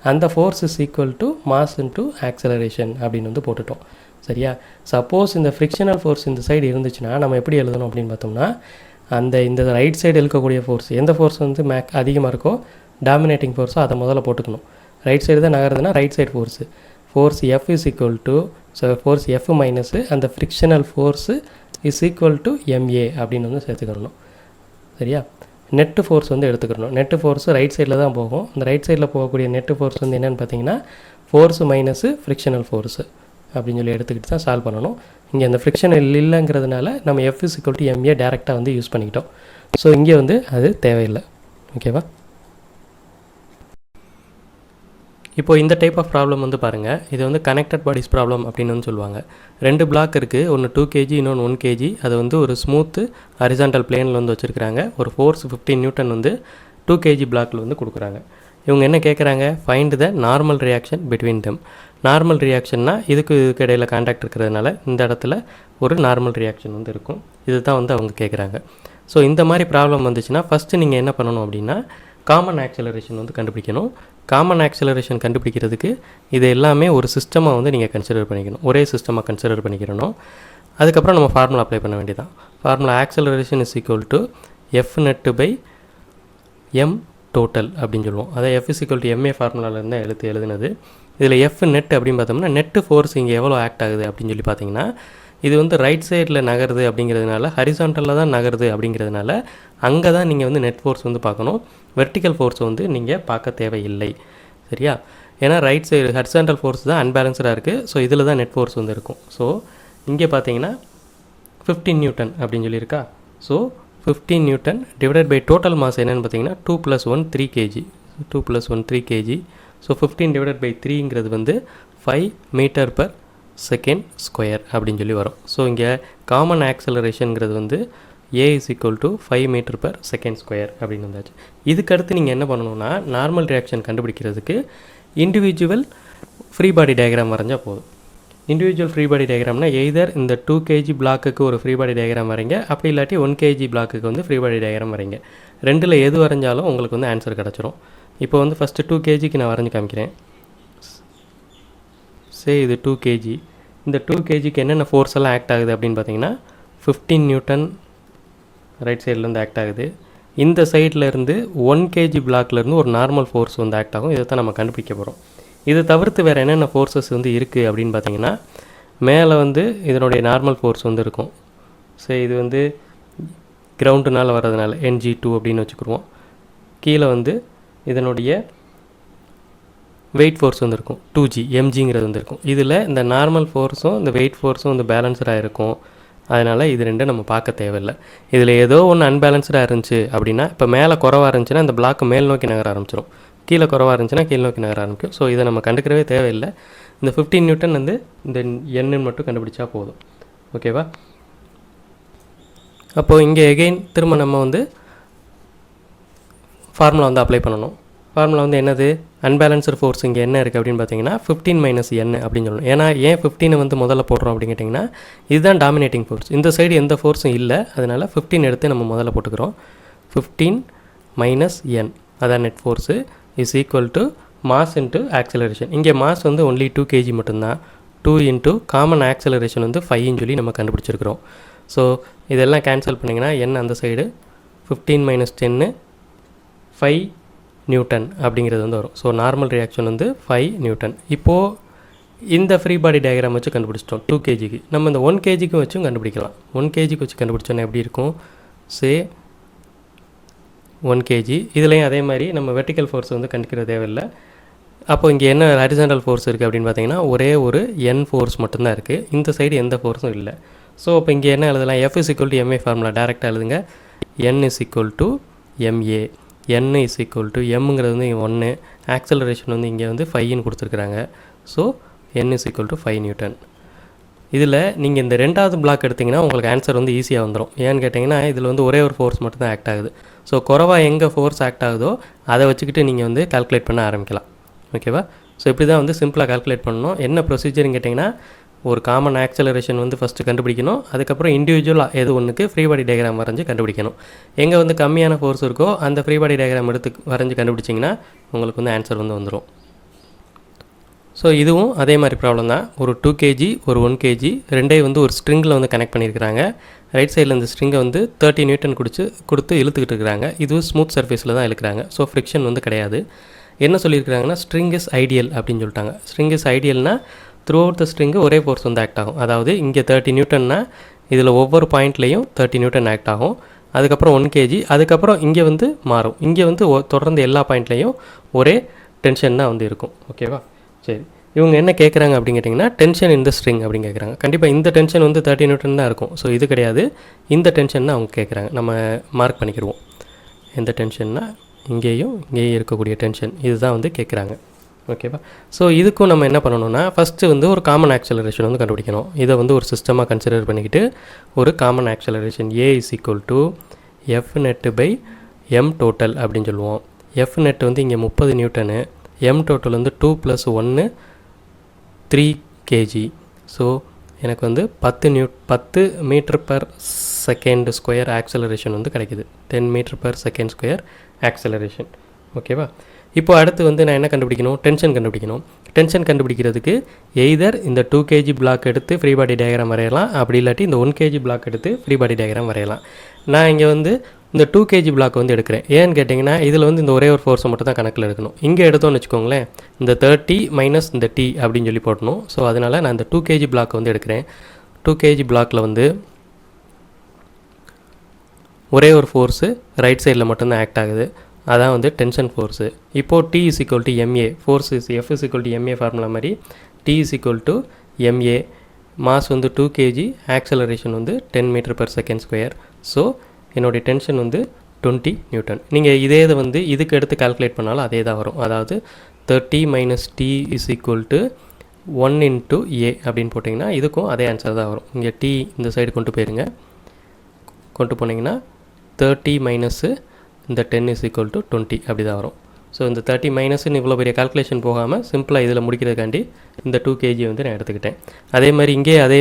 அந்த force is equal to mass into acceleration அப்படின்னு வந்து போட்டுட்டோம். சரியா? சப்போஸ் இந்த ஃப்ரிக்ஷனல் ஃபோர்ஸ் இந்த சைடு இருந்துச்சுன்னா நம்ம எப்படி எழுதணும் அப்படின்னு பார்த்தோம்னா, இந்த ரைட் சைடு இருக்கக்கூடிய ஃபோர்ஸ், எந்த ஃபோர்ஸ் வந்து அதிகமாக இருக்கோ டாமினேட்டிங் ஃபோர்ஸோ அதை முதல்ல போட்டுக்கணும். ரைட் சைடு தான் நகருதுன்னா right side force, force F is equal to, so force F minus அந்த frictional force is equal to MA அப்படின்னு வந்து சேர்த்துக்கிடணும். சரியா? நெட்டு ஃபோர்ஸ் வந்து எடுத்துக்கிடணும். நெட்டு ஃபோர்ஸு ரைட் சைடில் தான் போகும். அந்த ரைட் சைடில் போகக்கூடிய நெட்டு ஃபோர்ஸ் வந்து என்னென்னு பார்த்தீங்கன்னா ஃபோர்ஸு மைனஸு ஃப்ரிக்ஷனல் ஃபோர்ஸு அப்படின்னு சொல்லி எடுத்துக்கிட்டு தான் சால்வ் பண்ணணும். இங்கே அந்த ஃப்ரிக்ஷன் இல்லைங்கிறதுனால நம்ம F is equal to MA டேரெக்டாக வந்து யூஸ் பண்ணிக்கிட்டோம். ஸோ இங்கே வந்து அது தேவையில்லை. ஓகேவா? இப்போது இந்த டைப் ஆஃப் ப்ராப்ளம் வந்து பாருங்கள், இது வந்து கனெக்டட் பாடிஸ் ப்ராப்ளம் அப்படின்னு வந்து சொல்லுவாங்க. 2 பிளாக் இருக்குது, ஒன்று 2 kg இன்னொன்று 1 kg. அது வந்து ஒரு ஸ்மூத்து ஹரிசாண்டல் பிளேனில் வந்து வச்சுருக்கிறாங்க. ஒரு ஃபோர்ஸ் 15 நியூட்டன் வந்து 2 kg பிளாக்கில் வந்து கொடுக்குறாங்க. இவங்க என்ன கேட்குறாங்க, find the normal reaction between them. Normal ரியாக்ஷன்னா இதுக்கு இடையில் கான்டாக்ட் இருக்கிறதுனால இந்த இடத்துல ஒரு நார்மல் ரியாக்ஷன் வந்து இருக்கும். இது தான் வந்து அவங்க கேட்குறாங்க. ஸோ இந்த மாதிரி ப்ராப்ளம் வந்துச்சுன்னா ஃபஸ்ட்டு நீங்கள் என்ன பண்ணணும் அப்படின்னா, காமன் ஆக்சலரேஷன் வந்து கண்டுபிடிக்கணும். காமன் ஆக்சலரேஷன் கண்டுபிடிக்கிறதுக்கு இது எல்லாமே ஒரு சிஸ்டமாக வந்து நீங்கள் கன்சிடர் பண்ணிக்கணும், ஒரே சிஸ்டமாக கன்சிடர் பண்ணிக்கிறணும். அதுக்கப்புறம் நம்ம ஃபார்முலா அப்ளை பண்ண வேண்டியதான். Formula acceleration is equal to F net by M total அப்படின்னு சொல்லுவோம். அதை F is equal to MA ஃபார்முலாவிலேருந்து எழுதுனது. இதில் எஃப் நெட் அப்படின்னு பார்த்தோம்னா நெட்டு ஃபோர்ஸ் இங்கே எவ்வளோ ஆக்ட் ஆகுது அப்படின்னு சொல்லி பார்த்தீங்கன்னா, இது வந்து ரைட் சைடில் நகருது அப்படிங்கிறதுனால, ஹரிசாண்டலில் தான் நகருது அப்படிங்கிறதுனால அங்கே தான் நீங்கள் வந்து நெட் ஃபோர்ஸ் வந்து பார்க்கணும். வெர்டிக்கல் ஃபோர்ஸ் வந்து நீங்கள் பார்க்க தேவையில்லை. சரியா? ஏன்னா ரைட் சைடு ஹரிசாண்டல் ஃபோர்ஸ் தான் அன்பேலன்ஸ்டாக இருக்குது. ஸோ இதில் தான் நெட் ஃபோர்ஸ் வந்து இருக்கும். ஸோ இங்கே பார்த்தீங்கன்னா 15 நியூட்டன் அப்படின்னு சொல்லியிருக்கா. So 15 Newton divided by total mass என்னென்னு பார்த்தீங்கன்னா 2 + 1 3 kg. 2 + 1 3 kg. So 15 divided by 3ங்கிறது வந்து 5 m/s² அப்படின்னு சொல்லி வரும். ஸோ இங்கே காமன் ஆக்சலரேஷனுங்கிறது வந்து a is equal to 5 m/s² அப்படின்னு வந்தாச்சு. இதுக்கடுத்து நீங்கள் என்ன பண்ணணும்னா, நார்மல் ரியாக்ஷன் கண்டுபிடிக்கிறதுக்கு இண்டிவிஜுவல் ஃப்ரீ பாடி டயக்ராம் வரைஞ்சால் போதும். இண்டிவிஜுவல் ஃப்ரீ பாடி டயக்ராம்னா எய்தர் இந்த 2 kg பிளாக்குக்கு ஒரு ஃப்ரீ பாடி டயக்ராம் வரைங்க, அப்படி இல்லாட்டி 1 kg பிளாக்குக்கு வந்து ஃப்ரீ பாடி டயக்ராம் வரைங்க. ரெண்டில் எது வரைஞ்சாலும் உங்களுக்கு வந்து ஆன்சர் கிடச்சிரும். இப்போ வந்து ஃபஸ்ட்டு 2 kgக்கு நான் வரைஞ்சி காமிக்கிறேன். இது 2 kg. இந்த 2 kgக்கு என்னென்ன ஃபோர்ஸ் எல்லாம் ஆக்ட் ஆகுது அப்படின்னு பார்த்தீங்கன்னா 15 நியூட்டன் ரைட் சைட்லேருந்து ஆக்ட் ஆகுது. இந்த சைட்லேருந்து 1 kg பிளாக்லேருந்து ஒரு நார்மல் ஃபோர்ஸ் வந்து ஆக்ட் ஆகும். இதை தான் நம்ம கண்டுபிடிக்க போகிறோம். இது தவிர்த்து வேறு என்னென்ன ஃபோர்ஸஸ் வந்து இருக்குது அப்படின்னு பார்த்தீங்கன்னா, மேலே வந்து இதனுடைய நார்மல் ஃபோர்ஸ் வந்து இருக்கும். இது வந்து கிரவுண்டுனால் வர்றதுனால NG2 அப்படின்னு வச்சுக்கிடுவோம். கீழே வந்து இதனுடைய வெயிட் ஃபோர்ஸ் வந்து இருக்கும் 2G mgங்கிறது வந்து இருக்கும். இதில் இந்த நார்மல் ஃபோர்ஸும் இந்த வெயிட் ஃபோர்ஸும் வந்து பேலன்ஸ்டாக இருக்கும். அதனால் இது ரெண்டும் நம்ம பார்க்க தேவையில்லை. இதில் ஏதோ ஒன்று அன்பேலன்ஸ்டாக இருந்துச்சு அப்படின்னா, இப்போ மேலே குறவாக இருந்துச்சுன்னா இந்த பிளாக்கு மேல் நோக்கி நகர ஆரம்பிச்சிடும், கீழே குறவாக இருந்துச்சுன்னா கீழ் நோக்கி நகர ஆரம்பிக்கும். ஸோ இதை நம்ம கண்டுக்கிறவே தேவையில்லை. இந்த 15 நியூட்டன் வந்து இந்த எண்ணு மட்டும் கண்டுபிடிச்சா போதும். ஓகேவா? அப்போது இங்கே எகெயின் திரும்ப நம்ம வந்து ஃபார்முலா வந்து அப்ளை பண்ணணும். ஃபார்முலா வந்து என்னது? அன்பேலன்ஸ்டு ஃபோர்ஸ் இங்கே என்ன இருக்குது அப்படின்னு பார்த்தீங்கன்னா 15 - n அப்படின்னு சொல்லணும். ஏன்னா ஏன் 15 வந்து முதல்ல போடுறோம் அப்படின்னு கேட்டிங்கன்னா, இதுதான் டாமினேட்டிங் ஃபோர்ஸ். இந்த சைடு எந்த ஃபோர்ஸும் இல்லை, அதனால் 15 எடுத்து நம்ம முதல்ல போட்டுக்கிறோம். 15 - n அதான் net force is equal to mass into acceleration. இங்கே மாஸ் வந்து ஒன்லி 2 kg மட்டும்தான். 2 இன்ட்டு காமன் ஆக்சலரேஷன் வந்து 5ன்னு சொல்லி நம்ம கண்டுபிடிச்சிருக்கிறோம். ஸோ இதெல்லாம் கேன்சல் பண்ணிங்கன்னா n அந்த சைடு 15 - 10 5 நியூட்டன் அப்படிங்கிறது வந்து வரும். ஸோ நார்மல் ரியாக்ஷன் வந்து 5 நியூட்டன். இப்போது இந்த ஃப்ரீ பாடி டயக்ராம் வச்சு கண்டுபிடிச்சிட்டோம் 2 kgக்கு. நம்ம இந்த 1 kgக்கு வச்சும் கண்டுபிடிக்கலாம். 1 kgக்கு வச்சு கண்டுபிடிச்சோன்னா எப்படி இருக்கும்? 1 kg. இதுலேயும் அதே மாதிரி நம்ம வெர்டிக்கல் ஃபோர்ஸ் வந்து கண்டுக்கிற தேவையில்லை. அப்போ இங்கே என்ன ஹரிசாண்டல் ஃபோர்ஸ் இருக்குது அப்படின்னு பார்த்தீங்கன்னா, ஒரே ஒரு n ஃபோர்ஸ் மட்டும்தான் இருக்குது. இந்த சைடு எந்த ஃபோர்ஸும் இல்லை. ஸோ இப்போ இங்கே என்ன எழுதலாம்? F is equal to ma formula டேரெக்டாக எழுதுங்க. n is equal to ma. n is equal to mங்கிறது வந்து இங்கே 1, ஆக்சலரேஷன் வந்து இங்கே வந்து 5ன்னு கொடுத்துருக்குறாங்க. So n is equal to 5 Newton. இதில் நீங்கள் இந்த ரெண்டாவது பிளாக் எடுத்திங்கன்னா உங்களுக்கு ஆன்சர் வந்து ஈஸியாக வந்துடும். ஏன்னு கேட்டிங்கன்னா, இதில் வந்து ஒரே ஒரு ஃபோர்ஸ் மட்டும் தான் ஆக்ட் ஆகுது. ஸோ குறைவாக எங்கே ஃபோர்ஸ் ஆக்ட் ஆகுதோ அதை வச்சுக்கிட்டு நீங்கள் வந்து கால்குலேட் பண்ண ஆரம்பிக்கலாம். ஓகேவா? ஸோ இப்படி தான் வந்து சிம்பிளாக கால்குலேட் பண்ணணும். என்ன ப்ரொசீஜர்னு கேட்டிங்கன்னா, ஒரு காமன் ஆக்சலரேஷன் வந்து ஃபஸ்ட்டு கண்டுபிடிக்கணும். அதுக்கப்புறம் இண்டிவிஜுவலாக எது ஒன்றுக்கு ஃப்ரீ பாடி டயக்ராம் வரைஞ்சி கண்டுபிடிக்கணும். எங்கே வந்து கம்மியான ஃபோர்ஸ் இருக்கோ அந்த ஃப்ரீ பாடி டயக்ராம் எடுத்து வரைஞ்சி கண்டுபிடிச்சிங்கன்னா உங்களுக்கு வந்து ஆன்சர் வந்து வந்துடும். ஸோ இதுவும் அதே மாதிரி ப்ராப்ளம் தான். ஒரு 2 kg ஒரு 1 kg ரெண்டையும் வந்து ஒரு ஸ்ட்ரிங்கில் வந்து கனெக்ட் பண்ணியிருக்கிறாங்க. ரைட் சைடில் இந்த ஸ்ட்ரிங்கை வந்து 30 நியூட்டன் கொடுத்து இழுத்துக்கிட்டு இருக்கிறாங்க. இது ஸ்மூத் சர்ஃபேஸில் தான் இழுக்கிறாங்க. ஸோ ஃப்ரிக்ஷன் வந்து கிடையாது. என்ன சொல்லியிருக்கிறாங்கன்னா, ஸ்ட்ரிங் இஸ் ஐடியல் அப்படின்னு சொல்லிட்டாங்க. ஸ்ட்ரிங் இஸ் ஐடியல்னால் த்ரூ அவுட் த ஸ்ட்ரிங்கு ஒரே ஃபோர்ஸ் வந்து ஆக்ட் ஆகும். அதாவது இங்கே 30 நியூட்டன்னா இதில் ஒவ்வொரு பாயிண்ட்லேயும் 30 நியூட்டன் ஆக்ட் ஆகும். அதுக்கப்புறம் 1 kg, அதுக்கப்புறம் இங்கே வந்து மாறும். இங்கே வந்து தொடர்ந்து எல்லா பாயிண்ட்லேயும் ஒரே டென்ஷன் தான் வந்து இருக்கும். ஓகேவா? சரி, இவங்க என்ன கேட்குறாங்க அப்படின்னு கேட்டிங்கன்னா, டென்ஷன் இந்த ஸ்ட்ரிங் அப்படின்னு கேட்குறாங்க. கண்டிப்பாக இந்த டென்ஷன் வந்து 30 நியூட்டன் தான் இருக்கும். ஸோ இது கிடையாது, இந்த டென்ஷன் தான் அவங்க கேட்குறாங்க. நம்ம மார்க் பண்ணிக்கிடுவோம். எந்த டென்ஷன்னா இங்கேயும் இருக்கக்கூடிய டென்ஷன் இதுதான் வந்து கேட்குறாங்க. ஓகேவா? ஸோ இதுக்கும் நம்ம என்ன பண்ணணும்னா, ஃபஸ்ட்டு வந்து ஒரு காமன் ஆக்சலரேஷன் வந்து கண்டுபிடிக்கணும். இதை வந்து ஒரு சிஸ்டமாக கன்சிடர் பண்ணிக்கிட்டு ஒரு common acceleration A is equal to F net by M total அப்படின்னு சொல்லுவோம். F net வந்து இங்கே 30 நியூட்டனு, M total வந்து 2 + 1 3 kg. ஸோ எனக்கு வந்து 10 m/s² ஆக்சலரேஷன் வந்து கிடைக்குது. 10 m/s² ஆக்சலரேஷன். ஓகேவா? இப்போ அடுத்து வந்து நான் என்ன கண்டுபிடிக்கணும்? டென்ஷன் கண்டுபிடிக்கணும். டென்ஷன் கண்டுபிடிக்கிறதுக்கு எய்தர் இந்த 2 kg பிளாக் எடுத்து ஃப்ரீ பாடி டயக்ராம் வரையலாம், அப்படி இல்லாட்டி இந்த 1 kg பிளாக் எடுத்து ஃப்ரீ பாடி டயக்ராம் வரையலாம். நான் இங்கே வந்து இந்த 2 kg பிளாக் வந்து எடுக்கிறேன். ஏன்னு கேட்டிங்கன்னா இதில் வந்து இந்த ஒரே ஒரு ஃபோர்ஸை மட்டும் தான் கணக்கில் எடுக்கணும். இங்கே எடுத்தோன்னு வச்சுக்கோங்களேன், இந்த 30 மைனஸ் இந்த t அப்படின்னு சொல்லி போடணும். ஸோ அதனால் நான் இந்த 2 kg பிளாக் வந்து எடுக்கிறேன். 2 kg பிளாக்கில் வந்து ஒரே ஒரு ஃபோர்ஸு ரைட் சைடில் மட்டும்தான் ஆக்ட் ஆகுது. அதான் வந்து டென்ஷன் ஃபோர்ஸு. இப்போது T is equal to MA, force is F is equal to MA formula மாதிரி T is equal to MA, mass வந்து 2 kg, ஆக்சலரேஷன் வந்து 10 m/s². ஸோ என்னுடைய டென்ஷன் வந்து 20 நியூட்டன். நீங்கள் இதே இதை வந்து இதுக்கு எடுத்து கால்குலேட் பண்ணாலும் அதே தான் வரும். அதாவது 30 minus T is equal to 1 × A அப்படின்னு போட்டிங்கன்னா இதுக்கும் அதே ஆன்சர் தான் வரும். இங்கே T இந்த சைடு கொண்டு போயிருங்க, கொண்டு போனீங்கன்னா 30 மைனஸு இந்த 10 இஸ் ஈக்குவல் டு 20 அப்படி தான் வரும். ஸோ இந்த 30 மைனஸ்ன்னு இவ்வளோ பெரிய கால்குலேஷன் போகாமல் சிம்பிளாக இதில் முடிக்கிறதுக்காண்டி இந்த 2 kg வந்து நான் எடுத்துக்கிட்டேன். அதே மாதிரி இங்கே அதே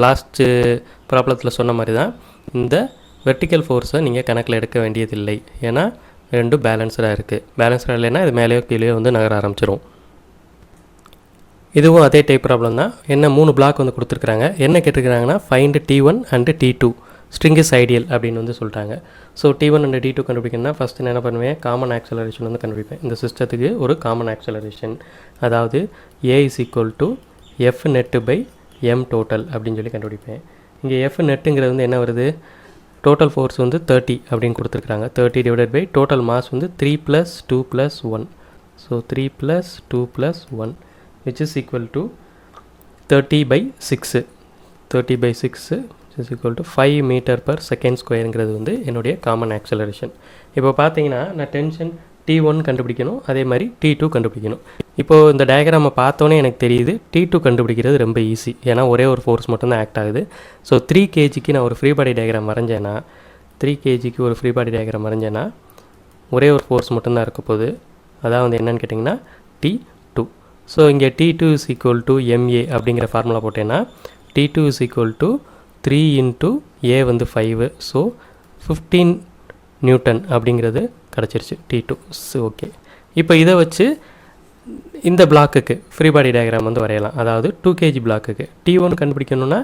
லாஸ்ட்டு ப்ராப்ளத்தில் சொன்ன மாதிரி தான் இந்த வெர்டிக்கல் ஃபோர்ஸை நீங்கள் கணக்கில் எடுக்க வேண்டியதில்லை. ஏன்னா ரெண்டும் பேலன்ஸ்டாக இருக்குது. பேலன்ஸ்டாக இல்லைன்னா இது மேலேயோ கீழேயோ வந்து நகர ஆரம்பிச்சிடும். இதுவும் அதே டைப் ப்ராப்ளம் தான். என்ன 3 பிளாக் வந்து கொடுத்துருக்குறாங்க. என்ன கேட்டிருக்கிறாங்கன்னா find T1 and T2 string is ideal அப்படின்னு வந்து சொல்லிட்டாங்க. ஸோ T1 அண்ட் T2 கண்டுபிடிக்கணும்னா ஃபஸ்ட்டு நான் என்ன பண்ணுவேன், காமன் ஆக்சலரேஷன் வந்து கண்டுபிடிப்பேன். இந்த சிஸ்டத்துக்கு ஒரு காமன் ஆக்சலரேஷன், அதாவது A is equal to F net by M total அப்படின்னு சொல்லி கண்டுபிடிப்பேன். இங்கே F நெட்டுங்கிறது வந்து என்ன வருது, டோட்டல் ஃபோர்ஸ் வந்து 30 அப்படின்னு கொடுத்துருக்குறாங்க. 30 டிவைடட் பை டோட்டல் மாஸ் வந்து 3 + 2 + 1. So 3 + 2 + 1 which is equal to 30/6. 30/6 is equal to 5 m/s²ங்கிறது வந்து என்னுடைய காமன் ஆக்சலரேஷன். இப்போ பார்த்தீங்கன்னா நான் டென்ஷன் T1 கண்டுபிடிக்கணும், அதே மாதிரி T2 கண்டுபிடிக்கணும். இப்போது இந்த டயக்ராமை பார்த்தோன்னே எனக்கு தெரியுது T2 கண்டுபிடிக்கிறது ரொம்ப ஈஸி. ஏன்னா ஒரே ஒரு ஃபோர்ஸ் மட்டும்தான் ஆக்ட் ஆகுது. ஸோ 3 kgக்கு நான் ஒரு ஃப்ரீ பாடி டயக்ராம் வரைஞ்சேன்னா, 3 kgக்கு ஒரு ஃப்ரீ பாடி டயக்ராம் வரைஞ்சேன்னா ஒரே ஒரு ஃபோர்ஸ் மட்டும்தான் இருக்க போகுது. அதான் வந்து என்னென்னு கேட்டிங்கன்னா T2. ஸோ இங்கே T2 is equal to MA அப்படிங்கிற ஃபார்முலா போட்டேன்னா T2 is equal to 3 × A வந்து 5. ஸோ 15 நியூட்டன் அப்படிங்கிறது கிடச்சிருச்சு T2. ஓகே, இப்போ இதை வச்சு இந்த பிளாக்குக்கு ஃப்ரீ பாடி டயக்ராம் வந்து வரையலாம். அதாவது 2 kg பிளாக்குக்கு T1 கண்டுபிடிக்கணும்னா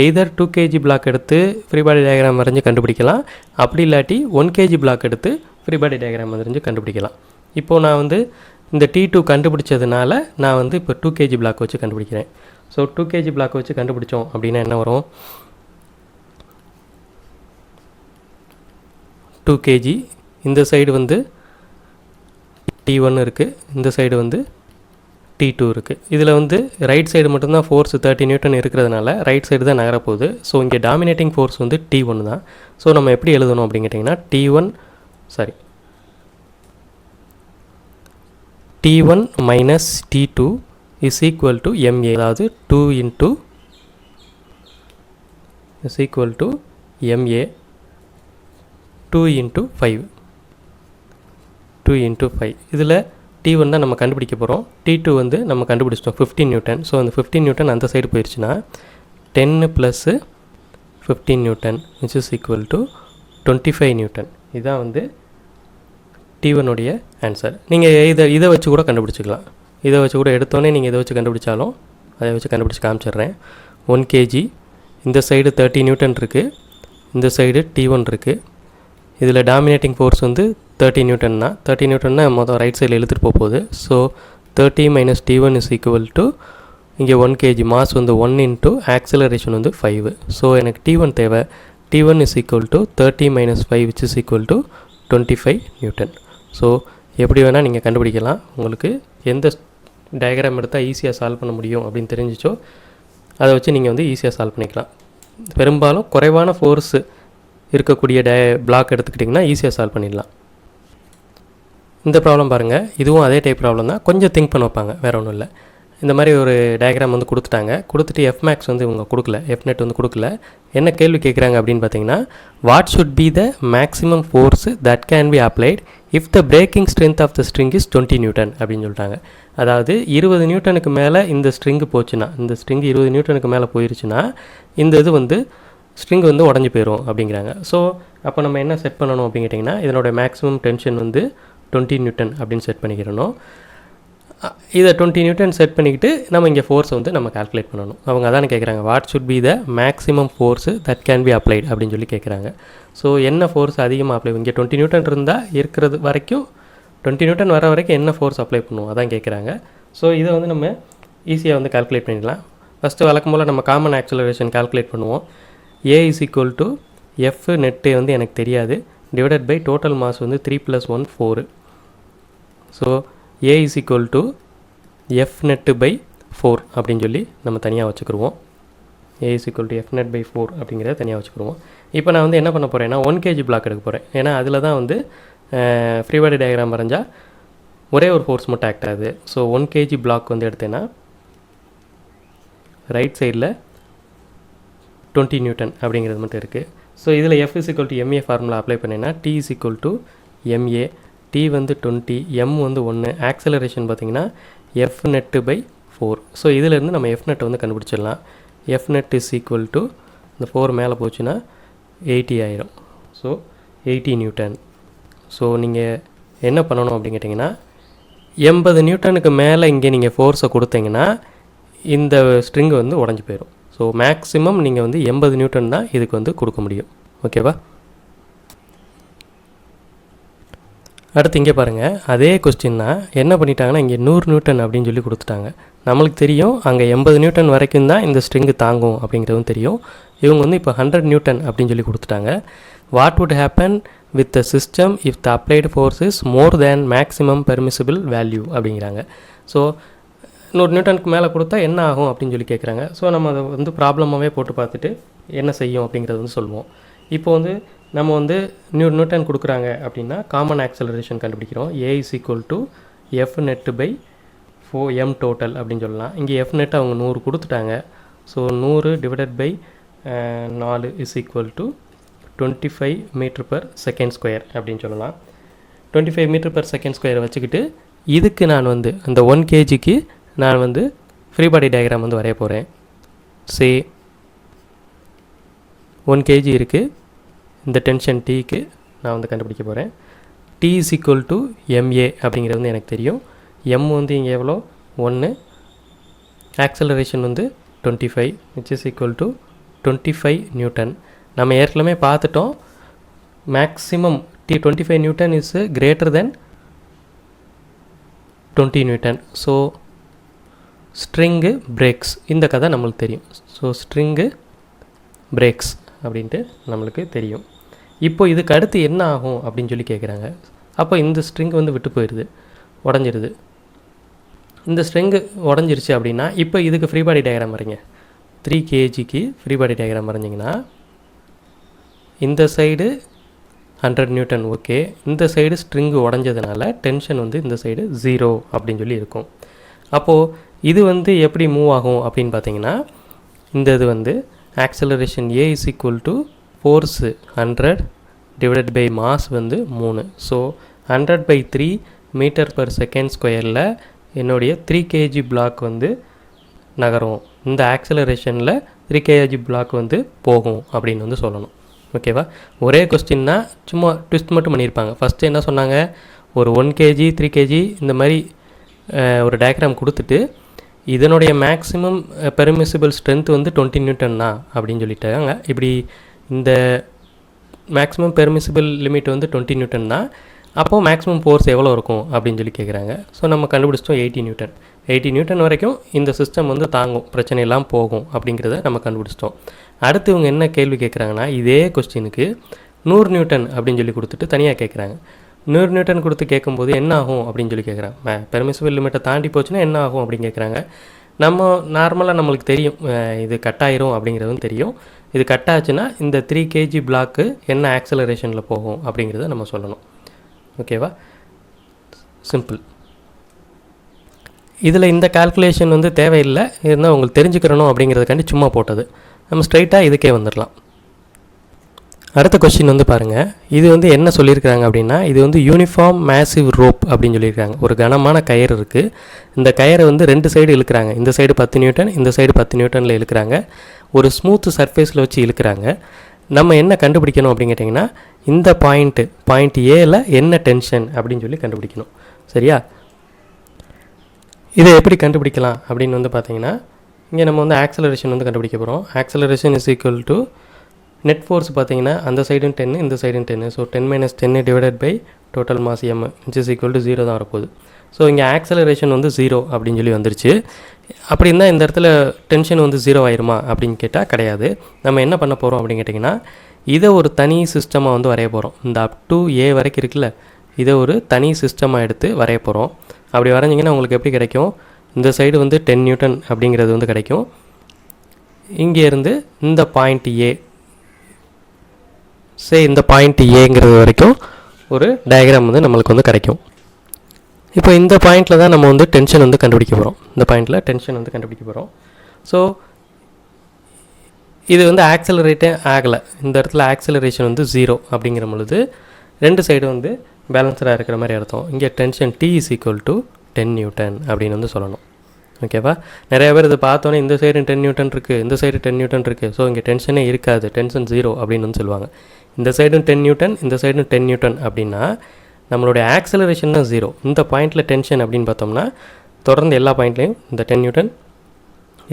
எய்தர் 2 kg பிளாக் எடுத்து ஃப்ரீ பாடி டயக்ராம் வரைஞ்சி கண்டுபிடிக்கலாம், அப்படி இல்லாட்டி 1 kg பிளாக் எடுத்து ஃப்ரீ பாடி டயக்ராம் வரைஞ்சி கண்டுபிடிக்கலாம். இப்போது நான் வந்து இந்த T2 கண்டுபிடிச்சதுனால நான் வந்து இப்போ 2 kg பிளாக் வச்சு கண்டுபிடிக்கிறேன். ஸோ 2 kg பிளாக் வச்சு கண்டுபிடிச்சோம் அப்படின்னா என்ன வரும், 2 kg, இந்த சைடு வந்து T1 இருக்குது, இந்த சைடு வந்து T2 இருக்குது. இதில் வந்து ரைட் சைடு மட்டும்தான் ஃபோர்ஸ் 30 நியூட்டன் இருக்கிறதுனால ரைட் சைடு தான் நகரப்போகுது. ஸோ இங்கே டாமினேட்டிங் ஃபோர்ஸ் வந்து T1 தான். ஸோ நம்ம எப்படி எழுதணும் அப்படின்னு கேட்டிங்கன்னா T1 minus T2 is equal to MA, அதாவது 2 × இஸ் ஈக்குவல் டு MA 2 × 5. 2 × 5. இதில் T1 தான் நம்ம கண்டுபிடிக்க போகிறோம். T2 வந்து நம்ம கண்டுபிடிச்சிட்டோம் 15 நியூட்டன். ஸோ அந்த 15 நியூட்டன் அந்த சைடு போயிடுச்சுன்னா 10 + 15 Newton which is equal to 25 Newton. இதுதான் வந்து T1 உடைய ஆன்சர். நீங்கள் இதை வச்சு கூட கண்டுபிடிச்சிக்கலாம். இதை வச்சு கூட எடுத்தோன்னே நீங்கள் இதை வச்சு கண்டுபிடிச்சாலும் அதை வச்சு கண்டுபிடிச்சி காமிச்சிடுறேன். 1 kg, இந்த சைடு 30 நியூட்டன் இருக்குது, இந்த சைடு T1 இருக்குது. இதில் டாமினேட்டிங் ஃபோர்ஸ் வந்து 30 நியூட்டன்னா, 30 நியூட்டன்னா மொதல் ரைட் சைடில் இழுத்துட்டு போகுது. So 30 minus T1 is equal to இங்கே 1 kg, மாஸ் வந்து 1 × ஆக்சலரேஷன் வந்து 5. ஸோ எனக்கு T1 தேவை. T1 is equal to 30 minus 5 which is equal to 25 Newton. So எப்படி வேணால் நீங்கள் கண்டுபிடிக்கலாம். உங்களுக்கு எந்த டயக்ராம் எடுத்தால் ஈஸியாக சால்வ் பண்ண முடியும் அப்படின்னு தெரிஞ்சிச்சோ அதை வச்சு நீங்கள் வந்து ஈஸியாக சால்வ் பண்ணிக்கலாம். பெரும்பாலும் குறைவான ஃபோர்ஸு இருக்கக்கூடிய பிளாக் எடுத்துக்கிட்டிங்கன்னா ஈஸியாக சால்வ் பண்ணிடலாம். இந்த ப்ராப்ளம் பாருங்கள், இதுவும் அதே டைப் ப்ராப்ளம் தான். கொஞ்சம் திங்க் பண்ண வைப்பாங்க, வேறு ஒன்றும் இல்லை. இந்த மாதிரி ஒரு டயக்ராம் வந்து கொடுத்துட்டாங்க. கொடுத்துட்டு Fmax வந்து இவங்க கொடுக்கல, Fnet வந்து கொடுக்கல. என்ன கேள்வி கேட்குறாங்க அப்படின்னு பார்த்தீங்கன்னா, what should be the maximum force that can be applied if the breaking strength of the string is 20 Newton அப்படின்னு சொல்லிட்டாங்க. அதாவது 20 நியூட்டனுக்கு மேலே இந்த ஸ்ட்ரிங்கு போச்சுன்னா, இந்த ஸ்ட்ரிங் 20 நியூட்டனுக்கு மேலே போயிருச்சுன்னா இந்த இது வந்து ஸ்ட்ரிங் வந்து உடஞ்சி போயிடும் அப்படிங்கிறாங்க. ஸோ அப்போ நம்ம என்ன செட் பண்ணணும் அப்படின்னு கேட்டிங்கன்னா, இதனோட மேக்ஸிமம் டென்ஷன் வந்து 20 நியூட்டன் அப்படின்னு செட் பண்ணிக்கிறணும். இதை 20 நியூட்டன் செட் பண்ணிக்கிட்டு நம்ம இங்கே ஃபோர்ஸை வந்து நம்ம கால்குலேட் பண்ணணும். அவங்க அதானே கேட்குறாங்க, what should be the maximum force that can be applied அப்படின்னு சொல்லி கேட்குறாங்க. ஸோ என்ன ஃபோர்ஸ் அதிகமாக அப்ளை, இங்கே 20 நியூட்டன் இருந்தால் இருக்கிறது வரைக்கும் 20 நியூட்டன் வர வரைக்கும் என்ன ஃபோர்ஸ் அப்ளை பண்ணுவோம் அதான் கேட்குறாங்க. ஸோ இதை வந்து நம்ம ஈஸியாக வந்து கால்குலேட் பண்ணிடலாம். ஃபஸ்ட்டு வழக்கம் போல் நம்ம காமன் ஆக்சலரேஷன் கால்குலேட் பண்ணுவோம். A is equal to F net வந்து எனக்கு தெரியாது, டிவைடட் பை டோட்டல் மாஸ் வந்து 3 + 1 4. So A is equal to F net by 4 அப்படின்னு சொல்லி நம்ம தனியாக வச்சுக்கிடுவோம். A is equal to F net by 4 அப்படிங்கிறத தனியாக வச்சுக்கிடுவோம். இப்போ நான் வந்து என்ன பண்ண போகிறேன்னா 1 kg பிளாக் எடுக்க போகிறேன். ஏன்னா அதில் தான் வந்து ஃப்ரீ பாடி டயக்ராம் வரைஞ்சால் ஒரே ஒரு ஃபோர்ஸ் மட்டும் ஆக்ட் ஆகுது. ஸோ 1 kg பிளாக் வந்து எடுத்தேன்னா ரைட் சைடில் 20 நியூட்டன் அப்படிங்கிறது மட்டும் இருக்குது. ஸோ இதில் F is equal to MA formula apply பண்ணேன்னா T is equal to MA, T வந்து 20, M வந்து 1, ஆக்சலரேஷன் பார்த்திங்கன்னா F net by 4. ஸோ இதிலேருந்து நம்ம F net வந்து கண்டுபிடிச்சிடலாம். F net is equal to இந்த 4 மேலே போச்சுன்னா 80 ஆயிரும். So 80 Newton. ஸோ நீங்கள் என்ன பண்ணணும் அப்படின்னு கேட்டிங்கன்னா 80 நியூட்டனுக்கு மேலே இங்கே நீங்கள் ஃபோர்ஸை கொடுத்தீங்கன்னா இந்த ஸ்ட்ரிங் வந்து உடஞ்சி போயிடும். ஸோ மேக்ஸிமம் நீங்கள் வந்து 80 நியூட்டன் தான் இதுக்கு வந்து கொடுக்க முடியும். ஓகேவா? அடுத்து இங்கே பாருங்கள், அதே கொஸ்டின்னா என்ன பண்ணிட்டாங்கன்னா இங்கே 100 நியூட்டன் அப்படின்னு சொல்லி கொடுத்துட்டாங்க. நம்மளுக்கு தெரியும் அங்கே 80 நியூட்டன் வரைக்கும் தான் இந்த ஸ்ட்ரிங்கு தாங்கும் அப்படிங்கிறதும் தெரியும். இவங்க வந்து இப்போ 100 நியூட்டன் அப்படின்னு சொல்லி கொடுத்துட்டாங்க. What would happen with the system if the applied force is more than maximum permissible value அப்படிங்கிறாங்க. ஸோ 100 நியூட்டனுக்கு மேலே கொடுத்தா என்ன ஆகும் அப்படின்னு சொல்லி கேட்குறாங்க. ஸோ நம்ம அதை வந்து ப்ராப்ளமாகவே போட்டு பார்த்துட்டு என்ன செய்யும் அப்படிங்கிறது வந்து சொல்லுவோம். இப்போ வந்து நம்ம வந்து 100 நியூட்டன் கொடுக்குறாங்க அப்படின்னா காமன் ஆக்சலரேஷன் கண்டுபிடிக்கிறோம். A is equal to F net by 4M total அப்படின்னு சொல்லலாம். இங்கே F net அவங்க 100 கொடுத்துட்டாங்க. So 100 divided by 4 is equal to 25 m/s² அப்படின்னு சொல்லலாம். 25 m/s² வச்சுக்கிட்டு இதுக்கு நான் வந்து அந்த 1 kgக்கு நான் வந்து ஃப்ரீ பாடி டயக்ராம் வந்து வரைய போகிறேன். சே 1 kg இருக்குது, இந்த டென்ஷன் Tக்கு நான் வந்து கண்டுபிடிக்க போகிறேன். T is equal to MA அப்படிங்கிறது வந்து எனக்கு தெரியும். M வந்து இங்கே எவ்வளோ 1, ஆக்சலரேஷன் வந்து 25 which is equal to 25 Newton. நம்ம ஏற்கனவே பார்த்துட்டோம் maximum 25 Newton is greater than 20 Newton. So string breaks, இந்த கதை நம்மளுக்கு தெரியும். ஸோ ஸ்ட்ரிங்கு பிரேக்ஸ் அப்படின்ட்டு நம்மளுக்கு தெரியும். இப்போ இதுக்கு அடுத்து என்ன ஆகும் அப்படின்னு சொல்லி கேட்குறாங்க. அப்போ இந்த ஸ்ட்ரிங் வந்து விட்டு போயிடுது, உடஞ்சிருது. இந்த ஸ்ட்ரிங்கு உடஞ்சிருச்சு அப்படின்னா இப்போ இதுக்கு ஃப்ரீ பாடி டயக்ராம் வரைங்க. 3 kgக்கு ஃப்ரீ பாடி டயக்ராம் வரைஞ்சிங்கன்னா இந்த சைடு 100 நியூட்டன் ஓகே, இந்த சைடு ஸ்ட்ரிங்கு உடஞ்சதுனால டென்ஷன் வந்து இந்த சைடு 0 அப்படின்னு சொல்லி இருக்கும். அப்போது இது வந்து எப்படி மூவ் ஆகும் அப்படின்னு பார்த்தீங்கன்னா இந்த இது வந்து acceleration A is equal to force 100 divided by mass வந்து 3. ஸோ 100/3 m/s² என்னுடைய 3 kg பிளாக் வந்து நகரும். இந்த ஆக்சலரேஷனில் 3 kg பிளாக் வந்து போகும் அப்படின்னு வந்து சொல்லணும். ஓகேவா? ஒரே கொஸ்டின்னா சும்மா ட்விஸ்ட் மட்டும் பண்ணியிருப்பாங்க. ஃபஸ்ட்டு என்ன சொன்னாங்க, ஒரு 1 kg 3 kg இந்த மாதிரி ஒரு டயக்ராம் கொடுத்துட்டு இதனுடைய மேக்ஸிமம் பெர்மிசிபிள் ஸ்ட்ரென்த் வந்து 20 நியூட்டன் தான் அப்படின்னு சொல்லிட்டாங்க. இப்படி இந்த மேக்ஸிமம் பெர்மிசிபிள் லிமிட் வந்து 20 நியூட்டன் தான். அப்போது மேக்ஸிமம் ஃபோர்ஸ் எவ்வளோ இருக்கும் அப்படின்னு சொல்லி கேட்குறாங்க. ஸோ நம்ம கண்டுபிடிச்சிட்டோம் 80 நியூட்டன். 80 நியூட்டன் வரைக்கும் இந்த சிஸ்டம் வந்து தாங்கும், பிரச்சனை எல்லாம் போகும் அப்படிங்கிறத நம்ம கண்டுபிடிச்சிட்டோம். அடுத்து இவங்க என்ன கேள்வி கேட்குறாங்கன்னா இதே கொஸ்டினுக்கு 100 நியூட்டன் அப்படின்னு சொல்லி கொடுத்துட்டு தனியாக கேட்குறாங்க. 100 நியூட்டன் கொடுத்து கேட்கும்போது என்ன ஆகும் அப்படின்னு சொல்லி கேட்குறாங்க. பெர்மிசிபிள் லிமிட்டை தாண்டி போச்சுன்னா என்ன ஆகும் அப்படின்னு கேட்குறாங்க. நம்ம நார்மலாக நம்மளுக்கு தெரியும் இது கட் ஆயிரும் அப்படிங்கிறதும் தெரியும். இது கட் ஆச்சுன்னா இந்த 3 kg பிளாக்கு என்ன ஆக்சலரேஷனில் போகும் அப்படிங்கிறத நம்ம சொல்லணும். ஓகேவா? சிம்பிள். இதில் இந்த கால்குலேஷன் வந்து தேவையில்லை, இருந்தால் உங்களுக்கு தெரிஞ்சுக்கிறணும் அப்படிங்கிறதுக்காண்டி சும்மா போட்டது. நம்ம ஸ்ட்ரைட்டாக இதுக்கே வந்துடலாம். அடுத்த கொஸ்டின் வந்து பாருங்கள், இது வந்து என்ன சொல்லியிருக்காங்க அப்படின்னா இது வந்து யூனிஃபார்ம் மேசிவ் ரோப் அப்படின்னு சொல்லியிருக்காங்க. ஒரு கனமான கயிறு இருக்குது. இந்த கயிறை வந்து 2 சைடு இழுக்கிறாங்க. இந்த சைடு 10 நியூட்டன், இந்த சைடு 10 நியூட்டனில் இழுக்கிறாங்க. ஒரு ஸ்மூத் சர்ஃபேஸில் வச்சு இழுக்கிறாங்க. நம்ம என்ன கண்டுபிடிக்கணும் அப்படின்னு கேட்டிங்கன்னா இந்த பாயிண்ட் ஏல என்ன டென்ஷன் அப்படின்னு சொல்லி கண்டுபிடிக்கணும். சரியா? இதை எப்படி கண்டுபிடிக்கலாம் அப்படின்னு வந்து பார்த்தீங்கன்னா இங்கே நம்ம வந்து ஆக்சலரேஷன் வந்து கண்டுபிடிக்க போகிறோம். Acceleration is equal to net force பார்த்தீங்கன்னா அந்த சைடும் 10 இந்த சைடும் 10. So 10 - 10 divided by total mass m which is equal to 0 தான் வரப்போகுது. ஸோ இங்கே ஆக்சலரேஷன் வந்து 0 அப்படின்னு சொல்லி வந்துருச்சு. அப்படி இருந்தால் இந்த இடத்துல டென்ஷன் வந்து 0 ஆயிருமா அப்படின்னு கேட்டால் கிடையாது. நம்ம என்ன பண்ண போகிறோம் அப்படின்னு கேட்டிங்கன்னா இதை ஒரு தனி சிஸ்டமாக வந்து வரைய போகிறோம். இந்த அப் டு ஏ வரைக்கும் இருக்குல்ல, இதை ஒரு தனி சிஸ்டமாக எடுத்து வரைய போகிறோம். அப்படி வரைஞ்சிங்கன்னா உங்களுக்கு எப்படி கிடைக்கும், இந்த சைடு வந்து 10 நியூட்டன் அப்படிங்கிறது வந்து கிடைக்கும். இங்கேருந்து இந்த பாயிண்ட் ஏ இந்த பாயிண்ட் ஏங்கிறது வரைக்கும் ஒரு டயக்ராம் வந்து நம்மளுக்கு வந்து கிடைக்கும். இப்போ இந்த பாயிண்டில் தான் நம்ம வந்து டென்ஷன் வந்து கண்டுபிடிக்க போகிறோம். இந்த பாயிண்டில் டென்ஷன் வந்து கண்டுபிடிக்க போகிறோம். ஸோ இது வந்து ஆக்சலரேட்டே ஆகலை. இந்த இடத்துல ஆக்சலரேஷன் வந்து 0 அப்படிங்கிற பொழுது ரெண்டு சைடு வந்து பேலன்ஸ்டாக இருக்கிற மாதிரி அர்த்தம். இங்கே tension T is equal to 10 Newton அப்படின்னு வந்து சொல்லணும். ஓகேவா? நிறைய பேர் இது பார்த்தோன்னே இந்த சைடு 10 நியூட்டன் இருக்குது, இந்த சைடு 10 நியூட்டன் இருக்குது, ஸோ இங்கே டென்ஷனே இருக்காது, டென்ஷன் 0 அப்படின்னு வந்து சொல்லுவாங்க. இந்த சைடும் 10 நியூட்டன், இந்த சைடும் 10 நியூட்டன் அப்படின்னா நம்மளுடைய ஆக்சலரேஷன் தான் 0. இந்த பாயிண்டில் டென்ஷன் அப்படின்னு பார்த்தோம்னா தொடர்ந்து எல்லா பாயிண்ட்லேயும் இந்த 10 நியூட்டன்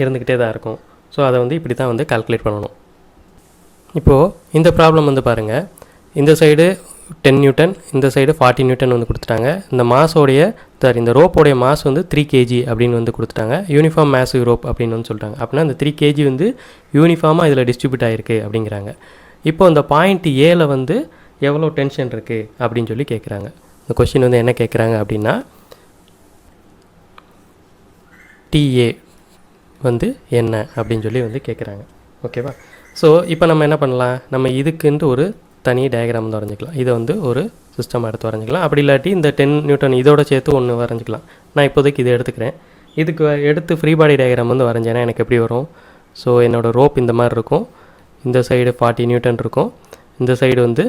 இருந்துக்கிட்டே தான் இருக்கும். ஸோ அதை வந்து இப்படி தான் வந்து கால்குலேட் பண்ணணும். இப்போது இந்த ப்ராப்ளம் வந்து பாருங்கள், இந்த சைடு 10 நியூட்டன், இந்த சைடு 40 நியூட்டன் வந்து கொடுத்துட்டாங்க. இந்த மாஸோடைய இந்த ரோப்போடைய மாஸ் வந்து 3 kg அப்படின்னு வந்து கொடுத்துட்டாங்க. யூனிஃபார்ம் மேசிவ் ரோப் அப்படின்னு வந்து சொல்லிட்டாங்க. அப்படின்னா இந்த 3 kg வந்து யூனிஃபார்மாக இதில் டிஸ்ட்ரிபியூட் ஆகிருக்கு அப்படிங்கிறாங்க. இப்போ இந்த பாயிண்ட் ஏல வந்து எவ்வளோ டென்ஷன் இருக்குது அப்படின்னு சொல்லி கேட்குறாங்க. இந்த கொஸ்டின் வந்து என்ன கேட்குறாங்க அப்படின்னா TA வந்து என்ன அப்படின்னு சொல்லி வந்து கேட்குறாங்க. ஓகேவா? ஸோ இப்போ நம்ம என்ன பண்ணலாம், நம்ம இதுக்குன்ட்டு ஒரு தனி டயக்ராம் வந்து வரைஞ்சிக்கலாம். இதை வந்து ஒரு சிஸ்டம் எடுத்து வரைஞ்சிக்கலாம். அப்படி இல்லாட்டி இந்த 10 நியூட்டன் இதோட சேர்த்து ஒன்று வரைஞ்சிக்கலாம். நான் இப்போதைக்கு இதை எடுத்துக்கிறேன். இதுக்கு எடுத்து ஃப்ரீ பாடி டயக்ராம் வந்து வரைஞ்சேன்னா எனக்கு எப்படி வரும், ஸோ என்னோடய ரோப் இந்த மாதிரி இருக்கும், இந்த சைடு 40 நியூட்டன் இருக்கும், இந்த சைடு வந்து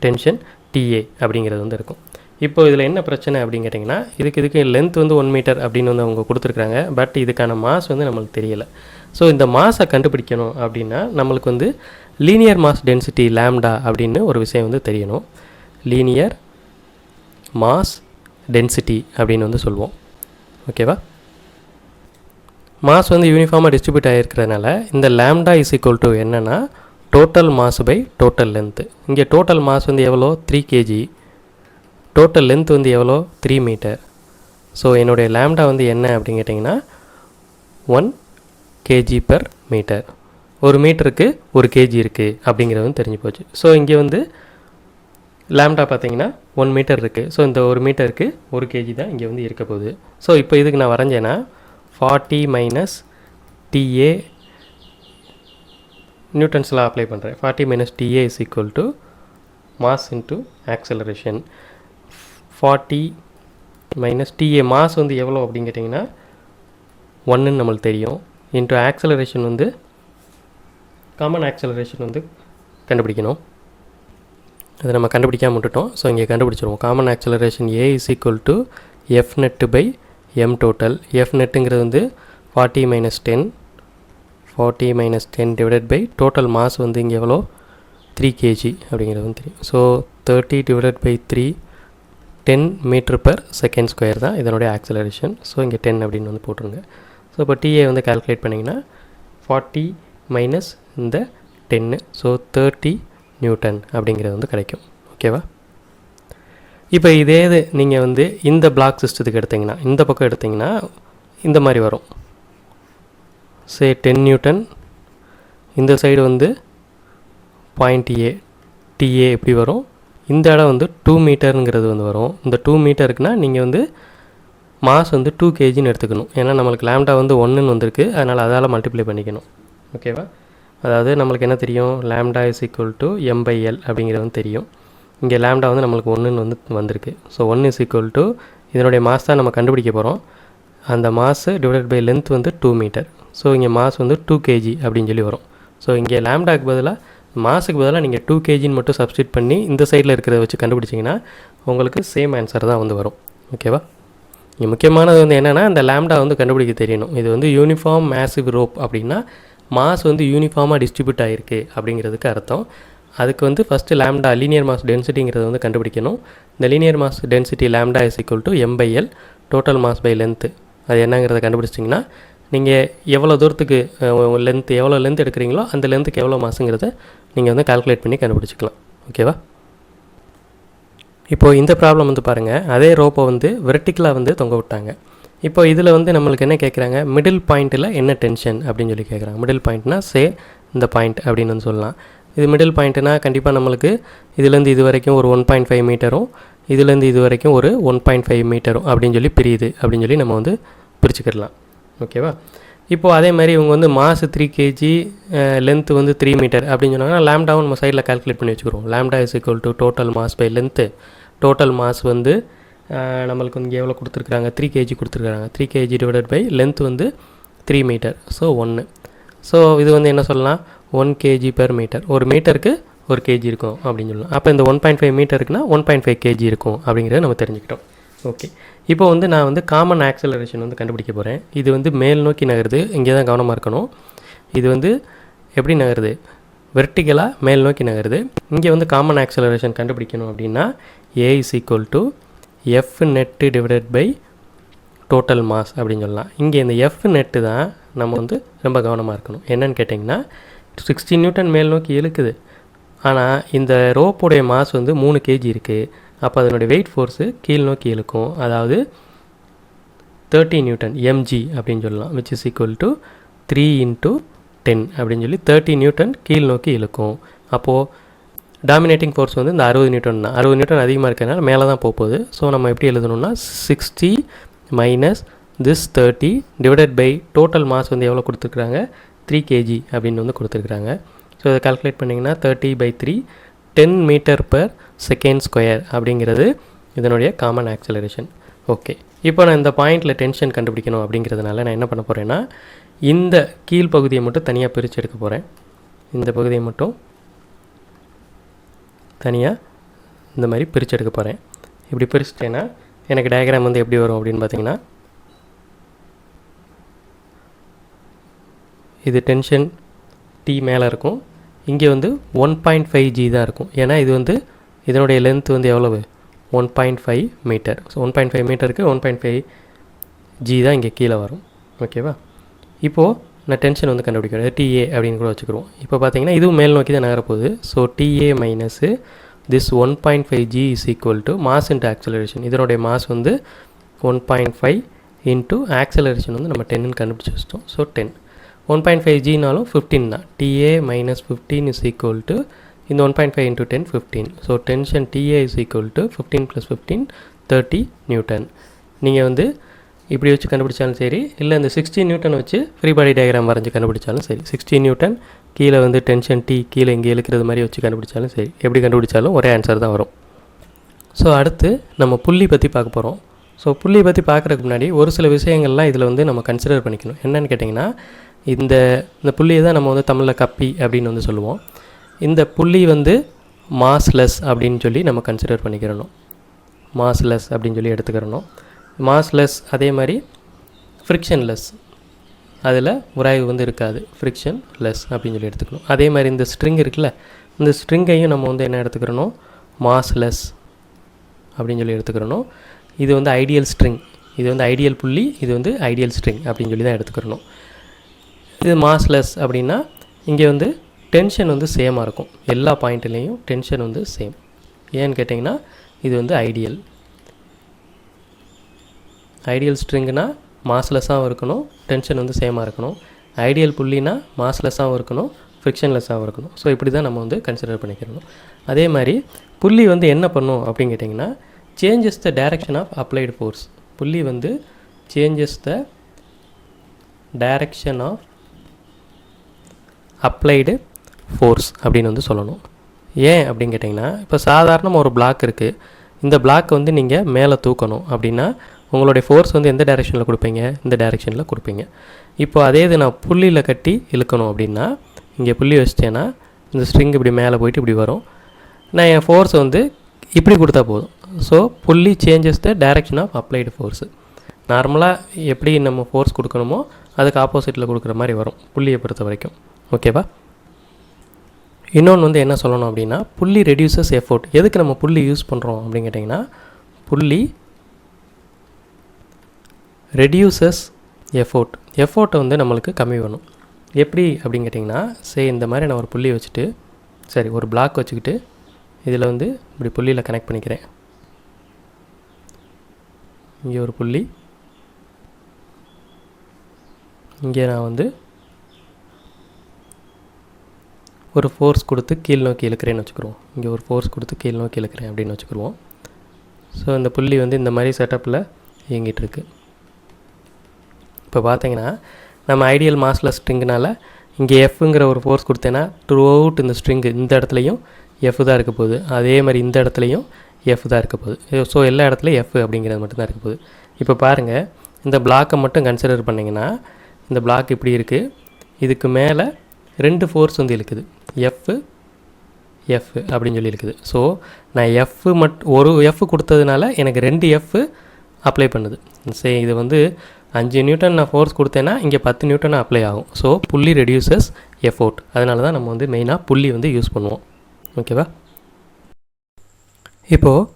டென்ஷன் TA அப்படிங்கிறது வந்து இருக்கும். இப்போ இதில் என்ன பிரச்சனை அப்படின்னு கேட்டிங்கன்னா இதுக்கு லென்த் வந்து 1 மீட்டர் அப்படின்னு வந்து அவங்க கொடுத்துருக்குறாங்க. பட் இதுக்கான மாஸ் வந்து நம்மளுக்கு தெரியலை. ஸோ இந்த மாஸை கண்டுபிடிக்கணும் அப்படின்னா நம்மளுக்கு வந்து லீனியர் மாஸ் டென்சிட்டி லாம்டா அப்படின்னு ஒரு விஷயம் வந்து தெரியணும். லீனியர் மாஸ் டென்சிட்டி அப்படின்னு வந்து சொல்லுவோம். ஓகேவா? மாஸ் வந்து யூனிஃபார்மாக டிஸ்ட்ரிபியூட் ஆகிருக்கிறதுனால இந்த லாம்டா இஸ் ஈக்குவல் டு என்னென்னா total mass by total length. இங்கே டோட்டல் மாஸ் வந்து எவ்வளோ 3 kg, டோட்டல் லென்த் வந்து எவ்வளோ 3 மீட்டர். ஸோ என்னுடைய லாம்டா வந்து என்ன அப்படின்னு கேட்டிங்கன்னா 1 kg/மீட்டர். ஒரு மீட்டருக்கு 1 kg இருக்குது அப்படிங்கிறது வந்து தெரிஞ்சு போச்சு. ஸோ இங்கே வந்து லாம்டா பார்த்தீங்கன்னா 1 மீட்டர் இருக்குது. ஸோ இந்த 1 மீட்டருக்கு 1 kg தான் இங்கே வந்து இருக்க போகுது. ஸோ இப்போ இதுக்கு நான் வரைஞ்சேன்னா 40 - TA நியூட்டன்ஸில் அப்ளை பண்ணுறேன். 40 - TA is equal to mass into acceleration. 40 - TA mass வந்து எவ்வளோ அப்படின்னு கேட்டிங்கன்னா 1ன்னு நம்மளுக்கு தெரியும். இன்ட்டு ஆக்சலரேஷன் வந்து காமன் ஆக்சலரேஷன் வந்து கண்டுபிடிக்கணும். அதை நம்ம கண்டுபிடிக்காம விட்டுட்டோம். ஸோ இங்கே கண்டுபிடிச்சிருவோம். Common acceleration A is equal to F net by M total. F netங்கிறது வந்து 40 - 10 டிவைடட் பை டோட்டல் மாஸ் வந்து இங்கே எவ்வளோ 3 kg அப்படிங்கிறது வந்து தெரியும். ஸோ 30 டிவைடட் பை 3 10 மீட்டர்/செகண்ட் ஸ்கொயர் தான் இதனுடைய ஆக்சலரேஷன். ஸோ இங்கே 10 அப்படின்னு வந்து போட்டுருங்க. ஸோ இப்போ TA வந்து கால்குலேட் பண்ணிங்கன்னா 40 மைனஸ் இந்த 10, ஸோ 30 நியூட்டன் அப்படிங்கிறது வந்து கிடைக்கும். ஓகேவா? இப்போ இதே இது நீங்கள் வந்து இந்த பிளாக் சிஸ்டத்துக்கு எடுத்திங்கன்னா இந்த பக்கம் எடுத்திங்கன்னா இந்த மாதிரி வரும். 10 நியூட்டன், இந்த சைடு வந்து பாயிண்ட் TA எப்படி வரும், இந்த இடம் வந்து 2 மீட்டருங்கிறது வந்து வரும். இந்த 2 மீட்டருக்குன்னா நீங்கள் வந்து மாஸ் வந்து 2 kgன்னு எடுத்துக்கணும். ஏன்னா நம்மளுக்கு லாம்டா வந்து 1ன்னு வந்திருக்கு, அதனால் அதால் மல்டிப்ளை பண்ணிக்கணும். ஓகேவா? அதாவது நம்மளுக்கு என்ன தெரியும், lambda is equal to M/L அப்படிங்கிறது வந்து தெரியும். இங்கே லாம்டா வந்து நம்மளுக்கு 1ன்னு வந்து வந்திருக்கு. ஸோ 1 இஸ் ஈக்குவல் டு இதனுடைய மாஸ் தான் நம்ம கண்டுபிடிக்க போகிறோம். அந்த மாஸு டிவைடட் பை லென்த் வந்து 2 மீட்டர். ஸோ இங்கே மாஸ் வந்து 2 kg அப்படின்னு சொல்லி வரும். ஸோ இங்கே லாம்டாக்கு பதிலாக மாஸுக்கு பதிலாக நீங்கள் 2 kgன்னு மட்டும் சப்ஸ்டியூட் பண்ணி இந்த சைடில் இருக்கிறத வச்சு கண்டுபிடிச்சிங்கன்னா உங்களுக்கு சேம் ஆன்சர் தான் வந்து வரும். ஓகேவா? இங்கே முக்கியமானது வந்து என்னென்னா இந்த லாம்டா வந்து கண்டுபிடிக்க தெரியணும். இது வந்து யூனிஃபார்ம் மேசிவ் ரோப் அப்படின்னா மாஸ் வந்து யூனிஃபார்மாக டிஸ்ட்ரிபியூட் ஆகிருக்கு அப்படிங்கிறதுக்கு அர்த்தம். அதுக்கு வந்து ஃபஸ்ட்டு லேம்டா லீனியர் மாஸ் டென்சிட்டிங்கிறத வந்து கண்டுபிடிக்கணும். இந்த linear mass density lambda is equal to m/l total mass by length. அது என்னங்கிறத கண்டுபிடிச்சிட்டிங்கன்னா நீங்கள் எவ்வளோ தூரத்துக்கு எவ்வளோ லென்த் எடுக்கிறீங்களோ அந்த லென்த்துக்கு எவ்வளோ மாசுங்கிறத நீங்கள் வந்து கால்குலேட் பண்ணி கண்டுபிடிச்சிக்கலாம். ஓகேவா? இப்போது இந்த ப்ராப்ளம் வந்து பாருங்கள், அதே ரோப்பை வந்து வெர்டிக்கலாக வந்து தொங்க விட்டாங்க. இப்போ இதில் வந்து நம்மளுக்கு என்ன கேட்குறாங்க, மிடில் பாயிண்ட்டில் என்ன டென்ஷன் அப்படின்னு சொல்லி கேட்குறாங்க. மிடில் பாயிண்ட்னா இந்த பாயிண்ட் அப்படின்னு வந்து சொல்லலாம். இது மிடில் பாயிண்ட்டுனா கண்டிப்பாக நம்மளுக்கு இதுலேருந்து இது வரைக்கும் ஒரு 1.5 மீட்டரும் இதுலேருந்து இது வரைக்கும் ஒரு 1.5 மீட்டரும் அப்படின்னு சொல்லி பிரியுது அப்படின்னு சொல்லி நம்ம வந்து பிரிச்சுக்கிடலாம். ஓகேவா? இப்போது அதே மாதிரி இவங்க வந்து மாஸ் 3 kg, லென்த்து வந்து 3 மீட்டர் அப்படின்னு சொன்னாங்கன்னா லேம்டாவும் நம்ம சைடில் கால்குலேட் பண்ணி வச்சுக்கிறோம். Lambda is equal to total mass by length. Total mass வந்து நம்மளுக்கு வந்து எவ்வளோ கொடுத்துருக்குறாங்க, 3 kg கொடுத்துருக்குறாங்க. 3 kg டிவைடட் பை லென்த் வந்து 3 மீட்டர். ஸோ 1. ஸோ இது வந்து என்ன சொல்லலாம், 1 kg பெர் மீட்டர். ஒரு மீட்டருக்கு 1 kg இருக்கும் அப்படின்னு சொல்லலாம். அப்போ இந்த 1.5 மீட்டருக்குன்னா 1.5 kg இருக்கும் அப்படிங்கிறத நம்ம தெரிஞ்சுக்கிட்டோம். ஓகே, இப்போ வந்து நான் வந்து காமன் ஆக்சலரேஷன் வந்து கண்டுபிடிக்க போகிறேன். இது வந்து மேல் நோக்கி நகருது, இங்கே தான் கவனமாக இருக்கணும். இது வந்து எப்படி நகருது, வெர்டிக்கலாக மேல் நோக்கி நகருது. இங்கே வந்து காமன் ஆக்சலரேஷன் கண்டுபிடிக்கணும் அப்படின்னா A is equal to F net divided by total mass அப்படின்னு சொல்லலாம். இங்கே இந்த F நெட்டு தான் நம்ம வந்து ரொம்ப கவனமாக இருக்கணும். என்னன்னு கேட்டிங்கன்னா 60 நியூட்டன் மேல் நோக்கி இழுக்குது, ஆனால் இந்த ரோப்புடைய மாஸ் வந்து 3 kg இருக்குது. அப்போ அதனுடைய வெயிட் ஃபோர்ஸு கீழ் நோக்கி இழுக்கும், அதாவது 30 நியூட்டன் mg அப்படின்னு சொல்லலாம். விச் இஸ் ஈக்குவல் டு 3 × 10 அப்படின்னு சொல்லி 30 நியூட்டன் கீழ் நோக்கி இழுக்கும். அப்போது டாமினேட்டிங் ஃபோர்ஸ் வந்து இந்த 60 நியூட்டன் தான். 60 நியூட்டன் அதிகமாக இருக்கிறதுனால மேலே தான் போகுது. ஸோ நம்ம எப்படி எழுதணும்னா 60 minus this 30 divided by total mass வந்து எவ்வளோ கொடுத்துருக்குறாங்க, 3 kg அப்படின்னு வந்து கொடுத்துருக்குறாங்க. ஸோ இதை கால்குலேட் பண்ணிங்கன்னா 30/3 10 மீட்டர் per செகண்ட் ஸ்கொயர் அப்படிங்கிறது இதனுடைய காமன் ஆக்சலரேஷன். ஓகே, இப்போ நான் இந்த பாயிண்டில் டென்ஷன் கண்டுபிடிக்கணும் அப்படிங்கிறதுனால நான் என்ன பண்ண போகிறேன்னா இந்த கீழ் பகுதியை மட்டும் தனியாக பிரித்து எடுக்க போகிறேன். இந்த பகுதியை மட்டும் தனியாக இந்த மாதிரி பிரித்து எடுக்க போகிறேன். இப்படி பிரிச்சிட்டேன்னா எனக்கு டயக்ராம் வந்து எப்படி வரும் அப்படின்னு பார்த்தீங்கன்னா, இது டென்ஷன் T மேலே இருக்கும், இங்கே வந்து 1.5 g தான் இருக்கும். ஏன்னா இது வந்து இதனுடைய லென்த் வந்து எவ்வளவு, 1.5 மீட்டர். ஸோ 1.5 மீட்டருக்கு 1.5 g தான் இங்கே கீழே வரும். ஓகேவா? இப்போது நான் டென்ஷன் வந்து கண்டுபிடிக்கிறேன், TA அப்படின்னு கூட வச்சுக்கிறோம். இப்போ பார்த்தீங்கன்னா இதுவும் மேல் நோக்கி தான் நகரப்போகுது. So TA minus this 1.5 g is equal to mass into acceleration. இதனுடைய மாஸ் வந்து 1.5 இன்ட்டு ஆக்சலரேஷன் வந்து நம்ம 10ன்னு கண்டுபிடிச்சி வச்சிட்டோம். ஸோ 10. 1.5 gனாலும் 15 தான். TA minus 15 is equal to இந்த 1.5 into 10 15. So tension TA is equal to 15 + 15 30 Newton. நீங்கள் வந்து இப்படி வச்சு கண்டுபிடிச்சாலும் சரி, இல்லை இந்த 60 நியூட்டன் வச்சு ஃப்ரீ பாடி டயக்ராம் வரைஞ்சி கண்டுபிடிச்சாலும் சரி, 60 நியூட்டன் கீழே வந்து டென்ஷன் T கீழே இங்கே இழுக்கிறது மாதிரி வச்சு கண்டுபிடிச்சாலும் சரி, எப்படி கண்டுபிடிச்சாலும் ஒரே ஆன்சர் தான் வரும். ஸோ அடுத்து நம்ம புள்ளி பற்றி பார்க்க போகிறோம். ஸோ புள்ளி பற்றி பார்க்குறதுக்கு முன்னாடி ஒரு சில விஷயங்கள்லாம் இதில் வந்து நம்ம கன்சிடர் பண்ணிக்கணும். என்னென்னு கேட்டிங்கன்னா, இந்த புள்ளியை தான் நம்ம வந்து தமிழில் கப்பி அப்படின்னு வந்து சொல்லுவோம். இந்த புள்ளி வந்து மாஸ்லெஸ் அப்படின்னு சொல்லி நம்ம கன்சிடர் பண்ணிக்கிறணும். மாஸ்லெஸ் அப்படின்னு சொல்லி எடுத்துக்கிறணும். மாஸ்லெஸ் அதே மாதிரி ஃப்ரிக்ஷன்லெஸ், அதில் உராய்வு வந்து இருக்காது, ஃப்ரிக்ஷன் லெஸ் அப்படின்னு சொல்லி எடுத்துக்கணும். அதே மாதிரி இந்த ஸ்ட்ரிங் இருக்குல்ல, இந்த ஸ்ட்ரிங்கையும் நம்ம வந்து என்ன எடுத்துக்கிறணும், மாஸ்லெஸ் அப்படின்னு சொல்லி எடுத்துக்கிறணும். இது வந்து ஐடியல் ஸ்ட்ரிங், இது வந்து ஐடியல் புள்ளி, இது வந்து ஐடியல் ஸ்ட்ரிங் அப்படின்னு சொல்லி தான் எடுத்துக்கிறணும். இது மாஸ்லெஸ் அப்படின்னா இங்கே வந்து டென்ஷன் வந்து சேமாக இருக்கும், எல்லா பாயிண்ட்லேயும் டென்ஷன் வந்து சேம். ஏன்னு கேட்டிங்கன்னா இது வந்து ஐடியல் ஸ்ட்ரிங்னா மாஸ்லெஸ்ஸாகவும் இருக்கணும், டென்ஷன் வந்து சேமாக இருக்கணும். ஐடியல் புள்ளினா மாஸ்லெஸ்ஸாகவும் இருக்கணும், ஃப்ரிக்ஷன்லெஸ்ஸாகவும் இருக்கணும். ஸோ இப்படி தான் நம்ம வந்து கன்சிடர் பண்ணிக்கிறணும். அதே மாதிரி புள்ளி வந்து என்ன பண்ணும் அப்படின்னு கேட்டிங்கன்னா, changes the direction of applied force. புள்ளி வந்து changes the direction of applied force அப்படின்னு வந்து சொல்லணும். ஏன் அப்படின்னு கேட்டிங்கன்னா, இப்போ சாதாரணமாக ஒரு பிளாக் இருக்குது, இந்த பிளாக் வந்து நீங்கள் மேலே தூக்கணும் அப்படின்னா உங்களுடைய ஃபோர்ஸ் வந்து எந்த டைரெக்ஷனில் கொடுப்பீங்க, இந்த டைரெக்ஷனில் கொடுப்பீங்க. இப்போ அதே இது நான் புள்ளியில் கட்டி இழுக்கணும் அப்படின்னா, இங்கே புள்ளி வச்சிட்டேன்னா இந்த ஸ்ட்ரிங் இப்படி மேலே போயிட்டு இப்படி வரும், நான் என் ஃபோர்ஸ் வந்து இப்படி கொடுத்தா போதும். ஸோ புள்ளி changes the direction of applied force. நார்மலாக எப்படி நம்ம ஃபோர்ஸ் கொடுக்கணுமோ அதுக்கு ஆப்போசிட்டில் கொடுக்குற மாதிரி வரும் புள்ளியை பொறுத்த வரைக்கும். ஓகேவா? இன்னொன்று வந்து என்ன சொல்லணும் அப்படின்னா, புள்ளி ரெடியூசஸ் எஃபோர்ட். எதுக்கு நம்ம புள்ளி யூஸ் பண்ணுறோம் அப்படின்னு கேட்டிங்கன்னா, புள்ளி ரெடியூசஸ் எஃபோர்ட்டை வந்து நம்மளுக்கு கம்மி பண்ணும். எப்படி அப்படின்னு கேட்டிங்கன்னா, இந்த மாதிரி நான் ஒரு புள்ளி வச்சுட்டு, ஒரு பிளாக் வச்சுக்கிட்டு இதில் வந்து இப்படி புள்ளியில் கனெக்ட் பண்ணிக்கிறேன். இங்கே ஒரு புள்ளி, இங்கே நான் வந்து ஒரு ஃபோர்ஸ் கொடுத்து கீழ் நோக்கி இழுக்கிறேன்னு வச்சுக்கிடுவோம். இங்கே ஒரு ஃபோர்ஸ் கொடுத்து கீழ் நோக்கி இழுக்கிறேன் அப்படின்னு வச்சுக்கிடுவோம். ஸோ இந்த புள்ளி வந்து இந்த மாதிரி செட்டப்பில் இயங்கிட்டுருக்கு. இப்போ பார்த்தீங்கன்னா நம்ம ஐடியல் மாஸ்லெஸ் ஸ்ட்ரிங்குனால இங்கே எஃப்ங்கிற ஒரு ஃபோர்ஸ் கொடுத்தேன்னா த்ரூ அவுட் இந்த ஸ்ட்ரிங்கு இந்த இடத்துலையும் எஃப் தான் இருக்க போகுது. அதே மாதிரி இந்த இடத்துலையும் எஃப் தான் இருக்க போகுது. ஸோ எல்லா இடத்துலையும் எஃப் அப்படிங்கிறது மட்டும்தான் இருக்க போகுது. இப்போ பாருங்கள், இந்த பிளாக்கை மட்டும் கன்சிடர் பண்ணிங்கன்னா இந்த பிளாக் இப்படி இருக்குது. இதுக்கு மேலே 2 ஃபோர்ஸ் வந்து இழுக்குது, எஃப் அப்படின்னு சொல்லி இருக்குது. ஸோ நான் ஒரு எஃப் கொடுத்ததுனால எனக்கு 2 எஃப் அப்ளை பண்ணுது. இது வந்து 5 நியூட்டன் நான் ஃபோர்ஸ் கொடுத்தேன்னா இங்கே 10 நியூட்டன் அப்ளை ஆகும். ஸோ புள்ளி ரெடியூசஸ் எஃபோர்ட். அதனால தான் நம்ம வந்து மெயினாக புள்ளி வந்து யூஸ் பண்ணுவோம். ஓகேவா? இப்போது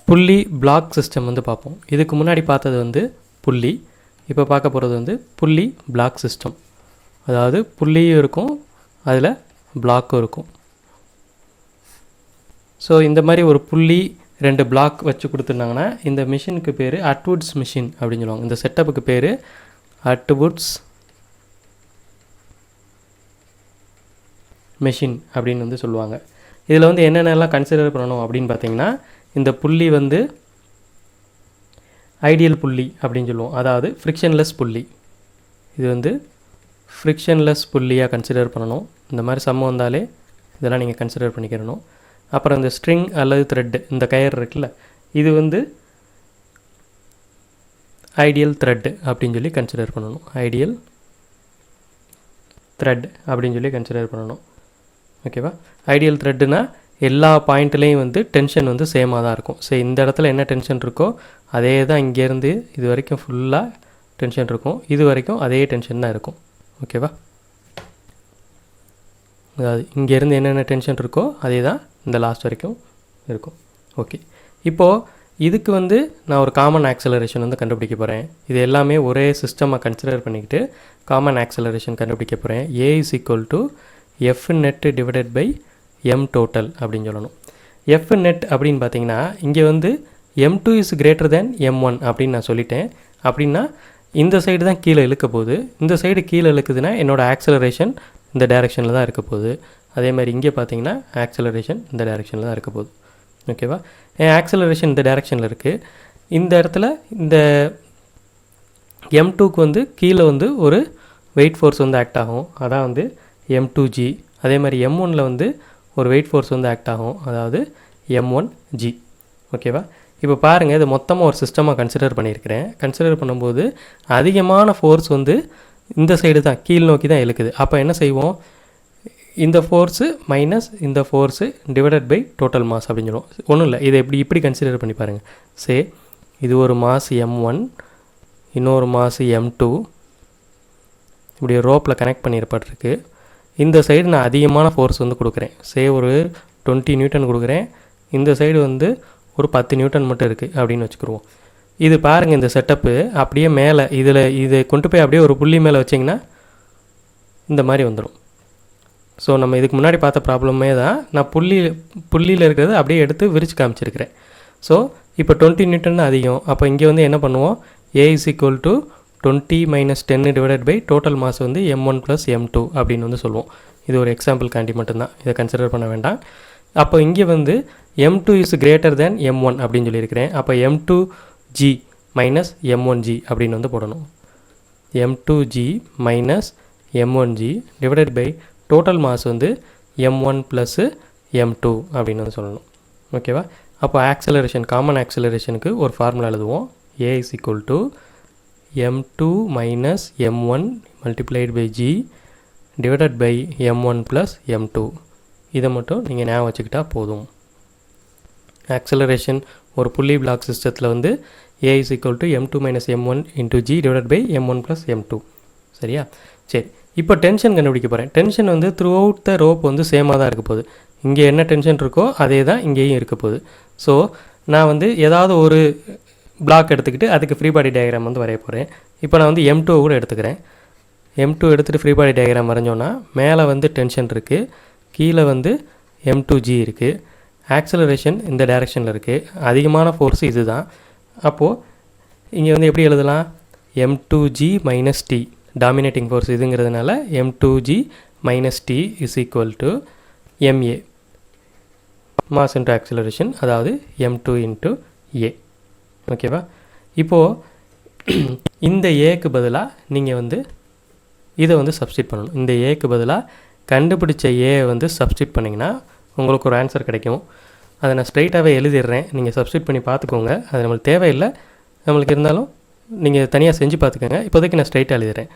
புள்ளி பிளாக் சிஸ்டம் வந்து பார்ப்போம். இதுக்கு முன்னாடி பார்த்தது வந்து புள்ளி, இப்போ பார்க்க போகிறது வந்து புள்ளி பிளாக் சிஸ்டம். அதாவது புள்ளியும் இருக்கும், அதில் பிளாக்கும் இருக்கும். ஸோ இந்த மாதிரி ஒரு புள்ளி 2 பிளாக் வச்சு கொடுத்துருந்தாங்கன்னா இந்த மிஷினுக்கு பேர் அட்வுட்ஸ் மிஷின் அப்படின்னு சொல்லுவாங்க. இந்த செட்டப்புக்கு பேர் அட்வுட்ஸ் மிஷின் அப்படின்னு வந்து சொல்லுவாங்க. இதில் வந்து என்னென்னலாம் கன்சிடர் பண்ணணும் அப்படின்னு பார்த்தீங்கன்னா, இந்த புள்ளி வந்து ஐடியல் புள்ளி அப்படின்னு சொல்லுவோம். அதாவது ஃப்ரிக்ஷன்லெஸ் புள்ளி. இது வந்து ஃப்ரிக்ஷன்லெஸ் புள்ளியாக கன்சிடர் பண்ணணும். இந்த மாதிரி சம்ம வந்தாலே இதெல்லாம் நீங்கள் கன்சிடர் பண்ணிக்கிறணும். அப்புறம் இந்த ஸ்ட்ரிங் அல்லது த்ரெட்டு, இந்த கயர் இருக்குல்ல, இது வந்து ஐடியல் த்ரெட் அப்படின்னு சொல்லி கன்சிடர் பண்ணணும். ஐடியல் த்ரெட் அப்படின்னு சொல்லி கன்சிடர் பண்ணணும். ஓகேவா? ஐடியல் த்ரெட்டுனா எல்லா பாயிண்ட்லேயும் வந்து டென்ஷன் வந்து சேமாக தான் இருக்கும். இந்த இடத்துல என்ன டென்ஷன் இருக்கோ அதே தான் இங்கேருந்து இது வரைக்கும் ஃபுல்லாக டென்ஷன் இருக்கும். இது வரைக்கும் அதே டென்ஷன் தான் இருக்கும். ஓகேவா? அதாவது இங்கேருந்து என்னென்ன டென்ஷன் இருக்கோ அதே தான் இந்த லாஸ்ட் வரைக்கும் இருக்கும். ஓகே, இப்போது இதுக்கு வந்து நான் ஒரு காமன் ஆக்சலரேஷன் வந்து கண்டுபிடிக்க போகிறேன். இது எல்லாமே ஒரே சிஸ்டமாக கன்சிடர் பண்ணிக்கிட்டு காமன் ஆக்சலரேஷன் கண்டுபிடிக்க போகிறேன். A is equal to F net divided by M total அப்படின்னு சொல்லணும். F net அப்படின்னு பார்த்தீங்கன்னா இங்கே வந்து M2 is greater than M1 அப்படின்னு நான் சொல்லிட்டேன். அப்படின்னா இந்த சைடு தான் கீழே இழுக்க போகுது. இந்த சைடு கீழே இழுக்குதுன்னா என்னோடய ஆக்சலரேஷன் இந்த டைரெக்ஷனில் தான் இருக்க போகுது. அதே மாதிரி இங்கே பார்த்தீங்கன்னா ஆக்சலரேஷன் இந்த டைரெக்ஷனில் தான் இருக்க போகுது. ஓகேவா? என் ஆக்சலரேஷன் இந்த டைரெக்ஷனில் இருக்குது. இந்த இடத்துல இந்த M2க்கு வந்து கீழே வந்து ஒரு வெயிட் ஃபோர்ஸ் வந்து ஆக்ட் ஆகும். அதான் வந்து M2G. அதே மாதிரி M1ல் வந்து ஒரு வெயிட் ஃபோர்ஸ் வந்து ஆக்ட் ஆகும். அதாவது M1G. ஓகேவா? இப்போ பாருங்கள், இது மொத்தமாக ஒரு சிஸ்டமாக கன்சிடர் பண்ணியிருக்கிறேன். கன்சிடர் பண்ணும்போது அதிகமான ஃபோர்ஸ் வந்து இந்த சைடு தான் கீழ் நோக்கி தான் இழுக்குது. அப்போ என்ன செய்வோம்? இந்த ஃபோர்ஸு மைனஸ் இந்த force divided by total mass அப்படின்னு சொல்லுவோம். ஒன்றும் இல்லை, இதை இப்படி கன்சிடர் பண்ணி பாருங்கள். இது ஒரு மாஸ் M1, இன்னொரு மாஸ் M2, இப்படி ரோப்பில் கனெக்ட் பண்ணியிருப்பட்டிருக்கு. இந்த சைடு நான் அதிகமான ஃபோர்ஸ் வந்து கொடுக்குறேன். ஒரு 20 நியூட்டன் கொடுக்குறேன். இந்த சைடு வந்து ஒரு 10 நியூட்டன் மட்டும் இருக்குது அப்படின்னு வச்சுக்கிடுவோம். இது பாருங்கள், இந்த செட்டப்பு அப்படியே மேலே இதை கொண்டு போய் அப்படியே ஒரு புள்ளி மேலே வச்சிங்கன்னா இந்த மாதிரி வந்துடும். ஸோ நம்ம இதுக்கு முன்னாடி பார்த்த ப்ராப்ளமே தான். நான் புள்ளியில் இருக்கிறது அப்படியே எடுத்து விரித்து காமிச்சிருக்கிறேன். ஸோ இப்போ 20 நியூட்டன் அதிகம். அப்போ இங்கே வந்து என்ன பண்ணுவோம்? A is equal to 20 minus 10 divided by total mass வந்து M1 plus M2 அப்படின்னு வந்து சொல்லுவோம். இது ஒரு எக்ஸாம்பிள் காண்டி மட்டும்தான், இதை கன்சிடர் பண்ண வேண்டாம். அப்போ இங்கே வந்து M2 is greater than M1 அப்படின்னு சொல்லியிருக்கிறேன். அப்போ M2G minus M1G அப்படின்னு வந்து போடணும். M2G minus M1G divided by total mass வந்து M1 plus M2 அப்படின்னு வந்து சொல்லணும். ஓகேவா? அப்போ ஆக்சலரேஷன், காமன் ஆக்சலரேஷனுக்கு ஒரு ஃபார்முலா எழுதுவோம். A is equal to M2 minus M1 multiplied by G divided by M1 plus M2. இதை மட்டும் நீங்கள் ஞாபகம் வச்சுக்கிட்டா போதும். ஆக்சலரேஷன் ஒரு புள்ளி பிளாக் சிஸ்டத்தில் வந்து A is equal to M2 minus M1 into G divided by M1 plus M2. சரியா? சரி, இப்போ டென்ஷன் கண்டுபிடிக்க போகிறேன். டென்ஷன் வந்து த்ரூ அவுட் த ரோப் வந்து சேமாக தான் இருக்க போகுது. இங்கே என்ன டென்ஷன் இருக்கோ அதே தான் இங்கேயும் இருக்க போகுது. ஸோ நான் வந்து ஏதாவது ஒரு பிளாக் எடுத்துக்கிட்டு அதுக்கு ஃப்ரீ பாடி டயக்ராம் வந்து வரைய போகிறேன். இப்போ நான் வந்து M2 கூட எடுத்துக்கிறேன். M2 எடுத்துகிட்டு ஃப்ரீ பாடி டயக்ராம் வரைஞ்சோன்னா மேலே வந்து டென்ஷன் இருக்குது, கீழே வந்து M2G இருக்குது, ஆக்சலரேஷன் இந்த டைரெக்ஷனில் இருக்குது, அதிகமான ஃபோர்ஸ் இது தான். அப்போது இங்கே வந்து எப்படி எழுதலாம்? M2G minus T dominating force இதுங்கிறதுனால M2G minus T is equal to MA mass into acceleration, அதாவது M2 இன்ட்டு A. ஓகேவா? இப்போது இந்த ஏக்கு பதிலாக நீங்கள் வந்து இதை வந்து சப்ஸ்டிட் பண்ணணும். இந்த ஏக்கு பதிலாக கண்டுபிடிச்ச ஏ வந்து சப்ஸ்டிட் பண்ணிங்கன்னா உங்களுக்கு ஒரு ஆன்சர் கிடைக்கும். அதை நான் ஸ்ட்ரைட்டாகவே எழுதிடுறேன், நீங்கள் சப்ஸ்டிட் பண்ணி பார்த்துக்கோங்க. அது நம்மளுக்கு தேவையில்லை, நம்மளுக்கு இருந்தாலும் நீங்கள் தனியாக செஞ்சு பார்த்துக்கோங்க. இப்போதைக்கு நான் ஸ்ட்ரைட்டாக எழுதிடுறேன்.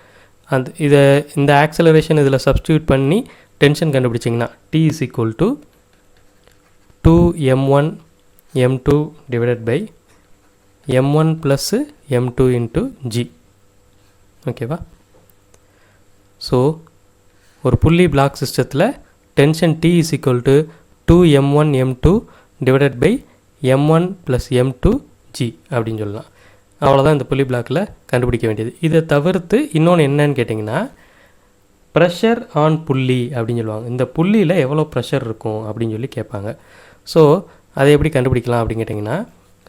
இந்த ஆக்சலரேஷன் இதில் சப்ஸ்டியூட் பண்ணி டென்ஷன் கண்டுபிடிச்சிங்கன்னா T is equal to 2m1 m2 divided by m1 plus m2 into G. ஓகேவா? ஸோ ஒரு புள்ளி பிளாக் சிஸ்டத்தில் tension T is equal to 2m1 m2 divided by m1 plus m2 G அப்படின்னு சொல்லலாம். அவ்வளோதான் இந்த புள்ளி பிளாக்கில் கண்டுபிடிக்க வேண்டியது. இதை தவிர்த்து இன்னொன்று என்னன்னு கேட்டிங்கன்னா ப்ரெஷர் ஆன் புள்ளி அப்படின்னு சொல்லுவாங்க. இந்த புள்ளியில் எவ்வளோ ப்ரெஷர் இருக்கும் அப்படின்னு சொல்லி கேட்பாங்க. ஸோ அதை எப்படி கண்டுபிடிக்கலாம் அப்படின்னு கேட்டிங்கன்னா,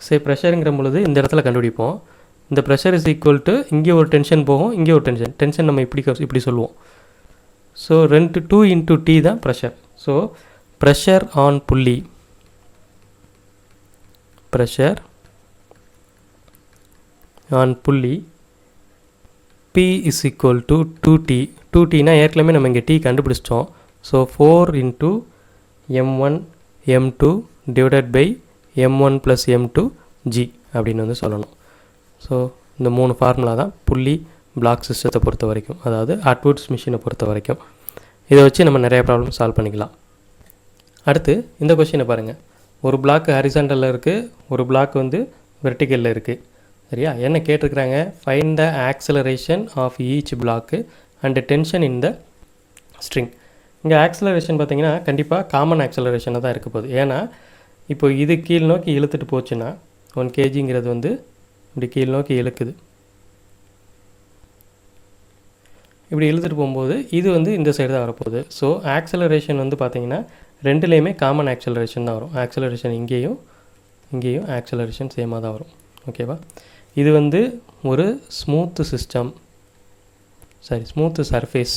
சரி ப்ரெஷருங்கிற பொழுது இந்த இடத்துல கண்டுபிடிப்போம். இந்த ப்ரெஷர் இஸ் ஈக்குவல் டு இங்கே ஒரு டென்ஷன் போகும், இங்கே ஒரு டென்ஷன் நம்ம இப்படி சொல்லுவோம். ஸோ 2 இன்ட்டு T தான் ப்ரெஷர். ஸோ ப்ரெஷர் ஆன் புள்ளி, ப்ரெஷர் ஆன் புள்ளி P is equal to 2T. 2Tனா ஏற்கனவே நம்ம இங்கே T கண்டுபிடிச்சிட்டோம். So 4 into M1 M2 divided by M1 plus M2 G அப்படின்னு வந்து சொல்லணும். ஸோ இந்த 3 ஃபார்முலா தான் புள்ளி பிளாக் சிஸ்டத்தை பொறுத்த வரைக்கும், அதாவது அட்வுட்ஸ் மிஷினை பொறுத்த வரைக்கும். இதை வச்சு நம்ம நிறைய ப்ராப்ளம் சால்வ் பண்ணிக்கலாம். அடுத்து இந்த கொஷினை பாருங்கள். ஒரு பிளாக் ஹாரிசாண்டலில் இருக்குது, ஒரு பிளாக் வந்து வெர்டிக்கலில் இருக்குது. சரியா? என்ன கேட்டிருக்கிறாங்க? Find the acceleration of each block and tension in the string. இங்கே ஆக்சலரேஷன் பார்த்திங்கன்னா கண்டிப்பாக காமன் ஆக்சலரேஷனாக தான் இருக்க போகுது. ஏன்னா இப்போ இது கீழ் நோக்கி இழுத்துட்டு போச்சுன்னா 1 kgங்கிறது வந்து இப்படி கீழ் நோக்கி இழுக்குது. இப்படி இழுத்துட்டு போகும்போது இது வந்து இந்த சைடு தான் வரப்போகுது. ஸோ ஆக்சலரேஷன் வந்து பார்த்திங்கன்னா ரெண்டுலேயுமே காமன் ஆக்சலரேஷன் தான் வரும். ஆக்சலரேஷன் இங்கேயும் ஆக்சலரேஷன் சேமாக தான் வரும். ஓகேவா? இது வந்து ஒரு ஸ்மூத் சர்ஃபேஸ்.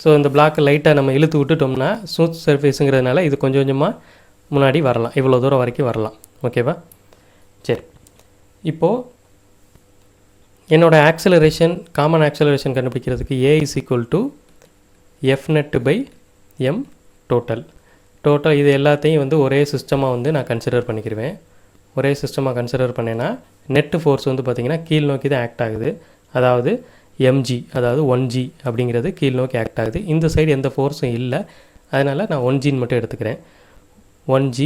ஸோ இந்த பிளாக்கை லைட்டாக நம்ம இழுத்து விட்டுட்டோம்னா ஸ்மூத் சர்ஃபேஸுங்கிறதுனால இது கொஞ்சம் கொஞ்சமாக முன்னாடி வரலாம், இவ்வளோ தூரம் வரைக்கும் வரலாம். ஓகேவா? சரி, இப்போது என்னோடய ஆக்சலரேஷன், காமன் ஆக்சலரேஷன் கண்டுபிடிக்கிறதுக்கு A is equal to F_net by M total. இது எல்லாத்தையும் வந்து ஒரே சிஸ்டமாக வந்து நான் கன்சிடர் பண்ணிக்கிடுவேன். ஒரே சிஸ்டமாக கன்சிடர் பண்ணேன்னா நெட்டு ஃபோர்ஸ் வந்து பார்த்திங்கன்னா கீழ் நோக்கி தான் ஆக்ட் ஆகுது. அதாவது mg, அதாவது 1g அப்படிங்கிறது கீழ் நோக்கி ஆக்ட் ஆகுது. இந்த சைடு எந்த ஃபோர்ஸும் இல்லை, அதனால் நான் 1gன்னு மட்டும் எடுத்துக்கிறேன். 1g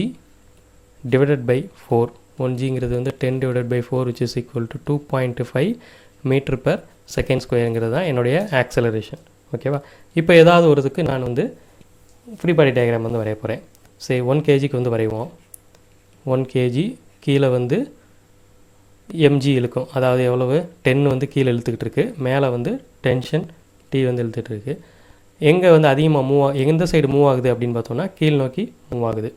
divided by 4. 1gங்கிறது வந்து 10 divided by 4 which is equal to 2.5 m/s² தான் என்னுடைய ஆக்சலரேஷன். ஓகேவா? இப்போ ஏதாவது ஒரு இதுக்கு நான் வந்து ஃப்ரீ பாடி டயக்ராம் வந்து வரைய போகிறேன். சரி, 1 kgக்கு வந்து வரைவோம். 1 kg கீழே வந்து mg இழுக்கும், அதாவது எவ்வளவு 10 வந்து கீழே இழுத்துக்கிட்டு இருக்குது, மேலே வந்து டென்ஷன் T வந்து இழுத்துட்டு இருக்குது. எங்கே வந்து அதிகமாக எந்த சைடு மூவ் ஆகுது அப்படின்னு பார்த்தோம்னா கீழ் நோக்கி மூவ் ஆகுது.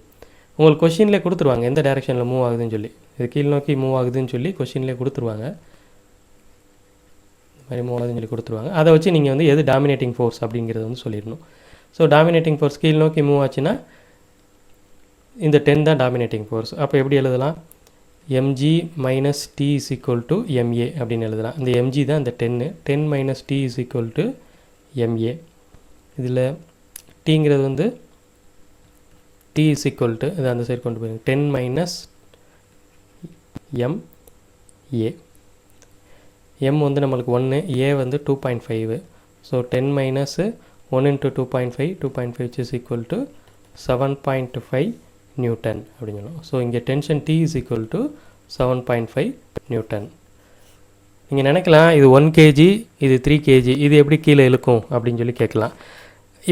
உங்களுக்கு கொஷின்லேயே கொடுத்துருவாங்க எந்த டைரெக்ஷனில் மூவ் ஆகுதுன்னு சொல்லி. இது கீழ் நோக்கி மூவ் ஆகுதுன்னு சொல்லி கொஷின்லேயே கொடுத்துருவாங்க. இந்த மாதிரி மூவ் ஆகுதுன்னு சொல்லி கொடுத்துருவாங்க. அதை வச்சு நீங்கள் வந்து எது டாமினேட்டிங் ஃபோர்ஸ் அப்படிங்கிறது வந்து சொல்லிடணும். ஸோ டாமினேட்டிங் ஃபோர்ஸ் கீழ் நோக்கி மூவ் ஆச்சுன்னா இந்த 10 தான் டாமினேட்டிங் ஃபோர்ஸ். அப்போ எப்படி எழுதலாம்? mg minus T is equal to MA அப்படின்னு எழுதலாம். இந்த mg தான் இந்த 10 minus T is equal to MA. இதில் Tங்கிறது வந்து T இஸ் ஈக்குவல் டு இது அந்த சைடு கொண்டு போயிருங்க 10 மைனஸ் MA. M வந்து நம்மளுக்கு 1, A வந்து 2.5. So 10 minus 1 into 2.5 which is equal to 7.5 Newton அப்படின்னு சொல்லலாம். ஸோ இங்கே tension T is equal to 7.5 Newton. நீங்கள் நினைக்கலாம் இது 1 kg இது 3 kg இது எப்படி கீழே இழுக்கும் அப்படின்னு சொல்லி கேட்கலாம்.